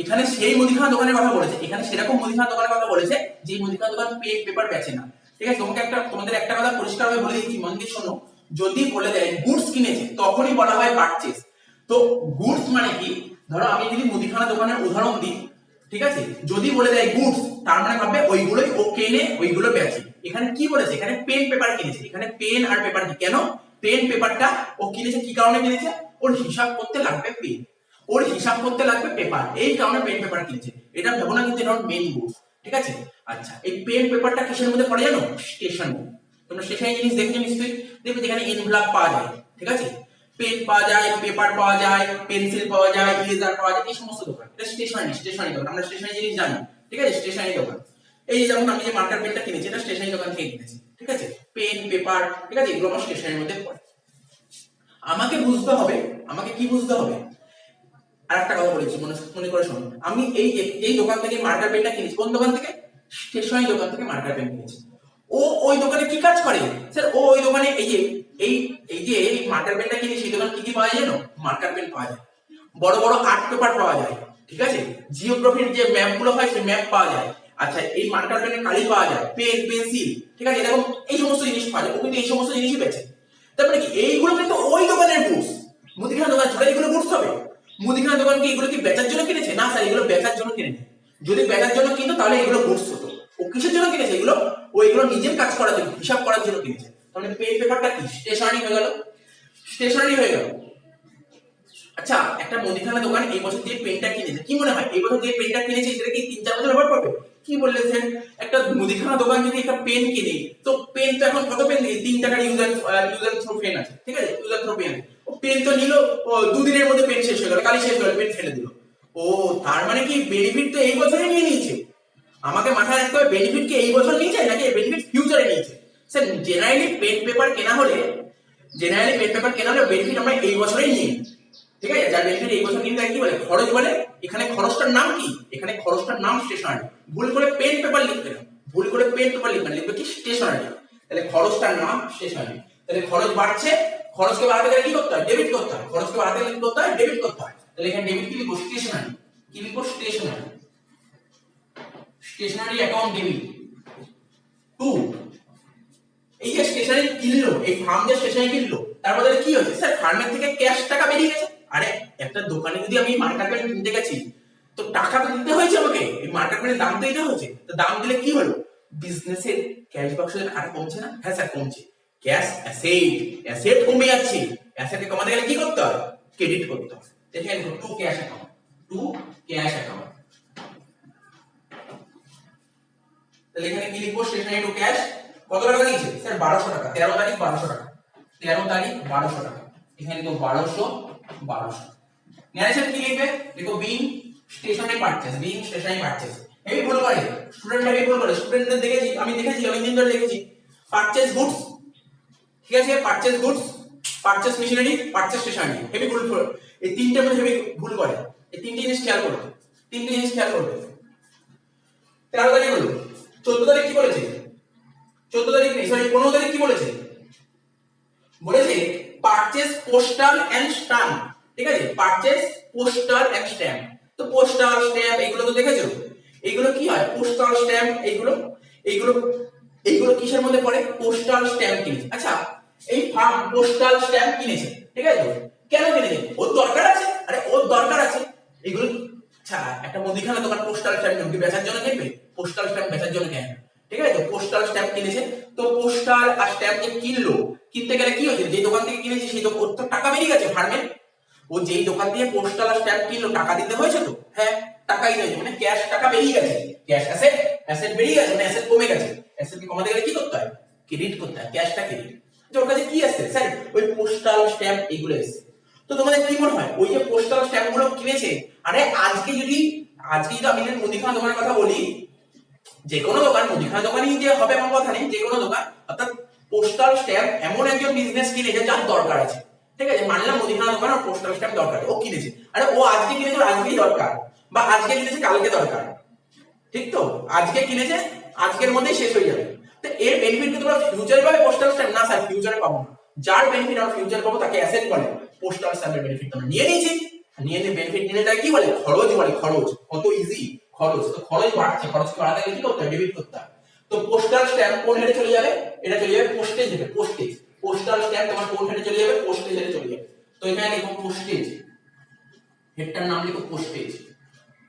এখানে সেই মুদিখানা দোকানের কথা বলেছে, এখানে সেরকম মুদিখানা দোকানের কথা বলেছে যে মুদিখানা দোকান পেন পেপার বেচে না, ঠিক আছে। তোমাদের একটা কথা পরিষ্কারভাবে বলে দিচ্ছি, মন দিয়ে শোনো। যদি বলে দেয় গুডস কিনেছে তখনই বলা হয় পারচেজ। তো গুডস মানে কি, ধরো আমি যদি মুদিখানা দোকানের উদাহরণ দিই, ঠিক আছে, যদি বলে দেয় গুডস তার মানে ভাববে ওইগুলোই ও কেনে, ওইগুলো বেচে। এখানে কি বলেছে, এখানে পেন পেপার কিনেছে, এখানে পেন আর পেপার কি, কেন পেন পেপারটা ও কিনেছে, কি কারণে কিনেছে, ওর হিসাব করতে লাগবে পেন, ওর হিসাব করতে লাগবে পেপার, এই কারণে পেন পেপার কিনছে। এটা ভাবো না কিন্তু এটা মেইন গুডস, ঠিক আছে। আচ্ছা এই পেন পেপারটা কিসের মধ্যে পড়ে জানো, স্টেশনারি। তোমরা স্টেশনারি জিনিস দেখছো নিশ্চয়ই, দেখবে যেখানে এনভেলপ পাওয়া যায়, ঠিক আছে, পেন পাওয়া যায়, পেপার পাওয়া যায়, পেন্সিল পাওয়া যায়, ইরেজার পাওয়া যায়, এই সমস্ত দোকান, এটা স্টেশনারি দোকান। আমরা স্টেশনারি জিনিস জানি, ঠিক আছে, স্টেশনারি দোকান। এই যেমন আমি যে মার্কার পেনটা কিনেছি এটা স্টেশনারি দোকান থেকে কিনেছি, ঠিক আছে। পেন পেপার, ঠিক আছে, এগুলো আমার স্টেশনারির মধ্যে পড়ে। আমাকে বুঝতে হবে, আমাকে কি বুঝতে হবে, আর একটা কথা বলেছি মনে করে শোনো, আমি এই দোকান থেকে মার্কার পেনটা কিনেছি, কোন দোকান থেকে, স্টেশনারি দোকান থেকে মার্কার পেন কিনেছি। ও ওই দোকানে কি কাজ করে স্যার, ও ওই দোকানে এই মার্কার পেনটা কিনে সেই দোকানে কি কি পাওয়া যায় জানো, মার্কার পেন পাওয়া যায়, বড় বড় আর্ট পেপার পাওয়া যায়, ঠিক আছে, জিওগ্রাফির যে ম্যাপ গুলো হয় সেই ম্যাপ পাওয়া যায়। আচ্ছা এই মার্কার পেনের কালি পাওয়া যায়, পেন পেন্সিল, ঠিক আছে, এরকম এই সমস্ত জিনিস পাওয়া যায়, ও কিন্তু এই সমস্ত জিনিসই বেচে। তারপরে কি এইগুলো কিন্তু ওই দোকানের গুডস, মুদিখানা দোকান ছাড়া এগুলো গুডস হবে? মুদিখানা দোকান কি এগুলো কি বেচার জন্য কিনেছে? না স্যার, এগুলো বেচার জন্য কিনেছে। যদি বেচার জন্য কিনতো তাহলে এগুলো গুডস হতো। ও কিসের জন্য কিনেছে এগুলো, ও এগুলো নিজের কাজ করার জন্য, হিসাব করার জন্য কিনেছে। তাহলে পেন পেপারটা কি, স্টেশনারি হয়ে গেল, স্টেশনারি হয়ে গেল। আচ্ছা একটা মুদিখানা দোকান এই বছর যে পেনটা কিনেছে, কি মনে হয় এই বছর যে পেনটা কিনেছে সেটা কি 3-4 বছর ব্যবহার করবে? কি বললেন স্যার, একটা মুদিখানা দোকান যদি একটা পেন কিনে, তো পেন তো এখন কত পেন দিয়ে 3 টাকার ইউজার থ্রো পেন আছে, ঠিক আছে, ইউজার থ্রো পেন। ও পেন তো নিল, ও 2 দিনের মধ্যে পেন শেষ হয়ে গেল, কালি শেষ হয়ে গেল, পেন ফেলে দিল। ও তার মানে কি বেনিফিট তো এই বছরই নিয়ে নিয়েছে। আমাকে মাথায় রাখতে হবে বেনিফিট কি এই বছর নিয়েছে নাকি বেনিফিট ফিউচারে নিয়েছে। স্যার জেনারেলি পেন পেপার কেনা হলে, জেনারেলি পেন পেপার কেনা হলে বেনিফিট আমরা এই বছরেই নিই, ঠিক আছে, যার বেনিফিট এই বছর কিন্তু কি বলে খরচ বলে। এখানে খরচটার নাম কি, এখানে খরচটার নাম স্টেশনারি। ভুল করে পেন পেপার লিখবে না, ভুল করে পেন পেপার লিখবে না, লিখবে কি স্টেশনারি। তাহলে খরচটার নাম স্টেশনারি। তাহলে খরচ বাড়ছে, খরচকে বাড়াতে গেলে কি করতে হয়, ডেবিট করতে হয়, খরচকে বাড়াতে গেলে কি করতে হয়, ডেবিট করতে হয়। তাহলে এখানে ডেবিট কি লিখবো, স্টেশনারি, কি লিখবো, stationery, stationery account debit to. এই যে স্টেশনারি কিনলো, এই ফার্ম যে স্টেশনারি কিনলো, তার বদলে কি হয়েছে স্যার, ফার্মের থেকে ক্যাশ টাকা বেরিয়ে গেছে। আরে একটা দোকানে যদি আমি মার্কার পেন কিনতে গেছি, তো টাকা তো দিতে হয়েছে আমাকে, এই মার্কার পেনের দাম তো দিতে হয়েছে। তো দাম দিলে কি হলো, বিজনেসের ক্যাশ বাক্সের টাকা কমছে না? হ্যাঁ স্যার কমছে। ক্যাশ অ্যাসেট, অ্যাসেট কমে যাচ্ছে, অ্যাসেটকে কমাতে গেলে কি করতে হয়, ক্রেডিট করতে হয়। দেখেন to cash account, to cash account. তাহলে এখানে কি লিখবো, স্টেশনারি টু ক্যাশ। কত টাকা দিয়েছে স্যার, 1200 টাকা, 13 তারিখ 1200 টাকা, 13 তারিখ 1200 টাকা। এখানে লিখো 1200। ন্যারেশন কি লিখবে, দেখো being stationery purchase, being stationery purchase. Heavy ভুল করে স্টুডেন্ট, হেভি ভুল করে স্টুডেন্টদের দেখেছি, আমি দেখেছি অনেকদিন ধরে দেখেছি। পারচেজ গুডস, ঠিক আছে, purchase goods, purchase machinery, purchase stationery, heavy ভুল করে। এই তিনটে মধ্যে হেভি ভুল করে, এই তিনটে জিনিস খেয়াল করবে, তিনটে জিনিস খেয়াল করবে। 13 তারিখ হলো, 14 তারিখ কি বলেছে, 14 তারিখ নেই সরি 15 তারিখ কি বলেছে, বলেছে পারচেজ পোস্টাল এন্ড স্ট্যাম্প, ঠিক আছে, পারচেজ পোস্টাল এন্ড স্ট্যাম্প। তো পোস্টাল স্ট্যাম্প এগুলো তো দেখেছো, এইগুলো কি হয়, পোস্টাল স্ট্যাম্প। এইগুলো এইগুলো এইগুলো কিসের মধ্যে পড়ে, পোস্টাল স্ট্যাম্প কিনেছে। আচ্ছা, এই ফার্ম পোস্টাল স্ট্যাম্প কিনেছে, ঠিক আছে, কেন কিনেছে, ওর দরকার আছে, আরে ওর দরকার আছে এগুলো। আচ্ছা, একটা মুদিখানা দোকান পোস্টাল স্ট্যাম্প বেচার জন্য কিনবে, পোস্টাল স্ট্যাম্প বেচার জন্য কেন, ঠিক আছে, তো পোস্টাল স্ট্যাম্প কিনেছে। তো পোস্টাল আর স্ট্যাম্প যে কিনলো, কিনতে গেলে কি হয়েছে, যে দোকান থেকে কিনেছে সেই দোকান তো টাকা বেরিয়ে গেছে ফার্মের। ও যেই দোকান দিয়ে পোস্টাল আর স্ট্যাম্প কিনলো টাকা দিতে হয়েছে তো, হ্যাঁ টাকাই দিতে হয়েছে, মানে ক্যাশ টাকা বেরিয়ে গেছে, ক্যাশ অ্যাসেট, অ্যাসেট বেরিয়ে গেছে, মানে অ্যাসেট কমে গেছে। অ্যাসেট কমাতে গেলে কি করতে হয়, ক্রেডিট করতে হয়, ক্যাশটা ক্রেডিট। ওর কাছে কি আসছে স্যার, ওই পোস্টাল স্ট্যাম্প এগুলো এসেছে। তো তোমাদের কি মনে হয় ওই যে পোস্টাল স্ট্যাম্প গুলো কিনেছে, আরে আজকে যদি আমি মুদিখানা দোকানের কথা বলি, যে কোনো দোকান, মুদিখানা দোকানই যে হবে এমন কথা নেই, যে কোনো দোকান, অর্থাৎ পোস্টাল স্ট্যাম্প এমন একজন বিজনেস কিনেছে যার দরকার আছে, ঠিক আছে, মানলাম মুদিখানা দোকান আর পোস্টাল স্ট্যাম্প দরকার, ও কিনেছে, আরে ও আজকে কিনেছে, আজকেই দরকার, বা আজকে কিনেছে কালকে দরকার, ঠিক তো, আজকে কিনেছে আজকের মধ্যেই শেষ হয়ে যাবে। তো এর বেনিফিট কি তোমরা ফিউচারে পাবে পোস্টাল স্ট্যাম্প, না স্যার ফিউচারে পাবো না। যার বেনিফিট আমরা ফিউচারে পাবো তাকে অ্যাসেট বলে, পোস্টাল স্ট্যাম্পের বেনিফিট আমরা নিয়ে নিয়েছি, নিয়ে বেনিফিট নিলে তাকে কি বলে, খরচ বলে, খরচ, কত ইজি খরচ, তো খরচ বাড়ছে, খরচকে বাড়াতে গেলে কি করতে হবে, ডেবিট করতে হবে। তো পোস্টাল স্ট্যাম্প কোন হেডে চলে যাবে, এটা চলে যাবে পোস্টেজ হেডে, পোস্টেজ, পোস্টাল স্ট্যাম্প তোমার কোন হেডে চলে যাবে, পোস্টেজ হেডে চলে যাবে। তো এখানে লিখো পোস্টেজ, হেডটার নাম লিখো পোস্টেজ,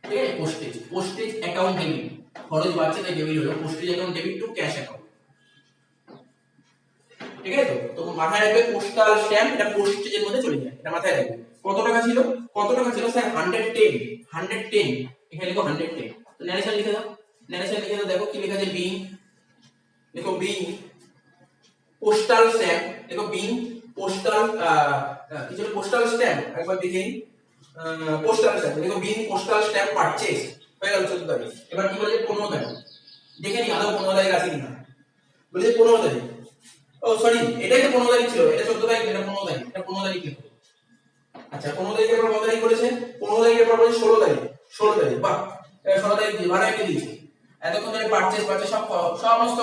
ঠিক আছে, পোস্টেজ, পোস্টেজ অ্যাকাউন্ট ডেবিট, খরচ বাড়ছে তাই ডেবিট হলো, postage account debit to cash account, ঠিক আছে। তো মাথায় রাখবে পোস্টাল স্ট্যাম্প এটা পোস্টেজের মধ্যে চলে যায়, এটা মাথায় রাখবে। কত টাকা ছিল, কত টাকা ছিল স্যার, 110, 110, এখানে লিখো 110। তো ন্যারেশন লিখে দাও, ন্যারেশন লিখে দাও, দেখো কি লেখা আছে, বিং, লিখো বিং পোস্টাল স্ট্যাম্প, দেখো বিং পোস্টাল কি ছিল, পোস্টাল স্ট্যাম্প, একবার দেখে পোস্টাল স্ট্যাম্প, দেখো বিং পোস্টাল স্ট্যাম্প পারচেজ হয়ে গেল 14 তারিখ। এবার কি বলে 15 তারিখ, দেখে নি আদৌ 15 তারিখ আছে কিনা, বলে 15 তারিখ, ও সরি এটাই তো 15 তারিখ ছিল, এটা 14 তারিখ, এটা 15 তারিখ, এটা 15 তারিখ লিখো। আচ্ছা 15 তারিখের পর কত তারিখ বলেছে, 15 তারিখের পর বলেছে 16 তারিখ, 16 তারিখ, বাহ, 16 তারিখ দিয়ে ভালো একটা দিয়েছি। এতক্ষণ ধরে পারচেজ সব সমস্ত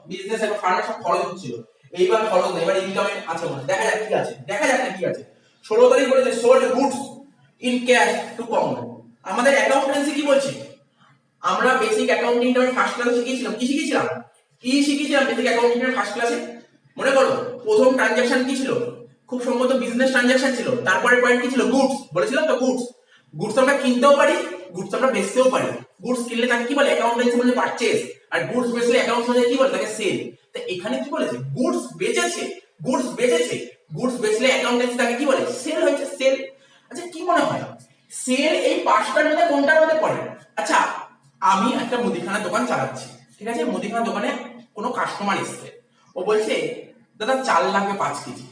বিজনেস এবং ফান্ডে সব খরচ হচ্ছিল, এইবার খরচ নেই, এবার ইনকামে আছে মনে, দেখা যাক কি আছে, দেখা যাক না কি আছে। 16 তারিখ বলেছে sold goods in cash to কমন। আমাদের অ্যাকাউন্টেন্সি কি বলছে, আমরা বেসিক অ্যাকাউন্টিং এর ফার্স্ট ক্লাসে শিখিয়েছিলাম, কি শিখিয়েছিলাম, বেসিক অ্যাকাউন্টিং এর ফার্স্ট ক্লাসে, মনে করো প্রথম ট্রানজাকশন কি ছিল, খুব সম্ভবত বিজনেস ট্রানজাকশন ছিল, তারপরে পয়েন্ট কি ছিল, গুডস, বলেছিলাম তো গুডস, গুডস আমরা কিনতেও পারি, গুডস আমরা বেচতেও পারি, গুডস কিনলে তাকে কি বলে, অ্যাকাউন্টেন্সি মানে পারচেজ, আর গুডস বেচলে অ্যাকাউন্টস মানে কি বলে, তাকে সেল। তো এখানে কি বলেছে, গুডস বেচেছে, গুডস বেচেছে, গুডস বেচলে অ্যাকাউন্টেন্সি তাকে কি বলে, সেল হয়েছে, সেল। আচ্ছা কি মনে হয় সেল এই পাঁচটার মধ্যে কোনটার মধ্যে পড়ে, আচ্ছা আমি একটা মুদিখানা দোকান চালাচ্ছি, ঠিক আছে, মুদিখানা দোকানে কোনো কাস্টমার এসেছে, ও বলছে দাদা চাল লাগবে 5 কেজি,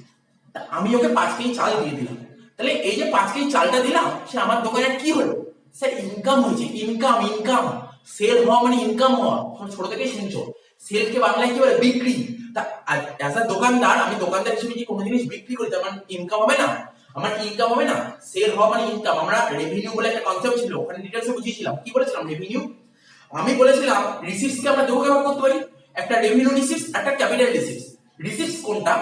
আমি ওকে 5 কেজি চাল দিয়ে দিলাম, তাহলে এই যে 5 কেজি চালটা দিলাম, সে আমার দোকানে কি হলো স্যার, ইনকাম হয়েছে, ইনকাম, ইনকাম, সেল হওয়া মানে ইনকাম হওয়া, ছোট থেকেই শুনছো, সেলকে বাংলায় কি বলে, বিক্রি। তা অ্যাজ আ দোকানদার, আমি দোকানদার হিসেবে কি কোনো জিনিস বিক্রি করি, তার মানে ইনকাম হবে না, আমার ইনকাম হবে না, সেল হওয়া মানে ইনকাম। আমরা রেভিনিউ বলে একটা কনসেপ্ট ছিল, ওখানে ডিটেইলসে বুঝিয়েছিলাম, কি বলেছিলাম, রেভিনিউ, আমি বলেছিলাম রিসিপ্টস কে আমরা দুভাগে ভাগ করতে পারি, একটা রেভিনিউ রিসিপ্টস, একটা ক্যাপিটাল রিসিপ্টস। রিসিপ্টস কোনটা,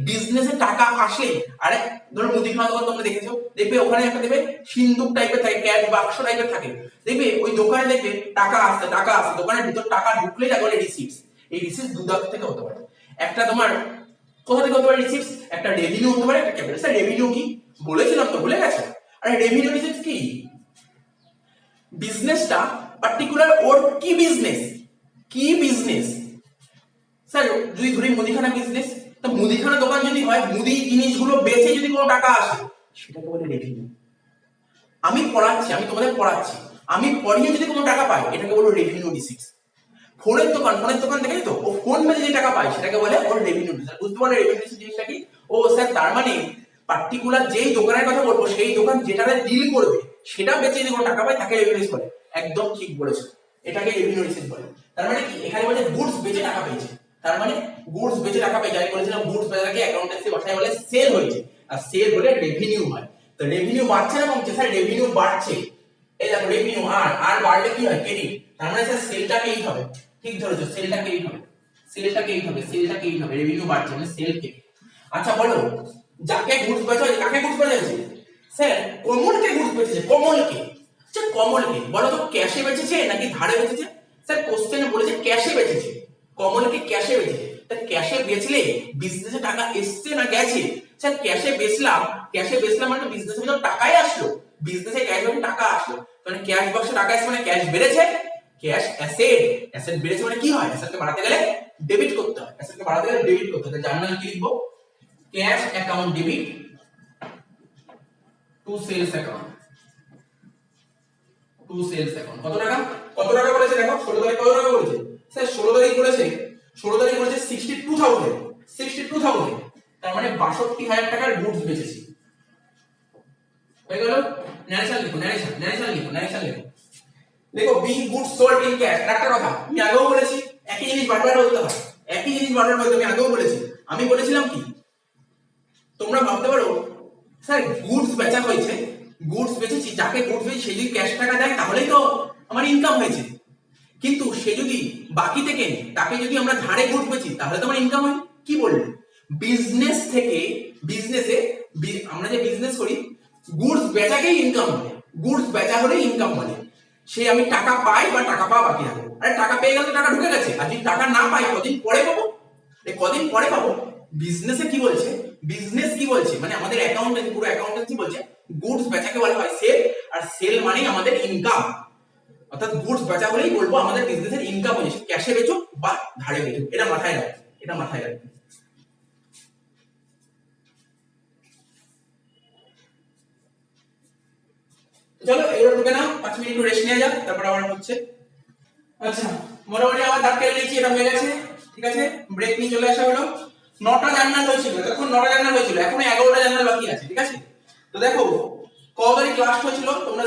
বিজনেসে টাকা আসে, আরে ধরো মুদিখানা দোকান তোমরা দেখেছো, দেখবে ওখানে একটা দেবে সিন্দুক টাইপের থাকে, ক্যাশ বাক্স টাইপের থাকে, দেখবে ওই দোকানে দেখবে টাকা আসছে, দোকানের ভিতর টাকা ঢুকলেই তাকে বলে রিসিপ্টস। এই রিসিপ্টস দুধার থেকে হতে পারে, একটা তোমার কোথা থেকে হতে পারে রিসিপ্টস, একটা রেভিনিউ হতে পারে, একটা ক্যাপিটাল। স্যার রেভিনিউ কি বলেছিলাম তো, ভুলে গেছো, আরে রেভিনিউ রিসিপ্টস কি, বিজনেসটা পার্টিকুলার ওর কি বিজনেস, কি বিজনেস, স্যার যদি ধরি মুদিখানা বিজনেস, তো মুদিখানা দোকান যদি হয়, মুদি জিনিসগুলো বেচে যদি কোনো টাকা আসে, সেটাকে বলে রেভিনিউ। আমি পড়াচ্ছি, আমি তোমাদের পড়াচ্ছি, আমি পড়িয়ে যদি কোনো টাকা পাই, এটাকে বলো রেভিনিউ রিসিপ্টস। ফোনের দোকান দেখেছি তো, ও ফোন বেচে যে টাকা পায় সেটাকে বলে ওর রেভিনিউ রিসিপ্টস। বুঝতে পারলে রেভিনিউ রিসিপ্টস জিনিসটা কি, ও স্যার তার মানে পার্টিকুলার যেই দোকানের কথা বলবো, সেই দোকান যেটাতে ডিল করবে সেটা বেচে যদি কোনো টাকা পায়, তাকে রেভিনিউ রিসিপ্টস বলে। একদম ঠিক বলেছো, এটাকে রেভিনিউ রিসিপ্টস বলে। তার মানে কি, এখানে বলে গুডস বেচে টাকা পেয়েছে, তার মানে গুডস বেচে টাকা পেয়েছে, আমি বলেছিলাম গুডস বেচাটাকে অ্যাকাউন্টেন্সি ভাষায় বলে সেল হয়েছে, আর সেল হলে রেভিনিউ হয়। তো রেভিনিউ বাড়ছে না কমছে, স্যার রেভিনিউ বাড়ছে, এই দেখো রেভিনিউ আর বাড়লে কি হয়, ক্রেডিট, তার মানে স্যার সেলটাকে এই হবে, ঠিক ধরেছো, সেলটাকে এই হবে, রেভিনিউ বাড়ছে মানে সেল কে। আচ্ছা বলো, যাকে গুডস বেচা হয়, কাকে গুডস বেচা হয়েছে, স্যার কমলকে গুডস বেচেছে, কমলকে। আচ্ছা কমলকে বলো তো ক্যাশে বেচেছে নাকি ধারে বেচেছে? স্যার কোশ্চেনে বলেছে ক্যাশে বেচেছে, কমলকে ক্যাশে বেচেছে। তা ক্যাশে বেচলে বিজনেসে টাকা এসছে না গেছে? স্যার ক্যাশে বেচলাম মানে বিজনেসে তো টাকাই আসলো, বিজনেসে ক্যাশ মানে টাকা আসলো, মানে ক্যাশ বাক্সে টাকা আসছে মানে ক্যাশ বেড়েছে, ক্যাশ অ্যাসেট বেড়েছে মানে কি হয়, অ্যাসেটকে বাড়াতে গেলে ডেবিট করতে হয়, অ্যাসেটকে বাড়াতে গেলে ডেবিট করতে হয়। জার্নাল কি লিখবো? Cash account debit to sales account, to sales account. কত টাকা বলেছে দেখো, 16 তারিখ কত টাকা বলেছে? স্যার 16 তারিখ বলেছে 62,000, তার মানে 62,000 টাকার গুডস বেচেছি। হয়ে গেল? ন্যারেশন লিখো, ন্যারেশন লিখো। দেখো being goods sold in cash. একটা কথা আমি আগেও বলেছি, একই জিনিস বারবার বলতে হয়, আমি আগেও বলেছি। আমি বলেছিলাম কি, তোমরা ভাবতে পারো স্যার গুডস বেচা হয়েছে, গুডস বেচেছি, যাকে গুডস বেচেছি সে যদি ক্যাশ টাকা দেয় তাহলেই তো আমার ইনকাম হয়েছে, কিন্তু সে যদি বাকি থেকে তাকে যদি আমরা ধারে গুডস বেচি তাহলে তো আমার ইনকাম হয়। কি বলবো? বিজনেস থেকে আমরা যে বিজনেস করি, গুডস বেচাকেই ইনকাম বলে, গুডস বেচা হলে ইনকাম বলে। সে আমি টাকা পাই বা টাকা পাওয়া বাকি থাকে, আরে টাকা পেয়ে গেলে টাকা ঢুকে গেছে, আর যদি টাকা না পাই কদিন পরে পাবো। বিজনেসে কি বলছে, মানে আমাদের পুরো অ্যাকাউন্টেন্সি বলছে গুডস বেচাকে বলা হয় সেল, আর সেল মানে আমাদের ইনকাম, অর্থাৎ গুডস বেচা হলেই বলবো আমাদের বিজনেসের ইনকাম হয়েছে, ক্যাশে বেচো বা ধারে বেচো। এটা মাথায় রাখবে। চলো এবার ঢুকে নাও, 5 মিনিট রেস্ট নিয়ে যাক, তারপর আবার হচ্ছে। আচ্ছা মোটামুটি আমার দাগ কেটে নিয়েছি, এটা হয়ে গেছে, ঠিক আছে। ব্রেক নিয়ে চলে আসা হলো। 9টা জার্নাল হয়েছিল, এখন 9টা জার্নাল হয়েছিল, এখন 11টা জার্নাল বাকি আছে, ঠিক আছে। তো দেখো কত তারিখ লাস্ট হয়েছিল, তোমরা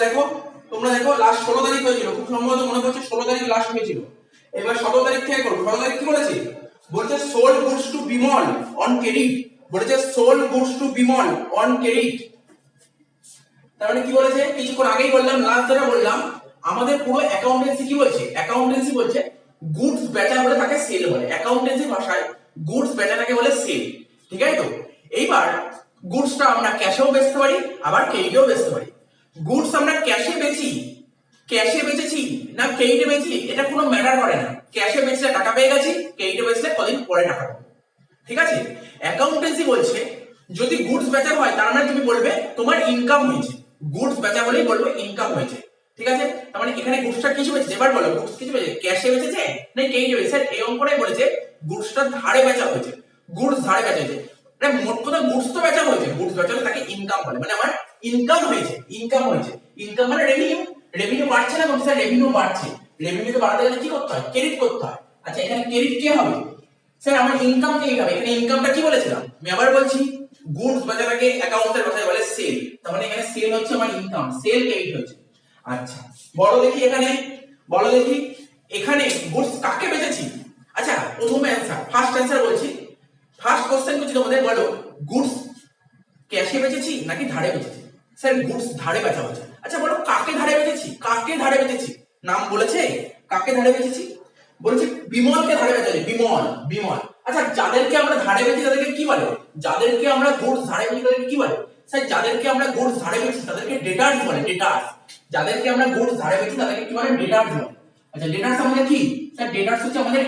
দেখো লাস্ট 16 তারিখ হয়েছিল, খুব সম্ভবত মনে করছে 16 তারিখ লাস্ট হয়েছিল। এবার 17 তারিখ থেকে করো। 17 তারিখ কি বলেছে? বলছে sold goods to Bimal on credit, তার মানে কি বলেছে? কিছুক্ষণ আগেই বললাম, লাস্ট যেটা বললাম, আমাদের পুরো অ্যাকাউন্টেন্সি কি বলছে? বলছে গুডস বেচা হলে তাকে সেল বলে, অ্যাকাউন্টেন্সি ভাষায় গুডস বেচাটাকে বলে সেল, ঠিক আছে। তো এইবার গুডসটা আমরা ক্যাশেও বেচতে পারি, আবার ক্রেডিটেও বেচতে পারি। গুডস আমরা ক্যাশে বেচেছি না ক্রেডিটে বেচি এটা কোনো ম্যাটার করে না, ক্যাশে বেচলে টাকা পেয়ে গেছি, ক্রেডিটে বেচলে কদিন পরে টাকা পাবো, ঠিক আছে। অ্যাকাউন্টেন্সি বলছে যদি গুডস বেচা হয় তার মানে তুমি বলবে তোমার ইনকাম হয়েছে, গুডস বেচা হলেই বলবে ইনকাম হয়েছে, ঠিক আছে। তার মানে এখানে গুডসটা কিছু বেচেছে, এবার বলো গুডস কিছু বেচেছে, ক্যাশে বেচেছে না ক্রেডিটে বেচেছে? স্যার এই অঙ্কটাই বলেছে গুডসটা ধারে বেচা হয়েছে, মানে মোট কথা গুডস তো বেচা হয়েছে, গুডস বেচা হলে তাকে ইনকাম বলে, মানে আমার ইনকাম হয়েছে, ইনকাম মানে রেভিনিউ বাড়ছে না, বলছে স্যার রেভিনিউ বাড়ছে, রেভিনিউকে বাড়াতে গেলে কি করতে হয়? ক্রেডিট করতে হয়। আচ্ছা এখানে ক্রেডিট কে হবে? স্যার আমার ইনকাম কে হবে, এখানে ইনকামটা কি বলেছিলাম, আমি আবার বলছি গুডস বেচাটাকে অ্যাকাউন্টের ভাষায় বলে সেল, তার মানে এখানে সেল হচ্ছে আমার ইনকাম, সেল ক্রেডিট হচ্ছে। আচ্ছা বলো দেখি এখানে গুডস কাকে বেচেছি? আচ্ছা প্রথমে ফার্স্ট অ্যানসার বলছি, ফার্স্ট কোশ্চেন করছি তোমাদের, বলো গুডস ক্যাশে বেচেছি নাকি ধারে বেচেছি? স্যার গুডস ধারে বেচা হচ্ছে। আচ্ছা বলো কাকে ধারে বেচেছি? নাম বলেছে কাকে ধারে বেচেছি? বলেছে বিমলকে ধারে বেচেছি, বিমল। আচ্ছা যাদেরকে আমরা ধারে বেচি তাদেরকে কি বলে? যাদেরকে আমরা গুডস ধারে বেচি তাদেরকে কি বলে? স্যার যাদেরকে আমরা গুডস ধারে বেচি তাদেরকে ডেটার্স বলে, যাদেরকে আমরা গুডস ধারে বেচি তাদেরকে কি বলে? ডেটার্স বলে। আচ্ছা ডেটার্স আমাদের কি? স্যার ডেটার্স হচ্ছে আমাদের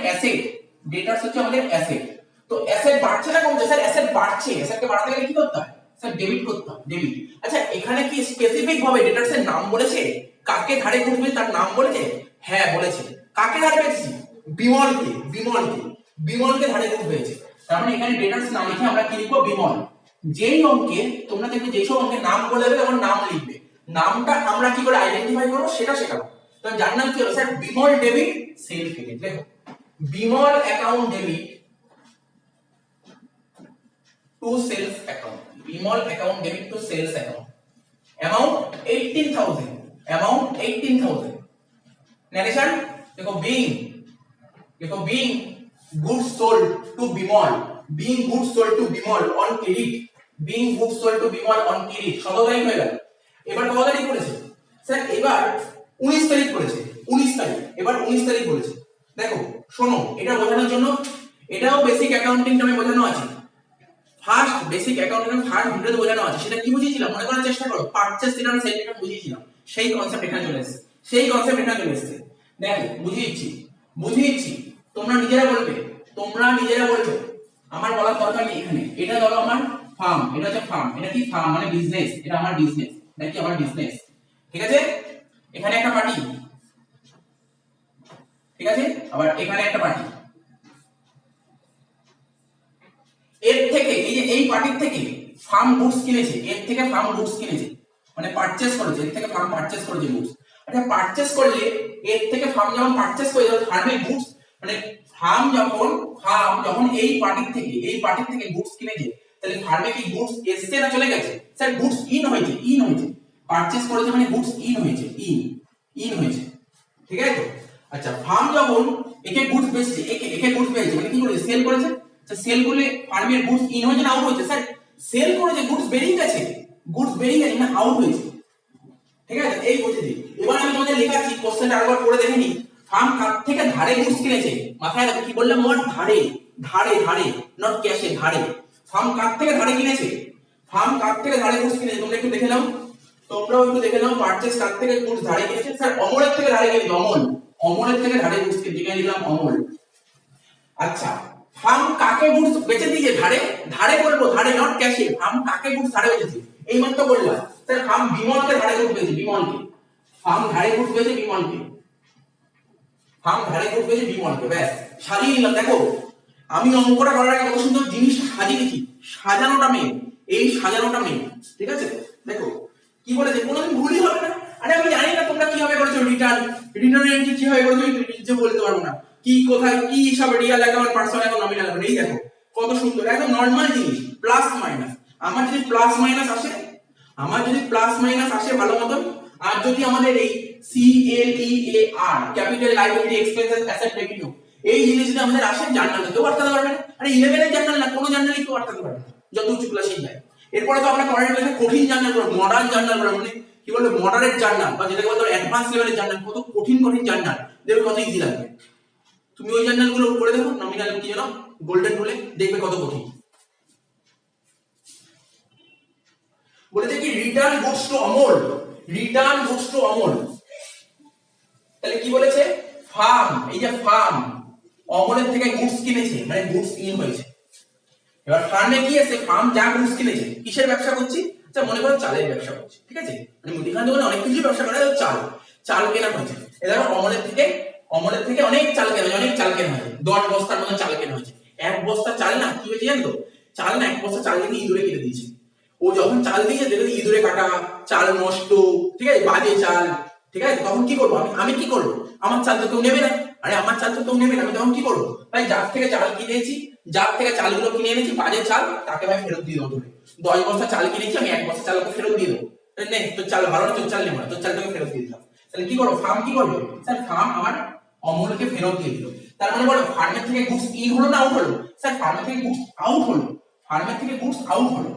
অ্যাসেট, তো অ্যাসেট বাড়ছে না কমছে? স্যার অ্যাসেট বাড়ছে, অ্যাসেটকে বাড়াতে গেলে কি করতে হয়? স্যার ডেবিট করতে হয়, ডেবিট। আচ্ছা এখানে কি স্পেসিফিক ভাবে ডেটার্স এর নাম বলেছে, কাকে ধারে গুডস বেচেছি তার নাম বলেছে? হ্যাঁ বলেছে। কাকে ধারে বেচেছি? বিমলকে ধারে গুডস বেচেছি, তার মানে এখানে ডেটার্স নাম লিখে আমরা কি লিখবো? বিমল। যেই অঙ্কে তোমরা দেখবে যেসব অঙ্কে নাম বলে দেবে তখন নাম লিখবে, নামটা আমরা কি করে আইডেন্টিফাই করবো সেটা শেখাবো। তো যার নাম কি হলো? Sir Bimal debit sale credit. দেখো Bimal account debit to sales account, Bimol account debit to sales account, amount 18,000, narration देखो being goods sold to Bimol on credit, 17 তারিখ হয়ে গেল। এবার কত তারিখ বলেছে? স্যার এবার 19 তারিখ বলেছে, এবার 19 তারিখ বলেছে। দেখো শোনো, এটা বোঝানোর জন্য, এটাও বেসিক অ্যাকাউন্টিং টাইমে বোঝানো আছে, ফার্স্ট বেসিক অ্যাকাউন্টিং ফার্স্ট ভিডিওতে বোঝানো আছে। সেটা কি বুঝিয়েছিলাম মনে করার চেষ্টা করো, পারচেজ রিটার্ন সেল রিটার্ন বুঝিয়েছিলাম, সেই কনসেপ্ট এখানে চলে এসেছে, সেই কনসেপ্ট এখানে চলে এসেছে। দেখো বুঝিয়ে দিচ্ছি, তোমরা নিজেরা বলবে, আমার বলার দরকার নেই এখানে। এটা ধরো আমার ফার্ম, এটা হচ্ছে ফার্ম, এটা কি ফার্ম মানে বিজনেস, এটা আমার বিজনেস, এটা কি আমার বিজনেস, ঠিক আছে। এখানে একটা পার্টি, ঠিক আছে, আবার এখানে একটা পার্টি। এর থেকে এই যে এই পার্টির থেকে ফার্ম গুডস কিনেছে, এর থেকে ফার্ম গুডস কিনেছে মানে পারচেজ করেছে, এর থেকে ফার্ম পারচেজ করেছে গুডস। আচ্ছা পারচেজ করলে এর থেকে ফার্ম যখন পারচেজ করে ফার্মের গুডস মানে ফার্ম যখন এই পার্টির থেকে গুডস কিনেছে, তাহলে ফার্মে কি গুডস এসছে না চলে গেছে? স্যার গুডস ইন হয়েছে, পারচেজ করেছে মানে গুডস ইন হয়েছে, ঠিক আছে তো। আচ্ছা ফার্ম যখন একে গুডস বেচছে, একে গুডস বেচছে মানে কি করেছে? সেল করেছে। সেল করলে ফার্মের গুডস ইন হয়েছে না আউট হয়েছে? স্যার সেল করেছে, গুডস বেরিয়ে গেছে না আউট হয়েছে, ঠিক আছে। এই বুঝে দিই। এবার আমি তোমাদের লেখাচ্ছি, কোশ্চেনটা আরেকবার পড়ে দেখে নিই। ফার্ম কার থেকে ধারে গুডস কিনেছে? মাথায় রাখো কি বললাম, মোট ধারে, নট ক্যাশে, ধারে। ফার্ম কার থেকে ধারে কিনেছে? ফার্ম কার থেকে ধারে গুডস কিনেছে? তোমরা একটু দেখে নাও, পারচেজ কার থেকে গুডস ধারে কিনেছে? স্যার অমলের থেকে ধারে কিনেছে, অমলের থেকে ধারে গুডস কিনেছে, লিখে দিলাম অমল। আচ্ছা ফার্ম কাকে গুডস বেচে দিয়েছে? ধারে বলবো, ধারে নট ক্যাশে। ফার্ম কাকে গুডস ধারে বেচেছে? এই মাত্র বললাম। স্যার ফার্ম বিমলকে ধারে গুডস বেচেছে, ফার্ম ধারে গুডস বেচে বিমলকে, ব্যাস সাজিয়ে নিলাম। দেখো আমি অঙ্কটা করার আগে কত সুন্দর জিনিস সাজিয়ে দিচ্ছি, সাজানোটা মেন, ঠিক আছে। দেখো কি বলেছে, কোনোদিন ভুলই হবে না। আরে আমি জানি না তোমরা কিভাবে করেছো রিটার্ন এন্ট্রি কিভাবে করেছো, নিজে বলতে পারবো না, কি কোথায় কি হিসাবে Real account, personal account, nominal account. এই দেখো কত সুন্দর, একদম নরমাল জিনিস, প্লাস মাইনাস। আমার যদি প্লাস মাইনাস আসে ভালো মতন, আর যদি আমাদের এই CLEAR capital liability expenses asset revenue এই জিনিস যদি আমাদের আসে, জার্নালে কেউ আটকাতে পারবে না। আরে 11 এর জার্নাল না, কোনো জার্নালই কেউ আটকাতে পারবে না, যত উঁচু ক্লাসেই যায়। এরপরে তো আমরা পরের ক্লাসে কঠিন জার্নাল করব, মডার্ন জার্নাল করব, মানে কি বলবো মডারেট জার্নাল, বা যেটাকে বলতে অ্যাডভান্স লেভেলের জার্নাল, কত কঠিন জার্নাল, দেখবে কত ইজি লাগবে। তুমি ওই জার্নালগুলো পড়ে দেখো, নমিনাল কি জানো, গোল্ডেন রুলে, দেখবে কত কঠিন। বলেছে কি রিটার্ন গুডস টু অমল, তাহলে কি বলেছে, ফার্ম, এই যে ফার্ম অমলের থেকে গুডস কিনেছে মানে গুডস ইন হয়েছে। এবার ফার্মে কি আছে, ফার্ম যা গুডস কিনেছে, কিসের ব্যবসা করছি? আচ্ছা মনে করো চালের ব্যবসা করছি, ঠিক আছে, মানে মুদিখানা দোকানে অনেক কিছু ব্যবসা করে, চাল কেনা হয়েছে। এবার অমলের থেকে অনেক চাল কেনা হয়েছে, 10 বস্তার মতো চাল কেনা হয়েছে। এক বস্তা চাল না কি হয়েছে জানো তো, এক বস্তা চাল নিয়ে ইঁদুরে কেটে দিয়েছে। ও যখন চাল দিয়েছে দেখে ইঁদুরে কাটা, চাল নষ্ট, ঠিক আছে, বাজে চাল, ঠিক আছে। তখন কি করবো আমি কি করবো, আমার চাল তো কেউ নেবে না, আমি তখন কি করবো ভাই, যার থেকে চালগুলো কিনে এনেছি বাজে চাল, তাকে ভাই ফেরত দিয়ে দেবো। 10 বস্তা চাল কিনেছি আমি, 1 বস্তা চাল ওকে ফেরত দিয়ে দেবো, নে তোর চাল ভালো না, তোর চাল নেবো না, তোর চালটাকে ফেরত দিয়ে দিলাম। তাহলে কি করবো, ফার্ম কি করবে, স্যার ফার্ম আমার অমলকে ফেরত দিয়ে দিল। তার মানে বলো ফার্মের থেকে গুডস ইন হলো না আউট হলো? স্যার ফার্মের থেকে গুডস আউট হলো।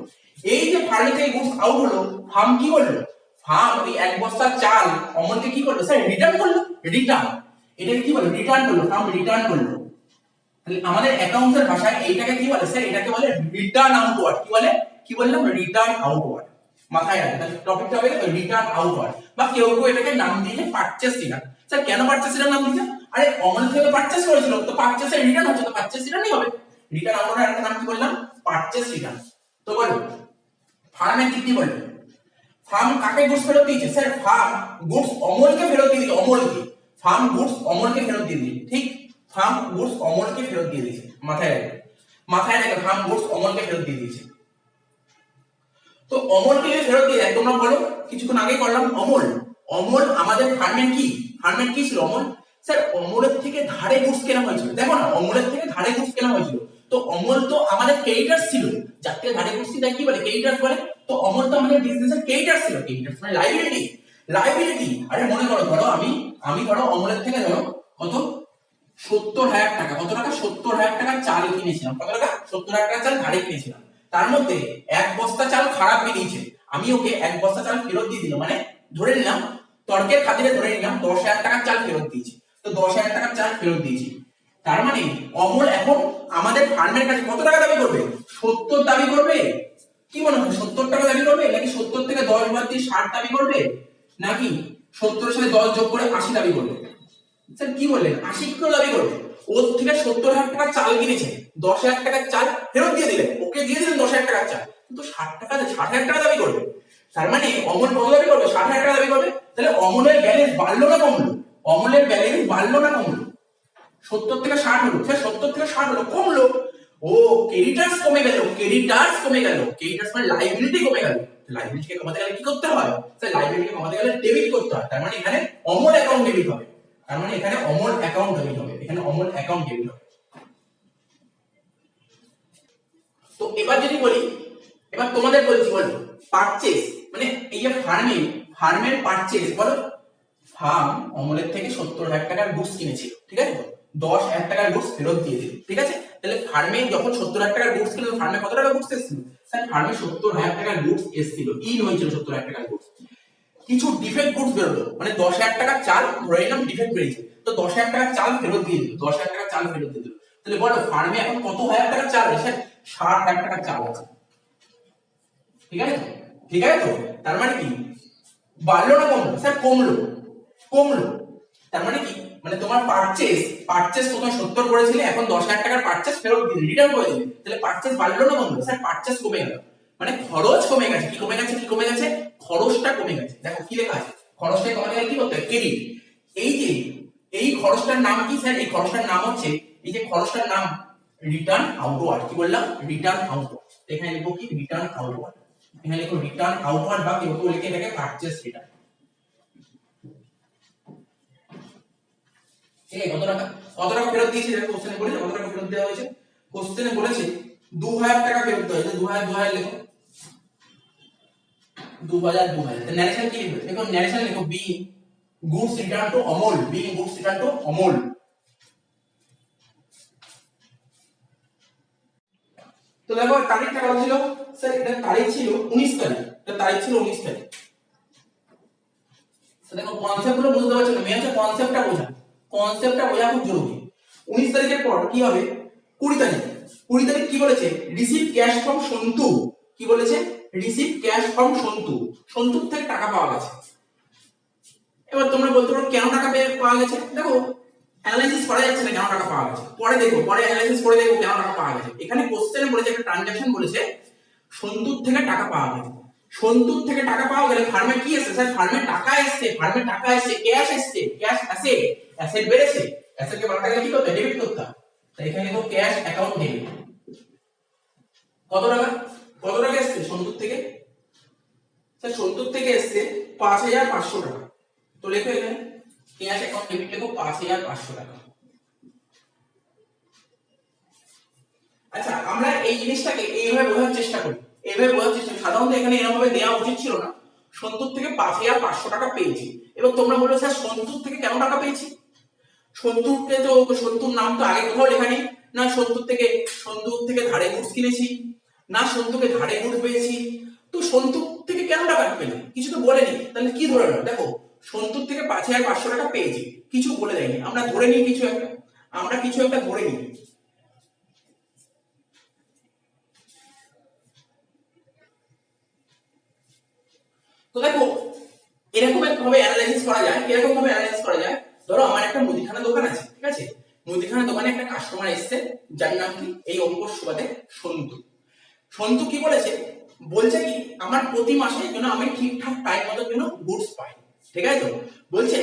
এই যে ফার্মের থেকে গুডস আউট হলো, ফার্ম কি করলো, ফার্ম ওই 1 বস্তা চাল অমলকে কি করলো, স্যার রিটার্ন করলো, এটাকে কি বলে, রিটার্ন করলো, ফার্ম রিটার্ন করলো। তাহলে আমাদের অ্যাকাউন্টসের ভাষায় এইটাকে কি বলে, স্যার এটাকে বলে রিটার্ন আউটওয়ার্ড। কি বললাম, রিটার্ন আউটওয়ার্ড, মাথায় রাখবেন। তাহলে টপিকটা হবে রিটার্ন আউটওয়ার্ড, বা কেউ এটাকে নাম দিয়েছে পারচেজ রিটার্ন। স্যার কেন পারচেজ রিটার্ন নাম দিয়েছে? আরে অমল থেকে পারচেজ করেছিল, তো পারচেজের রিটার্ন হচ্ছে, তো পারচেজ রিটার্নই হবে। রিটার্ন আউটওয়ার্ডের একটা নাম কি বললাম, পারচেজ রিটার্ন। তো বলো ফার্মের কি বলে, ফার্ম কাকে গুডস ফেরত দিয়েছে? স্যার ফার্ম গুডস অমলকে ফেরত দিয়ে দিয়েছে, ফার্ম গুডস অমলকে ফেরত দিয়ে দিয়েছে, ঠিক, ফার্ম গুডস অমলকে ফেরত দিয়ে দিয়েছে, মাথায় রাখবে, ফার্ম গুডস অমলকে ফেরত দিয়ে দিয়েছে। তো অমলকে যদি ফেরত দিয়ে দেয়, তোমরা বলো, কিছুক্ষণ আগে করলাম অমল আমাদের ফার্মের কি ছিল, অমল। স্যার অমলের থেকে ধারে গুডস কেনা হয়েছিল, দেখো না, অমলের থেকে ধারে গুডস কেনা হয়েছিল, তো অমল তো আমাদের ক্রেডিটার্স ছিল, যার থেকে ধারে গুডস কিনা কি বলে, ক্রেডিটার্স বলে। তো অমল তো আমাদের বিজনেসের ক্রেডিটার্স ছিল, ক্রেডিটার্স মানে লাইবিলিটি। আরে মনে করো, ধরো আমি ধরো অমলের থেকে ধরো কত, 70,000 টাকা, কত টাকা, 70,000 টাকা চাল কিনেছিলাম, কত টাকা, 70,000 টাকা চাল ধারে কিনেছিলাম। তার মধ্যে 1 বস্তা চাল খারাপ বেরিয়েছে, আমি ওকে 1 বস্তা চাল ফেরত দিয়ে দিলাম, মানে ধরে নিলাম, তর্কের খাতিরে ধরে নিলাম 10,000 টাকার চাল ফেরত দিয়েছি, তো 10,000 টাকার চাল ফেরত দিয়েছি। তার মানে অমল এখন আমাদের ফার্মের কাছে কত টাকা দাবি করবে, 70 দাবি করবে। কি মনে হয় 70 টাকা দাবি করবে, নাকি 70 থেকে 10 বাদ দিয়ে 60 দাবি করবে? নাকি 70 সাথে 10 যোগ করে 80 দাবি করবে? স্যার কি বললেন 80 কি করে দাবি করবে? ওর থেকে 70,000 টাকার চাল কিনেছে, 10,000 টাকার চাল ফেরত দিয়ে দিলেন, ওকে দিয়ে দিলেন 10,000 টাকার চাল, কিন্তু 60,000 টাকা দাবি করবে। তার মানে অমল কত দাবি করবে? 60,000 টাকা দাবি করবে। তাহলে অমলের ব্যালেন্স বাড়লো না কমলো? অমলের ব্যালেন্স বাড়লো না কমলো? 70 থেকে 60 হলো, স্যার 70 থেকে 60 হলো, কমলো। ও ক্রেডিটার্স কমে গেল, ক্রেডিটার্স কমে গেল, ক্রেডিটার্স মানে লায়াবিলিটি কমে গেল। লায়াবিলিটিকে কমাতে গেলে কি করতে হয়? স্যার লায়াবিলিটিকে কমাতে গেলে ডেবিট করতে হয়। তার মানে এখানে অমল অ্যাকাউন্ট ডেবিট হবে। তার মানে এখানে অমল অ্যাকাউন্ট ডেবিট হবে, এখানে অমল অ্যাকাউন্ট ডেবিট হবে। তো এবার যদি বলি, এবার তোমাদের বলছি, বলো পারচেজ মানে এই যে ফার্মের পারচেজ, বলো ফার্ম অমলের থেকে 70,000 টাকার গুডস কিনেছিল, ঠিক আছে, তো 10,000 টাকার গুডস ফেরত দিয়ে দিল, ঠিক আছে। তাহলে ফার্মে যখন 70,000 টাকার গুডস কিনলো, ফার্মে কত টাকা গুডস এসেছিল? স্যার ফার্মে 70,000 টাকার গুডস এসেছিল, ইন হয়েছিল 70,000 টাকার গুডস। কিছু ডিফেক্ট গুডস বেরোলো, মানে 10,000 টাকার চাল ধরে নিলাম ডিফেক্ট বেরিয়েছে, তো 10,000 টাকার চাল ফেরত দিয়ে দিল, 10,000 টাকার চাল ফেরত দিয়ে দিল। তাহলে বলো ফার্মে এখন কত হাজার টাকার চাল আছে? 60,000 টাকার চাল আছে, ঠিক আছে তো? ঠিক আছে তো? তার মানে কি বাড়লো না কমলো? স্যার কমলো, কমলো। তার মানে কি, মানে তোমার পারচেজ প্রথমে 70 করেছিলে, এখন 10,000 টাকার পারচেজ ফেরত দিলে, রিটার্ন করে দিলে, তাহলে পারচেজ বাড়লো না কমলো? স্যার পারচেজ কমে গেল, মানে খরচ কমে গেছে। কি কমে গেছে? কি কমে গেছে? খরচটা কমে গেছে। দেখো কি লেখা আছে, খরচটা কমাতে গেলে কি করতে হয়? ক্রেডিট। এই যে এই খরচটার নাম কি স্যার? এই খরচটার নাম হচ্ছে, এই যে খরচটার নাম রিটার্ন আউটওয়ার্ড। কি বললাম? Return outward. এখানে লিখবো কি? Return outward. এখানে লিখো রিটার্ন আউটওয়ার্ড, বা কেউ কেউ লিখে এটাকে পারচেজ রিটার্ন। ঠিক আছে? কত টাকা ফেরত দিয়েছে? কোশ্চেনে বলেছে কত টাকা ফেরত দেওয়া হয়েছে। কোশ্চেনে বলেছে 2,000 টাকা ফেরত দেওয়া হয়েছে। 2,000 লেখো, 2,000। ন্যারেশন কি লিখবে? দেখো ন্যারেশন লিখো, be goods return to Amal, be goods return to Amal. তো দেখো তারিখটা কত ছিল? স্যার এটা তারিখ ছিল 19 তারিখ, এটা তারিখ ছিল 19 তারিখ। তো দেখো কনসেপ্ট গুলো বুঝতে পারছো না, মেন হচ্ছে কনসেপ্টটা বোঝা, কনসেপ্টটা বোঝা খুব জরুরি। 19 তারিখের পর কি হবে? 20 তারিখ। 20 তারিখ কি বলেছে? Receive cash from Santu. কি বলেছে? Receive cash from Santu, santoor থেকে টাকা পাওয়া গেছে। এবার তোমরা বলতে পারো কেন টাকা পাওয়া গেছে? দেখো অ্যানালাইসিস করা যাচ্ছে না কেন টাকা পাওয়া গেছে, পরে দেখো, পরে অ্যানালাইসিস করে দেখো কেন টাকা পাওয়া গেছে। এখানে কোশ্চেনে বলেছে একটা ট্রানজাকশন বলেছে সন্তুর থেকে টাকা পাওয়া গেছে। সন্তুর থেকে টাকা পাওয়া গেলে ফার্মে কি এসেছে? স্যার ফার্মে টাকা এসেছে, ফার্মে টাকা এসেছে, ক্যাশ এসেছে, ক্যাশ অ্যাসেট, অ্যাসেট বেড়েছে, অ্যাসেটকে বাড়াতে গেলে কি করতে হয়? ডেবিট করতে হয়। তাই এখানে দেখো ক্যাশ অ্যাকাউন্ট ডেবিট। কত টাকা? কত টাকা এসেছে সন্তুর থেকে? স্যার সন্তুর থেকে এসেছে 5,500 টাকা। তো লেখো এখানে ক্যাশ অ্যাকাউন্ট ডেবিট লেখো 5,500 টাকা। আচ্ছা আমরা এই জিনিসটাকে এইভাবে বোঝার চেষ্টা করি, এইভাবে বোঝার চেষ্টা, সাধারণত এখানে এরকম ভাবে দেওয়া উচিত ছিল না। সন্তুর থেকে 5,500 টাকা পেয়েছি। এবার তোমরা বলো স্যার সন্তুর থেকে কেন টাকা পেয়েছি? সন্তুরকে তো, সন্তুর নাম তো আগে কোথাও লেখা নেই। না সন্তুর থেকে ধারে গুডস কিনেছি, না সন্তুকে ধারে গুডস পেয়েছি, তো সন্তুর থেকে কেন টাকা পেলাম? কিছু তো বলেনি, তাহলে কি ধরে নাও? দেখো সন্তুর থেকে 5,500 টাকা পেয়েছি, কিছু বলে দেয়নি, আমরা ধরে নিই কিছু একটা, আমরা কিছু একটা ধরে নিই। তো দেখো এরকম ভাবে অ্যানালাইসিস করা যায়, কিরকম ভাবে অ্যানালাইসিস করা যায়। ধরো আমার একটা মুদিখানা দোকান আছে, ঠিক আছে, মুদিখানা দোকানে একটা কাস্টমার এসেছে, যার নাম কি এই অঙ্কর সুবাদে সন্তু। সন্তু কি বলেছে? বলছে কি আমার প্রতি মাসে যেন আমি ঠিকঠাক টাইম মতো যেন গুডস পাই, ঠিক আছে তো? বলছে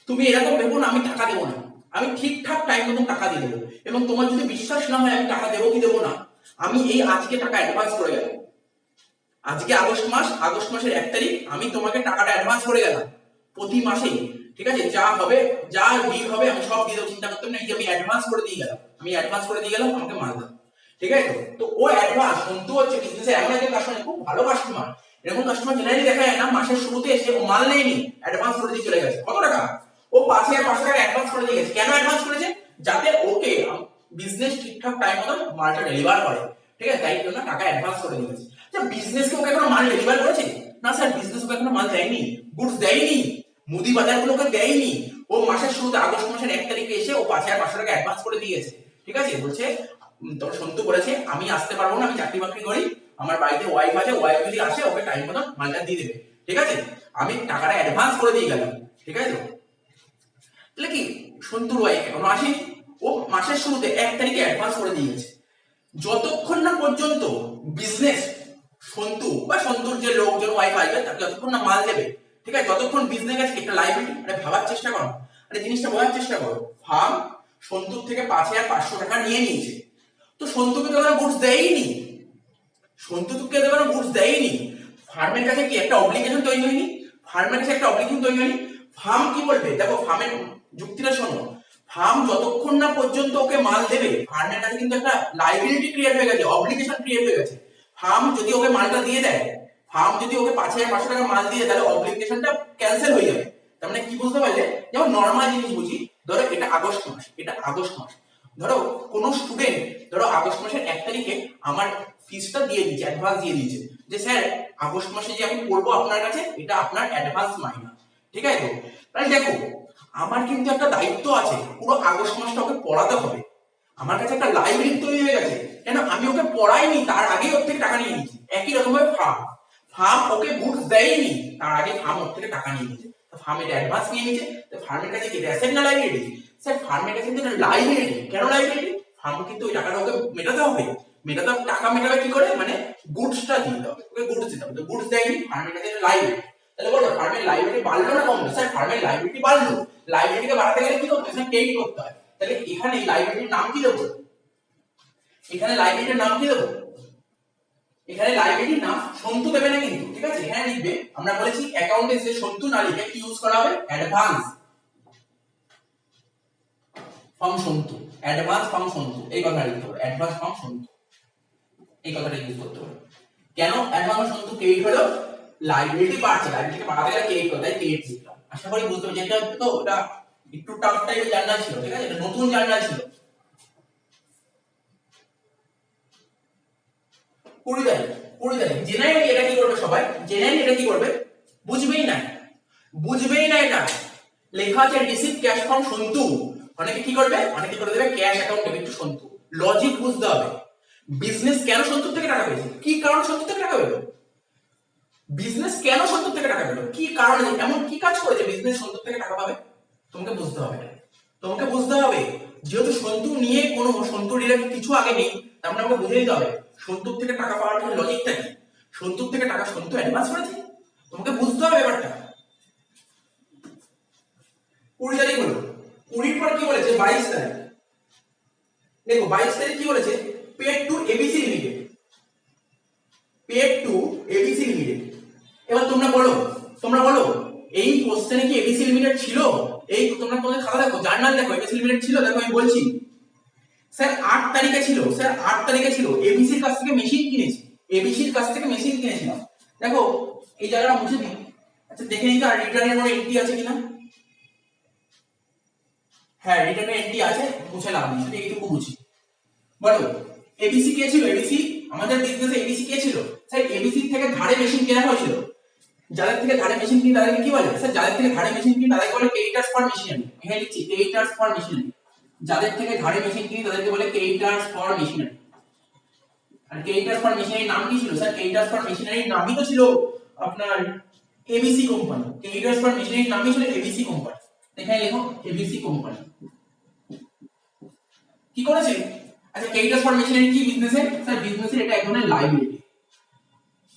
তুমি এরকম ভেবো না আমি টাকা দেবো না, আমি ঠিকঠাক টাইম মতো টাকা দিয়ে দেবো, এবং তোমার যদি বিশ্বাস না হয় আমি টাকা দেবো কি দেবো না, আমি এই আজকে টাকা অ্যাডভান্স করে গেলাম, আজকে আগস্ট মাসের 1 তারিখ আমি তোমাকে টাকাটা অ্যাডভান্স করে গেলাম প্রতি মাসেই, ঠিক আছে, যা হবে যা বিল হবে আমি সব দিয়ে দেবো, চিন্তা করতে হবে না, এই যে আমি অ্যাডভান্স করে দিয়ে গেলাম, আমি অ্যাডভান্স করে দিয়ে গেলাম, আমাকে মাল দাও, ঠিক আছে তো? তো ও অ্যাডভান্স, সন্তু হচ্ছে বিজনেসে এমন একজন কাস্টমার, খুব ভালো কাস্টমার, এরকম কাস্টমার জেনারেলি দেখা যায় না, মাসের শুরুতে এসে ও মাল নেয়নি, অ্যাডভান্স করে দিয়ে চলে গেছে। কত টাকা? ও 5,500 টাকা অ্যাডভান্স করে দিয়ে গেছে। কেন অ্যাডভান্স করেছে? যাতে ওকে বিজনেস ঠিকঠাক টাইম মতো মালটা ডেলিভার করে, ঠিক আছে, তাই জন্য টাকা অ্যাডভান্স করে দিয়ে গেছে। বিজনেস কে ওকে এখনো মাল ডেলিভার করেছে? না স্যার, বিজনেস ওকে এখনো মাল দেয়নি, গুডস দেয়নি, মুদি বাজার গুলোকে দেয়নি। ও মাসের শুরুতে আগস্ট মাসের 1 তারিখে এসে ও 5,500 টাকা অ্যাডভান্স করে দিয়ে গেছে, ঠিক আছে। বলছে তোর সন্তু বলেছে আমি আসতে পারবো না, আমি চাকরি বাকরি করি, আমার বাড়িতে ওয়াইফ আছে, ওয়াইফ যদি আসে ওকে টাইম মতো মালটা দিয়ে দেবে, ঠিক আছে। আমি টাকাটা অ্যাডভান্স করে দিয়ে গেলাম, ঠিক আছে? তাহলে কি সন্তুর ওয়াইফ এখনো আসেনি, ও মাসের শুরুতে 1 তারিখে অ্যাডভান্স করে দিয়ে গেছে। যতক্ষণ না পর্যন্ত বিজনেস সন্তু বা সন্তুর যে লোকজন ওয়াইফ আসবে তাকে যতক্ষণ না মাল দেবে, ঠিক আছে, যতক্ষণ বিজনেস আছে একটা লাইবিলিটি। আরে ভাবার চেষ্টা করো, আরে জিনিসটা বোঝার চেষ্টা করো। ফার্ম সন্তুর থেকে 5,500 টাকা নিয়ে নিয়েছে, তো সন্তুকে তো ওরা গুডস দেয়নি, সন্তুকে তো ওরা গুডস দেয়নি। ফার্মের কাছে কি একটা অব্লিগেশন তৈরি হয়নি? ফার্মের কাছে একটা অব্লিগেশন তৈরি হয়নি। ফার্ম কি বলবে, দেখো ফার্মের যুক্তিটা শোনো, ফার্ম যতক্ষণ না পর্যন্ত ওকে মাল দেবে ফার্মের কাছে কিন্তু একটা লাইবিলিটি ক্রিয়েট হয়ে গেছে, অব্লিগেশন ক্রিয়েট হয়ে গেছে। ফার্ম যদি ওকে মালটা দিয়ে দেয়, ফার্ম যদি ওকে 5,500 টাকা মাল দিয়ে তাহলে অব্লিগেশনটা ক্যান্সেল হয়ে যাবে। তার মানে কি বুঝতে পারলে, যেমন নর্মাল জিনিস বুঝি, ধরো এটা আগস্ট মাস, এটা আগস্ট মাস, ধরো কোনো স্টুডেন্ট ধরো আগস্ট মাসের 1 তারিখে আমার ফিসটা দিয়ে দিয়েছে, অ্যাডভান্স দিয়ে দিয়েছে, যে স্যার আগস্ট মাসে যে আমি পড়বো আপনার কাছে এটা আপনার অ্যাডভান্স মাইনা, ঠিক আছে? তো তাহলে দেখো আমার কিন্তু একটা দায়িত্ব আছে, পুরো আগস্ট মাসটা ওকে পড়াতে হবে। আমার কাছে একটা লাইব্রেরি তৈরি হয়ে গেছে, কেন আমি ওকে পড়াইনি তার আগে ওর থেকে টাকা নিয়ে নিয়েছি। একই রকম ভাবে ফার্ম, ফার্ম ওকে গুডস দেয়নি তার আগে ফার্ম ওর থেকে টাকা নিয়ে নিয়েছে, তো ফার্মের অ্যাডভান্স নিয়ে নিয়েছে। তো ফার্মের কাছে কি অ্যাসেট না লাইব্রেরি? স্যার ফার্মের কাছে কিন্তু লাইব্রেরি। কেন লাইব্রেরি? ফার্ম কিন্তু ওই টাকাটা ওকে মেটাতে হবে, মেটাতে হবে। টাকা মেটাবে কি করে, মানে গুডসটা দিতে হবে, ওকে গুডস দিতে হবে, তো গুডস দেয়নি, ফার্মের কাছে লাইব্রেরি। তাহলে বলো ফার্মের লাইব্রেরি বাড়লো না কমলো? স্যার ফার্মের লাইব্রেরি বাড়লো। লাইব্রেরিকে বাড়াতে গেলে কি করতে হয়? স্যার ক্রেডিট করতে হয়। তাহলে এখানে লাইব্রেরির নাম কি দেবো? এখানে লাইব্রেরির নাম কি দেবো? এখানে লাইব্রেরির নাম সন্তু দেবে না কিন্তু, ঠিক আছে? এখানে লিখবে, আমরা বলেছি অ্যাকাউন্টে যে সন্তু না লিখে কি ইউজ করা হবে? Advance form Santu, advance form Santu, এই কথাটা লিখতে হবে, অ্যাডভান্স ফর্ম সন্তু, এই কথাটা ইউজ করতে হবে। কেন অ্যাডভান্স সন্তু ক্রেডিট হলো? লাইব্রেরি বাড়ছে, লাইব্রেরিকে বাড়াতে গেলে ক্রেডিট করতে হয়, ক্রেডিট লিখলাম। আশা করি বুঝতে পারছি। এটা তো ওটা একটু টাফ টাইপের জার্নাল ছিল, ঠিক আছে? এটা নতুন জার্নাল ছিল। 20 তারিখ জেনারেলি এটা কি করবে সবাই? জেনারেলি এটা কি করবে? বুঝবেই না, বুঝবেই না। এটা লেখা আছে রিসিভ ক্যাশ ফ্রম সন্তু, অনেকে কি করবে? অনেকে করে দেবে cash account debit two Santu. Logic বুঝতে হবে। বিজনেস কেন সন্তু থেকে টাকা পেয়েছে? কি কারণ সন্তু থেকে টাকা পেলো? বিজনেস কেন সন্তু থেকে টাকা পেলো? কি কারণে, এমন কি কাজ করেছে বিজনেস সন্তু থেকে টাকা পাবে? তোমাকে বুঝতে হবে, তোমাকে বুঝতে হবে। যেহেতু সন্তু নিয়ে কোনো সন্তু রিলেটেড কিছু আগে নেই, তার মানে আমাকে বুঝে দিতে হবে সন্তুর থেকে টাকা পাওয়ার জন্য লজিকটা কি। সন্তুর থেকে টাকা সন্তু অ্যাডভান্স করেছে, তোমাকে বুঝতে হবে ব্যাপারটা। 20 তারিখ হলো, 20 পর কি বলেছে? 22 তারিখ। দেখো 22 তারিখ কি বলেছে? Paid to ABC limited, paid to ABC limited. এবার তোমরা বলো, তোমরা বলো এই কোশ্চেনে কি এবিসি লিমিটেড ছিল? এই তোমরা তোমাদের খাতা দেখো, জার্নাল দেখো, এবিসি লিমিটেড ছিল? দেখো আমি বলছি স্যার 8 তারিখে ছিল, স্যার 8 তারিখে ছিল। এবিসির কাছ থেকে মেশিন কিনেছি, এবিসির কাছ থেকে মেশিন কিনেছিলাম। দেখো এই জায়গাটা মুছে দিই। আচ্ছা দেখে নিই তো আর রিটার্নের কোনো এন্ট্রি আছে কিনা। হ্যাঁ রিটার্নের এন্ট্রি আছে, মুছে লাভ নেই, শুধু এইটুকু বুঝি। বলো এবিসি কে ছিল? এবিসি আমাদের বিজনেসে এবিসি কে ছিল? স্যার এবিসি থেকে ধারে মেশিন কেনা হয়েছিল। যাদের থেকে ধারে মেশিন কিনে তাদেরকে কি বলে? স্যার যাদের থেকে ধারে মেশিন কিনে তাদেরকে বলে ক্রেডিটার্স ফর মেশিনারি। এখানে লিখছি ক্রেডিটার্স ফর মেশিনারি। যাদের থেকে ধারে মেশিন কিনে তাদেরকে বলে ক্রেডিটার্স ফর মেশিনারি। আর ক্রেডিটার্স ফর মেশিনারির নাম কি ছিল? স্যার ক্রেডিটার্স ফর মেশিনারির নামই তো ছিল আপনার এবিসি কোম্পানি। ক্রেডিটার্স ফর মেশিনারির নামই ছিল এবিসি কোম্পানি। এখানে লেখো এবিসি কোম্পানি। কি করেছে? আচ্ছা ক্রেডিটার্স ফর মেশিনারি কি বিজনেসের? স্যার বিজনেসের এটা এক ধরনের লাইবিলিটি।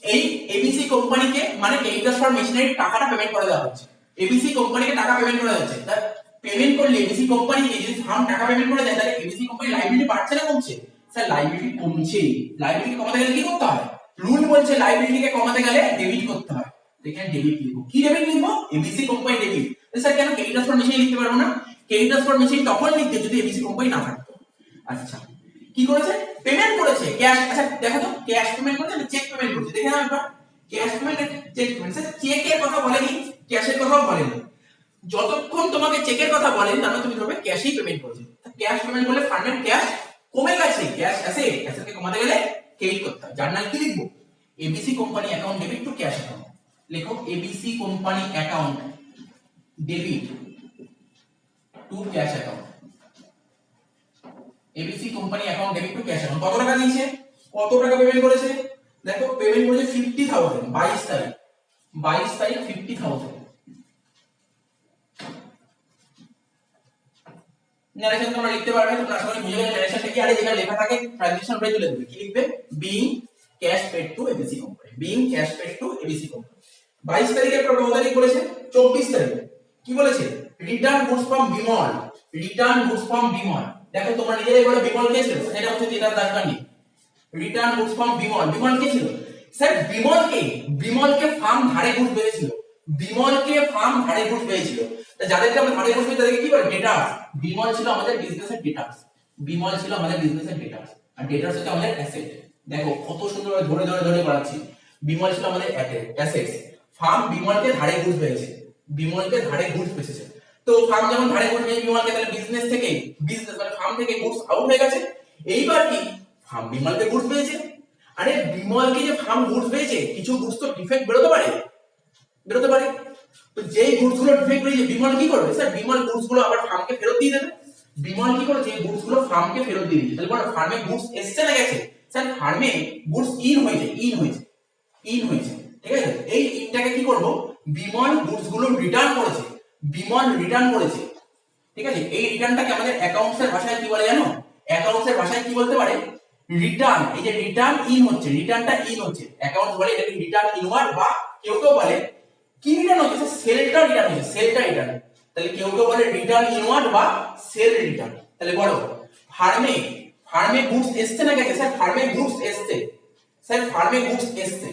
এই এবিসি কোম্পানিকে মানে ক্রেডিটার্স ফর মেশিনারি টাকাটা পেমেন্ট করে দেওয়া হচ্ছে, এবিসি কোম্পানিকে টাকা পেমেন্ট করে যাচ্ছে। তার পেমেন্ট করলে এবিসি কোম্পানিকে যদি ফার্ম টাকা পেমেন্ট করে দেয় তাহলে এবিসি কোম্পানি লাইবিলিটি বাড়ছে না কমছে? স্যার লাইবিলিটি কমছে। লাইবিলিটি কমাতে গেলে কি করতে হয়? রুল বলছে লাইবিলিটিকে কমাতে গেলে ডেবিট করতে হয়। এখানে ডেবিট লিখবো। কি ডেবিট লিখবো? ABC company debit. স্যার কেন ক্রেডিটার্স ফর মেশিনারি লিখতে পারবো না? ক্রেডিটার্স ফর মেশিনারি তখন লিখতে যদি এবিসি কোম্পানি না থাকতো। আচ্ছা কি করেছে? পেমেন্ট করেছে ক্যাশ। আচ্ছা দেখো তো ক্যাশ পেমেন্ট করেছে না চেক পেমেন্ট করেছে? দেখে নাও একবার। Cash payment cheque payment. Sir চেকের কথা বলেনি, ক্যাশের কথাও বলেনি। যতক্ষণ তোমাকে চেকের কথা বলেন তাহলে তুমি ধরবে ক্যাশই পেমেন্ট করেছে। ক্যাশ পেমেন্ট করলে ফান্ডের ক্যাশ কমে গেছে, ক্যাশ অ্যাসেট, অ্যাসেটকে কমাতে গেলে ক্রেডিট করতে হয়। জার্নাল কি লিখবো? ABC company account debit to cash account. লেখো ABC company account debit to cash account. ABC company account debit to cash account. কত টাকা দিয়েছে? কত টাকা পেমেন্ট করেছে? দেখো পেমেন্ট করেছে 50,000। 22 তারিখ 50,000 50,000। ন্যারেশন তোমরা লিখতে পারবে, তোমরা আশা করি বুঝে গেলে ন্যারেশনটা কি। আর যেখানে লেখা থাকে ট্রানজিশন পরে তুলে দেবে, কি লিখবে? Being cash paid to ABC company, being cash paid to ABC company. 22 তারিখের পর কত তারিখ বলেছে? 24 তারিখ কি বলেছে? Return goods from Bimal, return goods from Bimal. দেখো তোমরা নিজেরাই বলে বিমল কে ছিল, এটা হচ্ছে এটার দরকার নেই। Return goods from Bimal, Bimal কে ছিল স্যার? বিমলকে ফার্ম ধারে গুডস পেয়েছিল, বিমলকে ফার্ম ধারে গুডস পেয়েছিল। তা যাদেরকে আমরা ধারে গুডস পেয়েছি তাদেরকে কি বলে? ডেটার্স। বিমল ছিল আমাদের বিজনেসের ডেটার্স, বিমল ছিল আমাদের বিজনেসের ডেটার্স, আর ডেটার্স হচ্ছে আমাদের অ্যাসেট। দেখো কত সুন্দর ধরে ধরে ধরে পড়াচ্ছি। বিমল ছিল আমাদের অ্যাসেটস, ফার্ম বিমলকে ধারে গুডস পেয়েছে, বিমলকে ধারে গুডস পেয়েছে। তো ফার্ম যখন ধারে গুডস পেয়েছে বিমলকে, তাহলে বিজনেস থেকে, বিজনেস মানে ফার্ম থেকে গুডস আউট হয়ে গেছে। এইবার কি ফার্ম বিমলকে গুডস পেয়েছে। আরে বিমলকে যে ফার্ম গুডস পেয়েছে, কিছু গুডস তো ডিফেক্ট বেরোতে পারে, বেরোতে পারে। তো যেই গুডস গুলো ডিফেক্ট বেরিয়েছে বিমল কি করবে স্যার? বিমল গুডস গুলো আবার ফার্মকে ফেরত দিয়ে দেবে। বিমল কি করে? যে গুডস গুলো ফার্মকে ফেরত দিয়ে দিয়েছে, তাহলে বলো ফার্মে গুডস এসছে না গেছে? স্যার ফার্মে গুডস ইন হয়েছে, ইন হয়েছে, ইন হয়েছে। ঠিক আছে, এই ইনটাকে কি করব? বিমল গুডস গুলো রিটার্ন করেছে, বিমল রিটার্ন করেছে। ঠিক আছে, এই রিটার্নটাকে আমাদের অ্যাকাউন্টসের ভাষায় কি বলে জানো? অ্যাকাউন্টসের ভাষায় কি বলতে পারে? রিটার্ন। এই যে রিটার্ন ইন হচ্ছে, রিটার্নটা ইন হচ্ছে, অ্যাকাউন্টস বলে এটাকে রিটার্ন ইনওয়ার্ড, বা কেউ কেউ বলে কি রিটার্ন হচ্ছে? সেলটা রিটার্ন হচ্ছে, সেলটা রিটার্ন। তাহলে কেউ কেউ বলে রিটার্ন ইনওয়ার্ড বা সেল রিটার্ন। তাহলে বলো ফার্মে, ফার্মে গুডস এসছে না গেছে? স্যার ফার্মে গুডস এসছে, স্যার ফার্মে গুডস এসছে।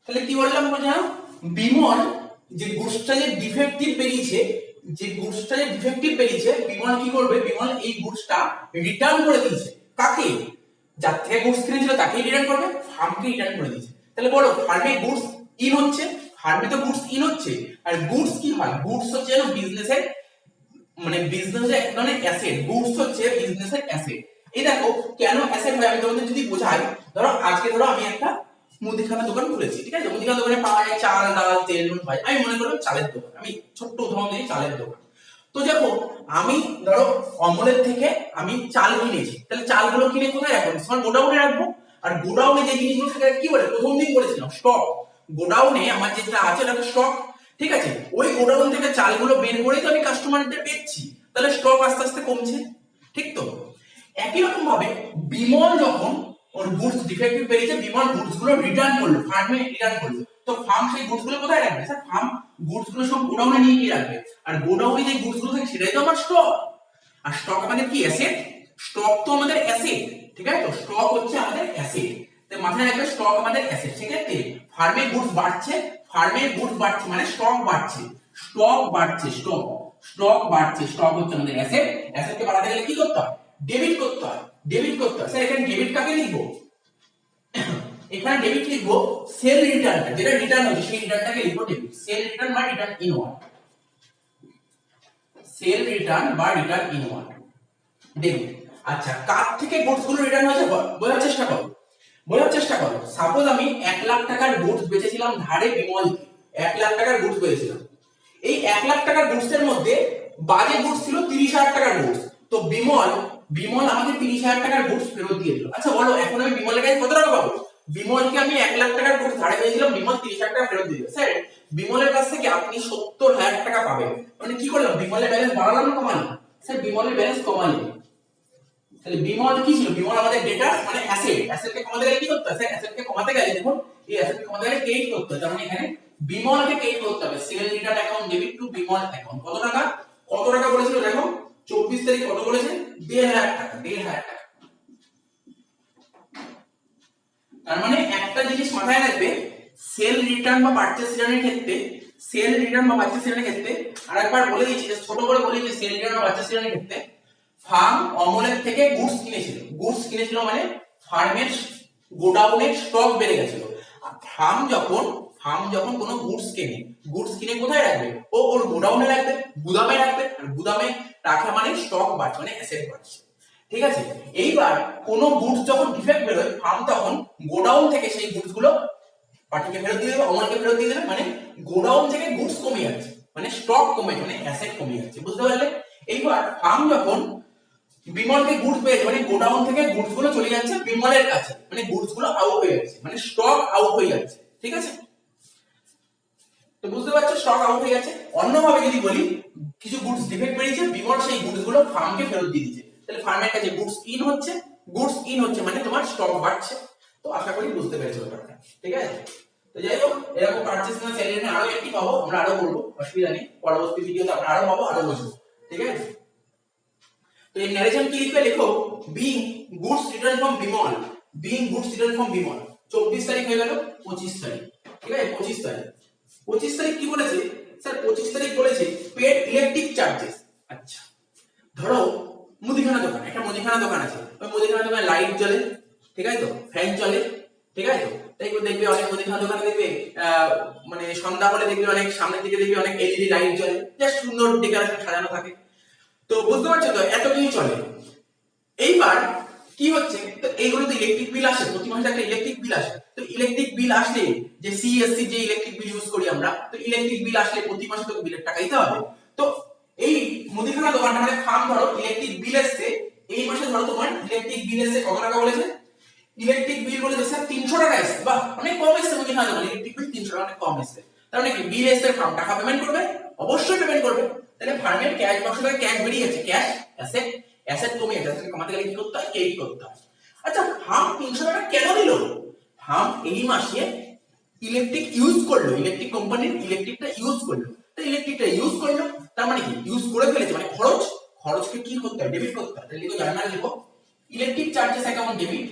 তাহলে কি বললাম জানো? বিমল যে গুডসটা যে ডিফেক্টিভ বেরিয়েছে, যে গুডসটা যে ডিফেক্টিভ বেরিয়েছে, বিমল কি করবে? বিমল এই গুডসটা রিটার্ন করে দিয়েছে। কাকে? যার থেকে গুডস কিনেছিল তাকেই রিটার্ন করবে, ফার্মকে রিটার্ন করে দিয়েছে। তাহলে বলো ফার্মে গুডস ইন হচ্ছে, ফার্মে তো গুডস ইন হচ্ছে। আর গুডস কি হয়? গুডস হচ্ছে যেন বিজনেসের, মানে বিজনেসের এক ধরনের অ্যাসেট, গুডস হচ্ছে বিজনেসের অ্যাসেট। এই দেখো কেন অ্যাসেট হয় আমি তোমাদের যদি বোঝাই। ধরো আজকে ধরো আমি একটা মুদিখানা দোকান খুলেছি, ঠিক আছে? মুদিখানা দোকানে পাওয়া যায় চাল, ডাল, তেল, নুন, ভাই। আমি মনে করলাম চালের দোকান, আমি ছোট্ট উদাহরণ দিই, চালের দোকান। তো দেখো আমি ধরো অমলের থেকে আমি চাল কিনেছি, তাহলে চালগুলো কিনে কোথায় রাখবো? তোমার গোডাউনে রাখবো। আর গোডাউনে যে জিনিসগুলো থাকে কি বলে? প্রথম দিন বলেছিলাম স্টক। গোডাউনে আমার যেটা আছে ওটা স্টক, ঠিক আছে? ওই গোডাউন থেকে চালগুলো বের করে তো আমি কাস্টমারদের বেচছি, তাহলে স্টক আস্তে আস্তে কমছে, ঠিক তো? একই রকম ভাবে বিমল যখন ওর গুডস ডিফেক্টিভ বেরিয়েছে, বিমল গুডস গুলো রিটার্ন করলো, ফার্মে রিটার্ন করলো। তো ফার্ম সেই গুডস গুলো কোথায় রাখবে? স্যার ফার্ম গুডস গুলো সব গোডাউনে নিয়ে গিয়ে রাখবে। আর গোডাউনে যে গুডস গুলো থাকে সেটাই তো আমার স্টক। আর স্টক আমাদের কি? অ্যাসেট। স্টক তো আমাদের অ্যাসেট, ঠিক আছে? তো স্টক হচ্ছে আমাদের অ্যাসেট। তো মাথায় রাখবে স্টক আমাদের অ্যাসেট। সেক্ষেত্রে ফার্মে গুডস বাড়ছে, ফার্মে গুডস বাড়ছে মানে স্টক বাড়ছে, স্টক বাড়ছে, স্টক, স্টক বাড়ছে, স্টক হচ্ছে আমাদের অ্যাসেট। অ্যাসেটকে বাড়াতে গেলে কি করতে হয়? ডেবিট করতে হয়, ডেবিট করতে হয়। স্যার এখানে ডেবিট কাকে লিখবো? এখানে ডেবিট লিখবো সেল রিটার্নটা, যেটা রিটার্ন হচ্ছে সেই রিটার্নটাকে লিখবো ডেবিট। সেল রিটার্ন বা রিটার্ন ইনওয়ার্ড, সেল রিটার্ন বা রিটার্ন ইনওয়ার্ড, ডেবিট। আচ্ছা কার থেকে গুডস গুলো রিটার্ন হয়েছে বোঝার চেষ্টা করো, বোঝার চেষ্টা করো। সাপোজ আমি 1 লাখ টাকার গুডস বেচেছিলাম ধারে বিমলকে, 1 লাখ টাকার গুডস বেচেছিলাম। এই 1 লাখ টাকার গুডস এর মধ্যে বাজে গুডস ছিল 30,000 টাকার গুডস। তো বিমল আমাকে 30,000 টাকার গুডস ফেরত দিয়ে দিল। আচ্ছা বলো এখন আমি বিমলের কাছে কত টাকা পাবো? বিমলকে আমি 1 লাখ টাকার গুডস ধারে পেয়েছিলাম, বিমল 30,000 টাকা ফেরত দিয়ে দিল। স্যার বিমলের কাছ থেকে আপনি 70,000 টাকা পাবেন। মানে কি করলাম? বিমলের ব্যালেন্স বাড়ালাম না কমালাম? স্যার বিমলের ব্যালেন্স কমালাম। তাহলে বিমল কি ছিল? বিমল আমাদের ডেটা মানে অ্যাসেট। অ্যাসেটকে কমাতে গেলে কি করতে হয়? স্যার অ্যাসেটকে কমাতে গেলে দেখুন এই অ্যাসেটকে কমাতে গেলে ক্রেডিট করতে হয়। তার মানে এখানে বিমলকে ক্রেডিট করতে হবে। Sell return account debit two Bimal account. কত টাকা? কত টাকা বলেছিল দেখো 24 তারিখ কত বলেছে? 1,500 টাকা, 1,500 টাকা। তার মানে একটা জিনিস মাথায় রাখবে, সেল রিটার্ন বা পারচেজ রিটার্নের ক্ষেত্রে, সেল রিটার্ন বা পারচেজ রিটার্নের ক্ষেত্রে আরেকবার বলে দিচ্ছি, ছোট করে বলে দিচ্ছি, সেল রিটার্ন বা পারচেজ রিটার্নের ক্ষেত্রে ফার্ম অমলের থেকে গুডস কিনেছিল, গুডস কিনেছিল মানে ফার্মের গোডাউনের স্টক বেড়ে গেছিল। আর ফার্ম যখন কোনো গুডস কেনে, গুডস কিনে কোথায় রাখবে? ও ওর গোডাউনে রাখবে, গুদামে রাখবে। আর গুদামে রাখা মানে স্টক বাড়ছে, মানে অ্যাসেট বাড়ছে, ঠিক আছে? এইবার কোন গুডস যখন ডিফেক্ট বেরোয়, ফার্ম তখন গোডাউন থেকে সেই গুডস গুলো পার্টিকে ফেরত দিয়ে দেবে, অমলকে ফেরত দিয়ে দেবে। মানে গোডাউন থেকে গুডস কমে যাচ্ছে, মানে স্টক কমে, মানে অ্যাসেট কমে যাচ্ছে, বুঝতে পারলে? এইবার ফার্ম যখন বিমলকে গুডস পেয়েছে মানে গোডাউন থেকে গুডস গুলো চলে যাচ্ছে বিমলের কাছে, মানে গুডস গুলো আউট হয়ে যাচ্ছে, মানে স্টক আউট হয়ে যাচ্ছে। ঠিক আছে, তো বুঝতে পারছো স্টক আউট হয়ে যাচ্ছে। অন্যভাবে যদি বলি কিছু গুডস ডিফেক্ট বেরিয়েছে, বিমল সেই গুডস গুলো ফার্মকে ফেরত দিয়ে দিচ্ছে, তাহলে ফার্মের কাছে গুডস ইন হচ্ছে মানে তোমার স্টক বাড়ছে। তো আশা করি বুঝতে পেরেছো ব্যাপারটা। ঠিক আছে, তো যাই হোক এরকম পারচেজ না স্যালারি নিয়ে আরো একটি পাবো, আমরা আরো বলবো, অসুবিধা নেই, পরবর্তী ভিডিওতে আমরা আরো পাবো, আরো বুঝবো। ঠিক আছে, তো এই ন্যারেশন কি লিখবে, লেখো being goods return from Bimal, being goods return from Bimal. 24 তারিখ হয়ে গেল, 25 তারিখ। ঠিক আছে, 25 তারিখ, 25 তারিখ কি বলেছে স্যার? 25 তারিখ বলেছে পেড ইলেকট্রিক চার্জেস। আচ্ছা, ধরো মুদিখানা দোকান, একটা মুদিখানা দোকান আছে, ওই মুদিখানা দোকানে লাইট জ্বলে, ঠিক আছে তো, ফ্যান চলে, ঠিক আছে তো, তাই দেখবে অনেক মুদিখানা দোকানে দেখবে মানে সন্ধ্যা হলে দেখবে অনেক সামনের দিকে দেখবে অনেক এলইডি লাইট জ্বলে, জাস্ট সুন্দর ডেকোরেশন সাজানো থাকে। তো বুঝতে পারছো তো, এত কিছু চলে। এইবার কি হচ্ছে, তো এইগুলো তো ইলেকট্রিক বিল আসে, প্রতি মাসে একটা ইলেকট্রিক বিল আসে। তো ইলেকট্রিক বিল আসলে যে সিএসসি যে ইলেকট্রিক বিল ইউজ করি আমরা, তো ইলেকট্রিক বিল আসলে প্রতি মাসে তো বিলের টাকা দিতে হবে। তো এই মুদিখানা দোকানটা মানে ফার্ম, ধরো ইলেকট্রিক বিল এসছে এই মাসে, ধরো তোমার ইলেকট্রিক বিল এসছে কত টাকা বলেছে? ইলেকট্রিক বিল বলেছে স্যার 300 টাকা এসছে। বাহ, অনেক কম এসছে মুদিখানা দোকান, ইলেকট্রিক বিল 300 টাকা অনেক কম এসছে। তার মানে কি বিল এসছে, ফার্ম টাকা পেমেন্ট করবে, অবশ্যই পেমেন্ট করবে। তাহলে ফার্মের ক্যাশ বাক্স থেকে ক্যাশ বেরিয়ে গেছে, ক্যাশ অ্যাসেট, অ্যাসেট কমে গেছে, অ্যাসেট কমাতে গেলে কি করতে হয়? ক্রেডিট করতে হয়। আচ্ছা, ফার্ম 300 টাকা কেন দিল? ফার্ম এই মাসে ইলেকট্রিক ইউজ করলো, ইলেকট্রিক কোম্পানির ইলেকট্রিকটা ইউজ করলো। তো ইলেকট্রিকটা ইউজ করলো, তার মানে কি ইউজ করে ফেলেছে, মানে খরচ, খরচকে কি করতে হয়? ডেবিট করতে হয়। তাহলে লিখো, জার্নাল লিখো electric charges account debit,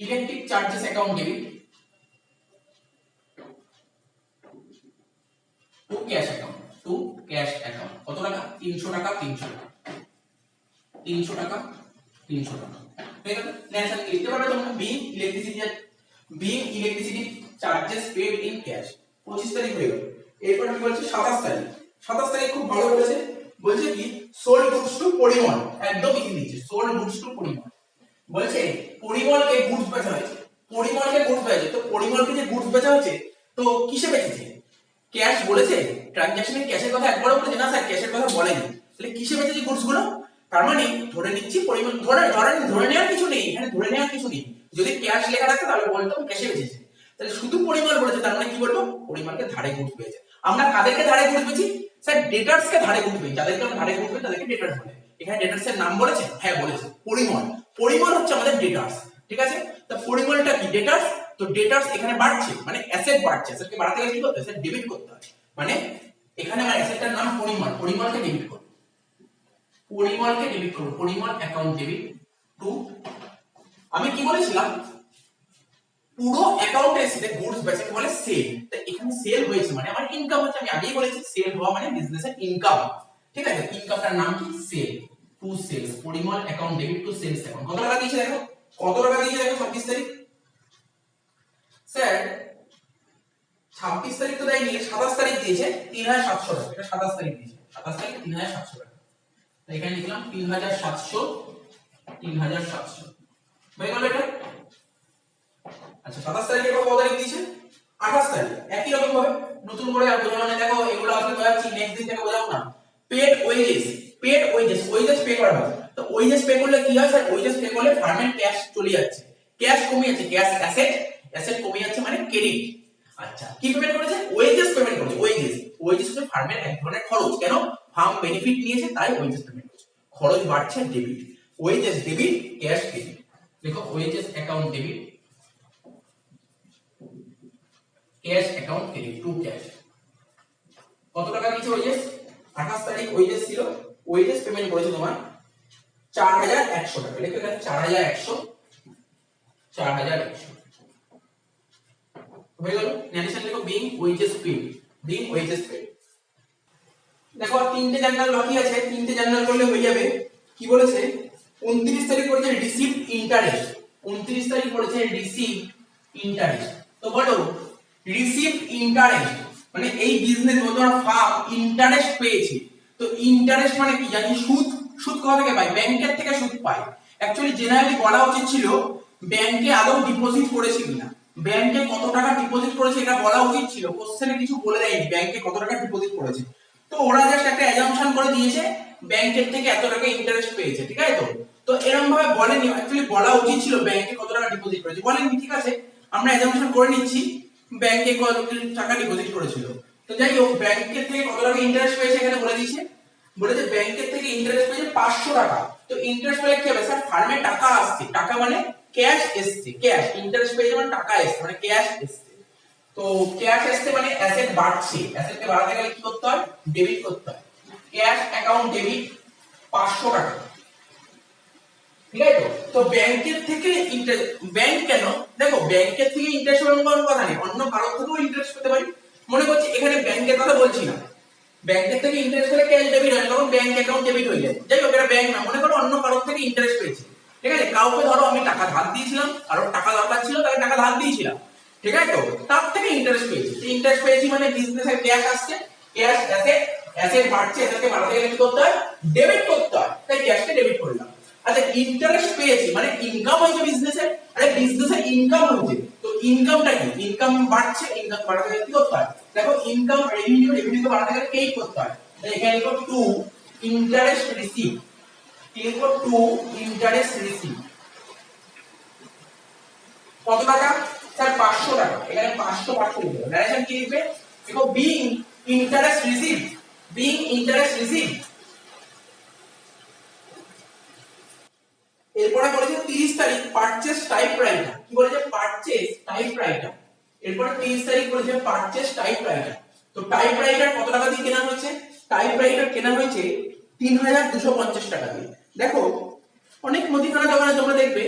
electric charges account debit to cash account, to cash account. কত টাকা? 300 টাকা, 300 টাকা, 300 টাকা, 300 টাকা। হয়ে গেল। ন্যাশনাল লিখতে পারবে তোমরা, being electricity charges paid in cash. 25 তারিখ হয়ে গেল। এরপর কি বলছে? 27 তারিখ। 27 তারিখ খুব ভালো বলেছে, বলছে কি সোল্ড গুডস টু পরিমল, একদম ইজি দিয়েছে, সোল্ড গুডস টু পরিমল। বলছে পরিমলকে গুডস বেচা হয়েছে, পরিমলকে গুডস বেচা হয়েছে। তো পরিমলকে যে গুডস বেচা হয়েছে, তো কিসে বেচেছে? ক্যাশ বলেছে, ট্রানজাকশনে ক্যাশের কথা একবারও বলেছে না স্যার? ক্যাশের কথা বলেনি। তাহলে কিসে বেচেছে গুডস গুলো? তার মানে ধরে নিচ্ছি পরিমাণ, ধরে নেওয়ার কিছু নেই এখানে, ধরে নেওয়ার কিছু নেই। যদি ক্যাশ লেখা থাকতো তাহলে বলতাম ক্যাশে বেচেছে। তাহলে শুধু পরিমাণ বলেছে, তার মানে কি বলবো? পরিমাণকে ধারে গুডস পেয়েছে। আমরা কাদেরকে ধারে গুডস পেয়েছি স্যার? ডেটার্স কে ধারে গুডস পেয়েছি। যাদেরকে আমরা ধারে গুডস পেয়েছি তাদেরকে ডেটার্স বলে। এখানে ডেটার্স এর নাম বলেছে? হ্যাঁ বলেছে, পরিমাণ। পরিমাণ হচ্ছে আমাদের ডেটার্স। ঠিক আছে, তা পরিমাণটা কি? ডেটার্স। তো ডেটার্স এখানে বাড়ছে, মানে অ্যাসেট বাড়ছে। অ্যাসেটকে বাড়াতে গেলে কি করতে হয়? স্যার ডেবিট করতে হয়। মানে এখানে আমার অ্যাসেটটার নাম পরিমাণ, পরিমাণকে ডেবিট করব, পরিমাণকে ডেবিট করব, পরিমাণ অ্যাকাউন্ট ডেবিট টু। আমি কি বলেছিলাম? পুরো অ্যাকাউন্টে এসে গুডস বেচাকে বলে সেল। তাই এখানে সেল হয়েছে মানে আমার ইনকাম হচ্ছে। আমি আগেই বলেছি সেল হওয়া মানে বিজনেসের ইনকাম। ঠিক আছে, ইনকামটার নাম কি? সেল। টু সেলস, পরিমাণ account debit to sales account. কত টাকা দিয়েছে দেখো, কত টাকা দিয়েছে দেখো 26 তারিখ। স্যার 26 তারিখ তো দেয়নি, 27 তারিখ দিয়েছে 3700 টাকা। এটা 27 তারিখ দিয়েছে, 27 তারিখ 3700 টাকা। তাই এখানে লিখলাম 3700, 3700 হয়ে গেল এটা। আচ্ছা, 27 তারিখে কত তারিখ দিয়েছে? 28 তারিখ। একই রকম ভাবে নতুন করে আর বোঝানো নেই, দেখো এগুলো আসলে বোঝাচ্ছি, নেক্সট দিন থেকে বোঝাবো না। Paid wages, paid wages, wages pay করা হয়। তো ওয়েজেস পে করলে কি হয় স্যার? ওয়েজেস পে করলে ফার্মের ক্যাশ চলে যাচ্ছে, ক্যাশ কমে যাচ্ছে, ক্যাশ অ্যাসেট, অ্যাসেট কমে যাচ্ছে মানে ক্রেডিট। আচ্ছা, কি পেমেন্ট করেছে? ওয়েজেস পেমেন্ট করেছে। ওয়েজেস, ওয়েজেস হচ্ছে ফার্মের এক ধরনের খরচ। কেন? ফার্ম বেনিফিট নিয়েছে তাই ওয়েজেস পেমেন্ট করছে। খরচ বাড়ছে, debit. Wages debit, cash credit. দেখো wages account debit, cash account credit to cash. কত টাকা দিয়েছে ওয়েজেস? 28 তারিখ ওয়েজেস ছিল, ওয়েজেস পেমেন্ট করেছে তোমার 4100 টাকা। লিখো এখানে 4100, 4100 হয়ে গেল। ন্যারেশন লিখো being wages paid, being wages paid. দেখো আর তিনটে জার্নাল বাকি আছে, তিনটে জার্নাল করলে হয়ে যাবে। কি বলেছে? 29 তারিখ পড়েছে রিসিভ ইন্টারেস্ট, 29 তারিখ পড়েছে রিসিভ ইন্টারেস্ট। তো বলো রিসিভ ইন্টারেস্ট মানে এই বিজনেস তোমার ফার্ম ইন্টারেস্ট পেয়েছে। তো ইন্টারেস্ট মানে কি জানি? সুদ। সুদ কোথা থেকে পায়? ব্যাংকের থেকে সুদ পায়। অ্যাকচুয়ালি জেনারেলি বলা উচিত ছিল ব্যাংকে আদৌ ডিপোজিট করেছে কিনা, ব্যাংকে কত টাকা ডিপোজিট করেছে এটা বলা উচিত ছিল। কোশ্চেনে কিছু বলে দেয়নি ব্যাংকে কত টাকা ডিপোজিট করেছে। তো ওরা জাস্ট একটা অ্যাজাম্পশন করে দিয়েছে ব্যাংকের থেকে এত টাকা ইন্টারেস্ট পেয়েছে, ঠিক আছে। তো এরকম ভাবে বলেনি, অ্যাকচুয়ালি বলা উচিত ছিল ব্যাংকে কত টাকা ডিপোজিট করেছে, বলেনি, ঠিক আছে। আমরা অ্যাজাম্পশন করে নিচ্ছি ব্যাংকে কত টাকা ডিপোজিট করেছিল। তো যাই হোক, ব্যাংকের থেকে কত টাকা ইন্টারেস্ট পেয়েছে এখানে বলে দিয়েছে, বলেছে ব্যাংকের থেকে ইন্টারেস্ট পেয়েছে 500 টাকা। তো ইন্টারেস্ট পেলে কি হবে স্যার, ফার্মে টাকা আসছে, টাকা মানে ক্যাশ এসছে, ক্যাশ ইন্টারেস্ট পেয়েছে মানে টাকা এসছে মানে ক্যাশ এসছে। তো ক্যাশ এসছে মানে অ্যাসেট বাড়ছে, অ্যাসেটকে বাড়াতে গেলে কি করতে হয়, ডেবিট করতে হয়। ক্যাশ অ্যাকাউন্ট ডেবিট 500 টাকা, ঠিক আছে। তো ব্যাংকের থেকে ইন্টারেস্ট, ব্যাংক কেন, দেখো ব্যাংকের থেকে ইন্টারেস্ট পাওয়ার কোনো কথা নেই, অন্য কারোর থেকেও ইন্টারেস্ট পেতে পারি। মনে করছি এখানে ব্যাংকের কথা বলছি না, ব্যাংকের থেকে ইন্টারেস্ট পেলে ক্যাশ ডেবিট হয়, তখন ব্যাংক অ্যাকাউন্ট ডেবিট হয়ে যায়। যাই হোক, এটা ব্যাংক না, মনে করো অন্য কারোর থেকে ইন্টারেস্ট পেয়েছি, ঠিক আছে। কাউকে ধরো আমি টাকা ধার দিয়েছিলাম, কারোর টাকা দরকার ছিল, তাকে টাকা ধার দিয়েছিলাম, ঠিক আছে। তো তার থেকে ইন্টারেস্ট পেয়েছি, ইন্টারেস্ট পেয়েছি মানে বিজনেসের ক্যাশ আসছে, ক্যাশ অ্যাসেট, অ্যাসেট বাড়ছে, অ্যাসেটকে বাড়াতে গেলে কি করতে হয়, ডেবিট করতে হয়, তাই ক্যাশকে ডেবিট করলাম। আচ্ছা, ইন্টারেস্ট পেয়েছি মানে ইনকাম হয়েছে বিজনেসের, আরে বিজনেসের ইনকাম হয়েছে, তো ইনকামটা কি, ইনকাম বাড়ছে, ইনকাম বাড়াতে গেলে কি করতে হয়, দেখো ইনকাম রেভিনিউ, রেভিনিউকে বাড়াতে গেলে কি করতে হয়, তাই এখানে লিখো টু ইন্টারেস্ট রিসিভ, কি লিখবো, টু ইন্টারেস্ট রিসিভ। কত টাকা স্যার, 500 টাকা, এখানে 500 লিখবে, ন্যারেশন কি লিখবে, দেখো being interest receive, being interest receive. এরপরে বলেছে 30 তারিখ পারচেজ টাইপরাইটার, কি বলেছে, পারচেজ টাইপরাইটার। এরপরে 30 তারিখ বলেছে পারচেজ টাইপরাইটার। তো টাইপরাইটার কত টাকা দিয়ে কেনা হয়েছে, টাইপরাইটার কেনা হয়েছে 3250 টাকা দিয়ে। দেখো অনেক মুদিখানা দোকানে তোমরা দেখবে,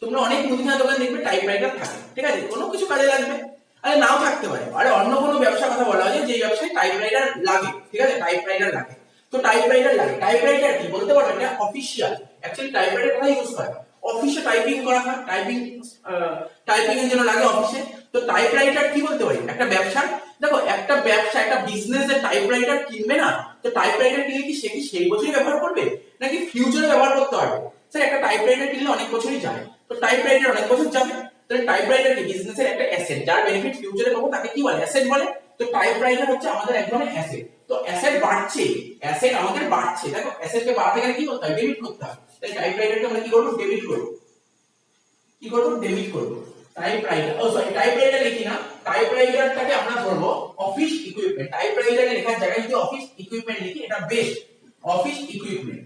তোমরা অনেক মুদিখানা দোকানে দেখবে টাইপরাইটার থাকে, ঠিক আছে, কোনো কিছু কাজে লাগবে, আরে নাও থাকতে পারে, আরে অন্য কোনো ব্যবসার কথা বলা হয় যে ব্যবসায় টাইপরাইটার লাগে, ঠিক আছে, টাইপরাইটার লাগে। তো টাইপরাইটার লাগে, টাইপরাইটার কি বলতে পারো, এটা অফিশিয়াল, অ্যাকচুয়ালি টাইপরাইটার কোথায় ইউজ হয়, অফিসে টাইপিং করা হয়, টাইপিং এর জন্য লাগে অফিসে। তো টাইপরাইটার কি বলতে পারি, একটা ব্যবসা, দেখো একটা ব্যবসা, একটা বিজনেসে টাইপরাইটার কিনবে না, তো টাইপরাইটার কিনলে কি সে কি সেই বছরই ব্যবহার করবে নাকি ফিউচারে ব্যবহার করতে পারবে, স্যার একটা টাইপরাইটার কিনলে অনেক বছরই যায়, তো টাইপরাইটার অনেক বছর যাবে, তাহলে টাইপরাইটার কি বিজনেসের একটা অ্যাসেট, যার বেনিফিট ফিউচারে পাবো তাকে কি বলে, অ্যাসেট বলে। তো টাইপরাইটার হচ্ছে আমাদের এক ধরনের অ্যাসেট, তো অ্যাসেট বাড়ছে, অ্যাসেট আমাদের বাড়ছে, দেখো অ্যাসেটকে বাড়াতে গেলে কি করতে হয়, ডেবিট করতে হয়, তাই টাইপরাইটারকে আমরা কি করব, ডেবিট করব, কি করব, ডেবিট করব। টাইপরাইটার, ও সরি টাইপরাইটার লিখি না, টাইপরাইটারটাকে আমরা ধরবো অফিস ইকুইপমেন্ট, টাইপরাইটারে লেখার জায়গায় যদি অফিস ইকুইপমেন্ট লিখি এটা বেস্ট, অফিস ইকুইপমেন্ট।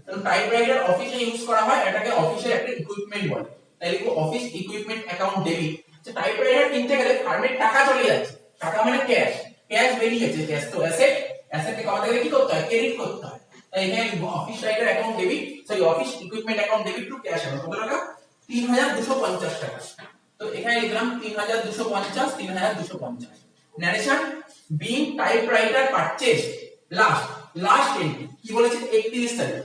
তো টাইপরাইটার অফিসে ইউজ করা হয়, এটাকে অফিসের একটা ইকুইপমেন্ট বলে, তাই লিখবো অফিস ইকুইপমেন্ট অ্যাকাউন্ট ডেবিট। যে টাইপরাইটার কিনতে গেলে ফার্মের টাকা চলে যাচ্ছে, টাকা মানে ক্যাশ, ক্যাশ বেরিয়ে যাচ্ছে, ক্যাশ তো অ্যাসেট, অ্যাসেটকে কমাতে গেলে কি করতে হয়, ক্রেডিট করতে হয়, তাই এখানে লিখবো office writer account debit, sorry office equipment account debit to cash account, কত টাকা, 3250 টাকা। তো এখানে লিখলাম 3250, 3250। Narration, being typewriter purchase, last, last entry কি বলেছে, 31 তারিখ,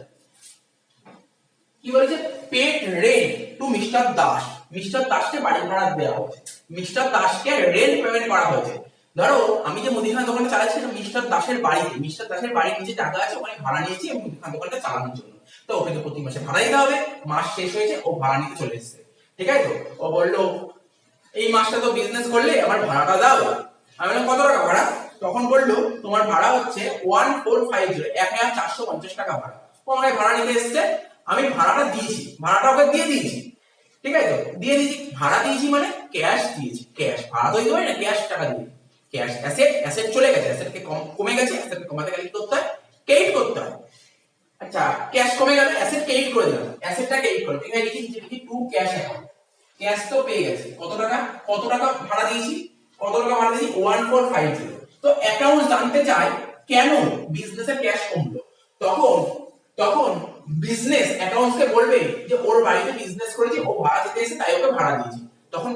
কি বলেছে, paid rent to mister Das, mister দাসকে বাড়ি ভাড়া দেওয়া হয়েছে, মিস্টার দাসকে রেন্ট পেমেন্ট করা হয়েছে। ধরো আমি যে মুদিখানা দোকানটা চালাচ্ছি এটা মিস্টার দাসের বাড়িতে, মিস্টার দাসের বাড়ির নিচে জায়গা আছে, ওখানে ভাড়া নিয়েছি এবং মুদিখানা দোকানটা চালানোর জন্য, তো ওকে তো প্রতি মাসে ভাড়া দিতে হবে, মাস শেষ হয়েছে ও ভাড়া নিতে চলে এসেছে, ঠিক আছে। তো ও বললো এই মাসটা তো বিজনেস করলে আমার ভাড়াটা দাও, আমি বললাম কত টাকা ভাড়া, তখন বললো তোমার ভাড়া হচ্ছে 1450, 1450 টাকা ভাড়া। ও আমাকে ভাড়া নিতে এসেছে, আমি ভাড়াটা দিয়েছি, ভাড়াটা ওকে দিয়ে দিয়েছি, ঠিক আছে, দিয়ে দিয়েছি, ভাড়া দিয়েছি মানে ক্যাশ দিয়েছি, ক্যাশ, ভাড়া তো দিতে হয় না, ক্যাশ টাকা দিয়ে, ক্যাশ অ্যাসেট, অ্যাসেট চলে গেছে, অ্যাসেটকে কমে গেছে, অ্যাসেটকে কমাতে গেলে কি করতে হয়, ক্রেডিট করতে হয়। আচ্ছা ক্যাশ কমে গেল, অ্যাসেট ক্রেডিট করে দিলাম, অ্যাসেটটা ক্রেডিট করে, এখানে লিখি যে লিখি টু ক্যাশ অ্যাকাউন্ট, ক্যাশ তো পেয়ে গেছে, কত টাকা, কত টাকা ভাড়া দিয়েছি, কত টাকা ভাড়া দিয়েছি 1450। তো অ্যাকাউন্ট জানতে চায় কেন বিজনেসের ক্যাশ কমলো, তখন তখন বিজনেস অ্যাকাউন্টসকে বলবে যে ওর বাড়িতে বিজনেস করেছে, ও ভাড়া দিতে এসে তাই ওকে ভাড়া দিয়েছি, তখন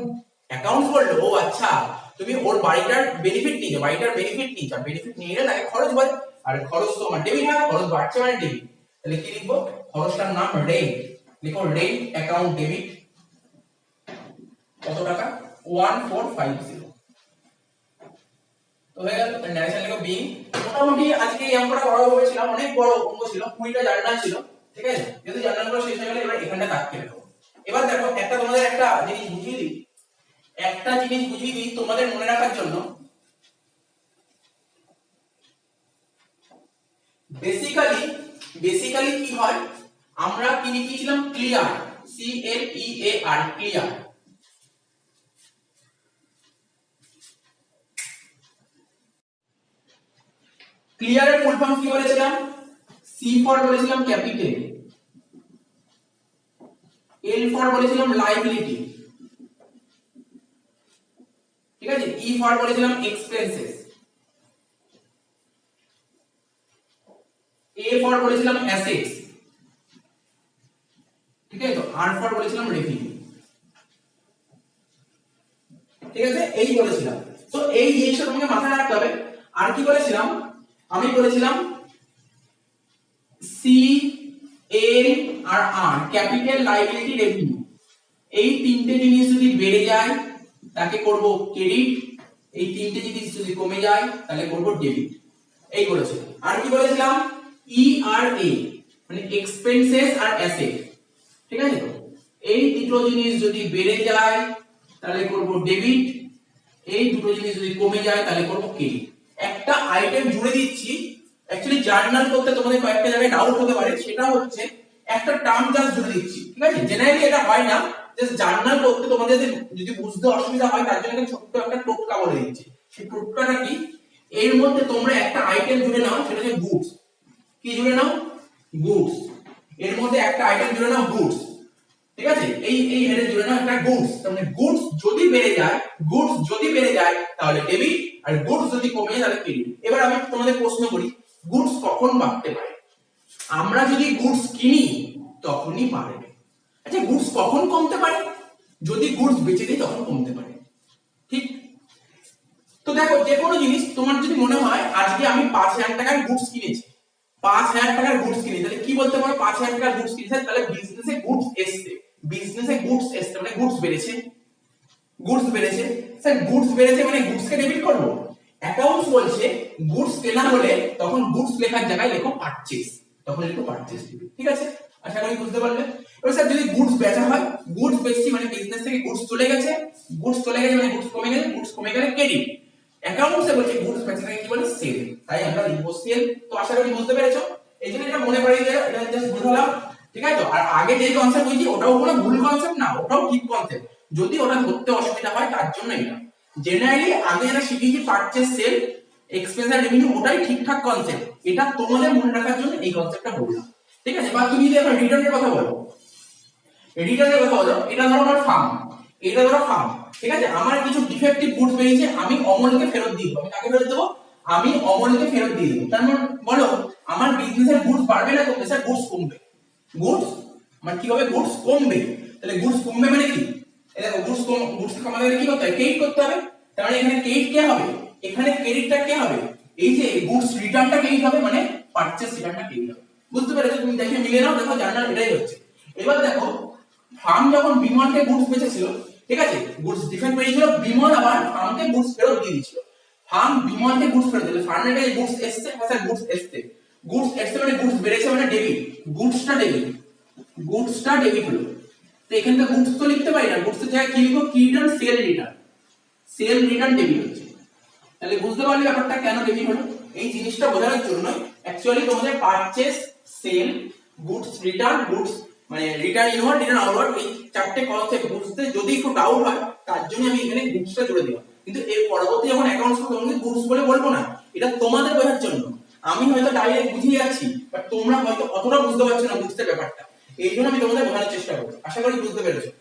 অ্যাকাউন্টস বললো ও আচ্ছা তুমি ওর বাড়িটার বেনিফিট নিয়ে, বাড়িটার বেনিফিট নিয়ে, আর বেনিফিট নিয়ে গেলে তাকে খরচ বলে, আর খরচ তো আমার ডেবিট হয়, খরচ বাড়ছে মানে ডেবিট, তাহলে কি লিখবো, খরচটার নাম রেন্ট, লিখো রেন্ট অ্যাকাউন্ট ডেবিট, কত টাকা 1450। তো হয়ে গেল, ন্যারেশন লিখো বিং। মোটামুটি আজকে এই অঙ্কটা করা হয়েছিল, অনেক বড় অঙ্ক ছিল, 20টা জার্নাল ছিল, ঠিক আছে, যেহেতু জার্নালগুলো শেষ হয়ে গেলে এবার এখানটা দাগ কেটে দেবো। এবার দেখো একটা তোমাদের একটা জিনিস বুঝিয়ে দিই, একটা জিনিস বুঝিয়ে দিই তোমাদের মনে রাখার জন্য। বেসিক্যালি বেসিক্যালি কি হয়, আমরা কি লিখেছিলাম ক্লিয়ার, সি এল ই এ আর, ক্লিয়ার। ক্লিয়ারের ফুল ফর্ম কি বলেছিলাম, সি ফর বলেছিলাম ক্যাপিটাল, এল ফর বলেছিলাম লাইবিলিটি, ঠিক আছে, ই ফর বলেছিলাম এক্সপেন্সেস, এ ফর বলেছিলাম অ্যাসেটস, ঠিক আছে, তো আর ফর বলেছিলাম রেভিনিউ, ঠিক আছে, এই বলেছিলাম। তো এই জিনিসটা তোমাকে মাথায় রাখতে হবে। আর কি বলেছিলাম, আমি বলেছিলাম সি এল আর আর, ক্যাপিটাল, লাইবিলিটি, রেভিনিউ, এই তিনটে জিনিস যদি বেড়ে যায় তাকে করব ক্রেডিট, এই তিনটে জিনিস যদি কমে যায় তাহলে করব ডেবিট, এই বলেছিলাম। আর কি বলেছিলাম, ই আর এ মানে এক্সপেন্সেস আর অ্যাসেট, ঠিক আছে, তো এই দুটো জিনিস যদি বেড়ে যায় তাহলে করব ডেবিট, এই দুটো জিনিস যদি কমে যায় তাহলে করব ক্রেডিট। একটা আইটেম জুড়ে দিচ্ছি, অ্যাকচুয়ালি জার্নাল করতে তোমাদের কয়েকটা জায়গায় ডাউট হতে পারে, সেটা হচ্ছে একটা টার্ম জাস্ট জুড়ে দিচ্ছি, ঠিক আছে, জেনারেলি এটা হয় না, জাস্ট জার্নাল করতে তোমাদের যদি বুঝতে অসুবিধা হয় তার জন্য ছোট্ট একটা টোটকা বলে দিচ্ছি। সেই টোটকাটা কি, এর মধ্যে তোমরা একটা আইটেম জুড়ে নাও, সেটা হচ্ছে গুডস। কি জুড়ে নাও, গুডস। এর মধ্যে একটা আইটেম জুড়ে নাও গুডস, ঠিক আছে, এই হেডে জুড়ে নাও একটা গুডস। তার মানে গুডস যদি বেড়ে যায়, গুডস যদি বেড়ে যায় তাহলে ডেবিট, আর গুডস যদি কমে যায় তাহলে ক্রেডিট। এবার আমি তোমাদের প্রশ্ন করি, গুডস কখন বাড়তে পারে? আমরা যদি গুডস কিনি তখনই বাড়বে। আচ্ছা, গুডস কখন কমতে পারে? যদি গুডস বেচে দিই তখন কমতে পারে, ঠিক। তো দেখো, যে কোনো জিনিস তোমার যদি মনে হয় আজকে আমি 5,000 টাকার গুডস কিনেছি, 5,000 টাকার গুডস কিনি, তাহলে কি বলতে পারো, 5,000 টাকার গুডস কিনেছে, তাহলে বিজনেসে গুডস এসছে, বিজনেসে গুডস এসছে মানে গুডস বেড়েছে, গুডস বেড়েছে। স্যার গুডস বেড়েছে মানে গুডস কে ডেবিট করব? অ্যাকাউন্টস বলছে গুডস কেনা হলে তখন গুডস লেখার জায়গায় লেখো পারচেজ, তখন লেখো পারচেজ দিবে, ঠিক আছে, আশা করি বুঝতে পারলে। এবার স্যার যদি গুডস বেচা হয়, গুডস বেচছি মানে বিজনেস থেকে গুডস চলে গেছে, গুডস চলে গেছে মানে গুডস কমে গেছে, গুডস কমে গেলে ক্রেডিট। অ্যাকাউন্টসে বলছে গুডস বেচাটাকে কি বলে, সেল, তাই আমরা লিখবো সেল। তো আশা করি বুঝতে পেরেছো, এই জন্য এটা মনে করি যে এটা জাস্ট বুঝালাম, ঠিক আছে। তো আর আগে যে কনসেপ্ট বলছি ওটাও কোনো ভুল কনসেপ্ট না, ওটাও ঠিক কনসেপ্ট, যদি ওটা ধরতে অসুবিধা হয় তার জন্য এটা। জেনারেলি আগে যেটা শিখিয়েছি পারচেজ, সেল, এক্সপেন্স আর রেভিনিউ, ওটাই ঠিকঠাক কনসেপ্ট, এটা তোমাদের মনে রাখার জন্য এই কনসেপ্টটা বললাম, ঠিক আছে। বা তুমি যদি এখন রিটার্নের কথা বলো, রিটার্নের কথা বলো, এটা ধরো আমার ফার্ম, এটা ধরো ফার্ম, ঠিক আছে, আমার কিছু ডিফেক্টিভ গুডস বেরিয়েছে, আমি অমলকে ফেরত দিয়ে দেবো। আমি কাকে ফেরত দেবো? আমি অমলকে ফেরত দিয়ে দেবো। তার মানে বলো আমার বিজনেসের গুডস বাড়বে না কমবে? স্যার গুডস কমবে। গুডস মানে কি হবে? গুডস কমবে। তাহলে গুডস কমবে মানে কি? এই দেখো গুডস গুডস কমাতে গেলে কি করতে হবে? ক্রেডিট করতে হবে। তার মানে এখানে ক্রেডিট কে হবে? এখানে ক্রেডিটটা কে হবে? এই যে গুডস রিটার্নটা ক্রেডিট হবে, মানে পারচেজ রিটার্নটা ক্রেডিট হবে। বুঝতে পেরেছো? তুমি দেখে মিলে নাও, দেখো জার্নাল এটাই হচ্ছে। এবার দেখো ফার্ম যখন বিমলকে গুডস বেচেছিল, ঠিক আছে, গুডস ডিফেক্ট বেরিয়েছিল, বিমল আবার ফার্মকে গুডস ফেরত দিয়ে দিয়েছিল। ফার্ম বিমলকে গুডস ফেরত দিল, ফার্মের কাছে গুডস এসেছে, স্যার গুডস এসেছে, গুডস এসেছে মানে গুডস বেড়েছে মানে ডেবিট, গুডসটা ডেবিট, গুডসটা ডেবিট হলো। তো এখানে গুডস তো লিখতে পারি না, গুডসের জায়গায় কি লিখবো? কি return? Sell return, sell return debit হচ্ছে। তাহলে বুঝতে পারলে ব্যাপারটা কেন ডেবিট হলো? এই জিনিসটা বোঝানোর জন্য অ্যাকচুয়ালি তোমাদের purchase, sale, goods return, goods মানে রিটার্ন ইনওয়ার্ড, রিটার্ন আউটওয়ার্ড, এই চারটে কনসেপ্ট বুঝতে যদি একটু ডাউট হয় তার জন্য আমি এখানে গুডসটা জুড়ে দিলাম। কিন্তু এর পরবর্তী যখন অ্যাকাউন্টস করব তখন গুডস বলে বলবো না, এটা তোমাদের বোঝার জন্য। আমি হয়তো ডাইরেক্ট বুঝিয়ে যাচ্ছি, বাট তোমরা হয়তো অতটা বুঝতে পারছো না বুঝতে ব্যাপারটা, এই জন্য আমি তোমাদের বোঝানোর চেষ্টা করবো। আশা করি বুঝতে পেরেছো।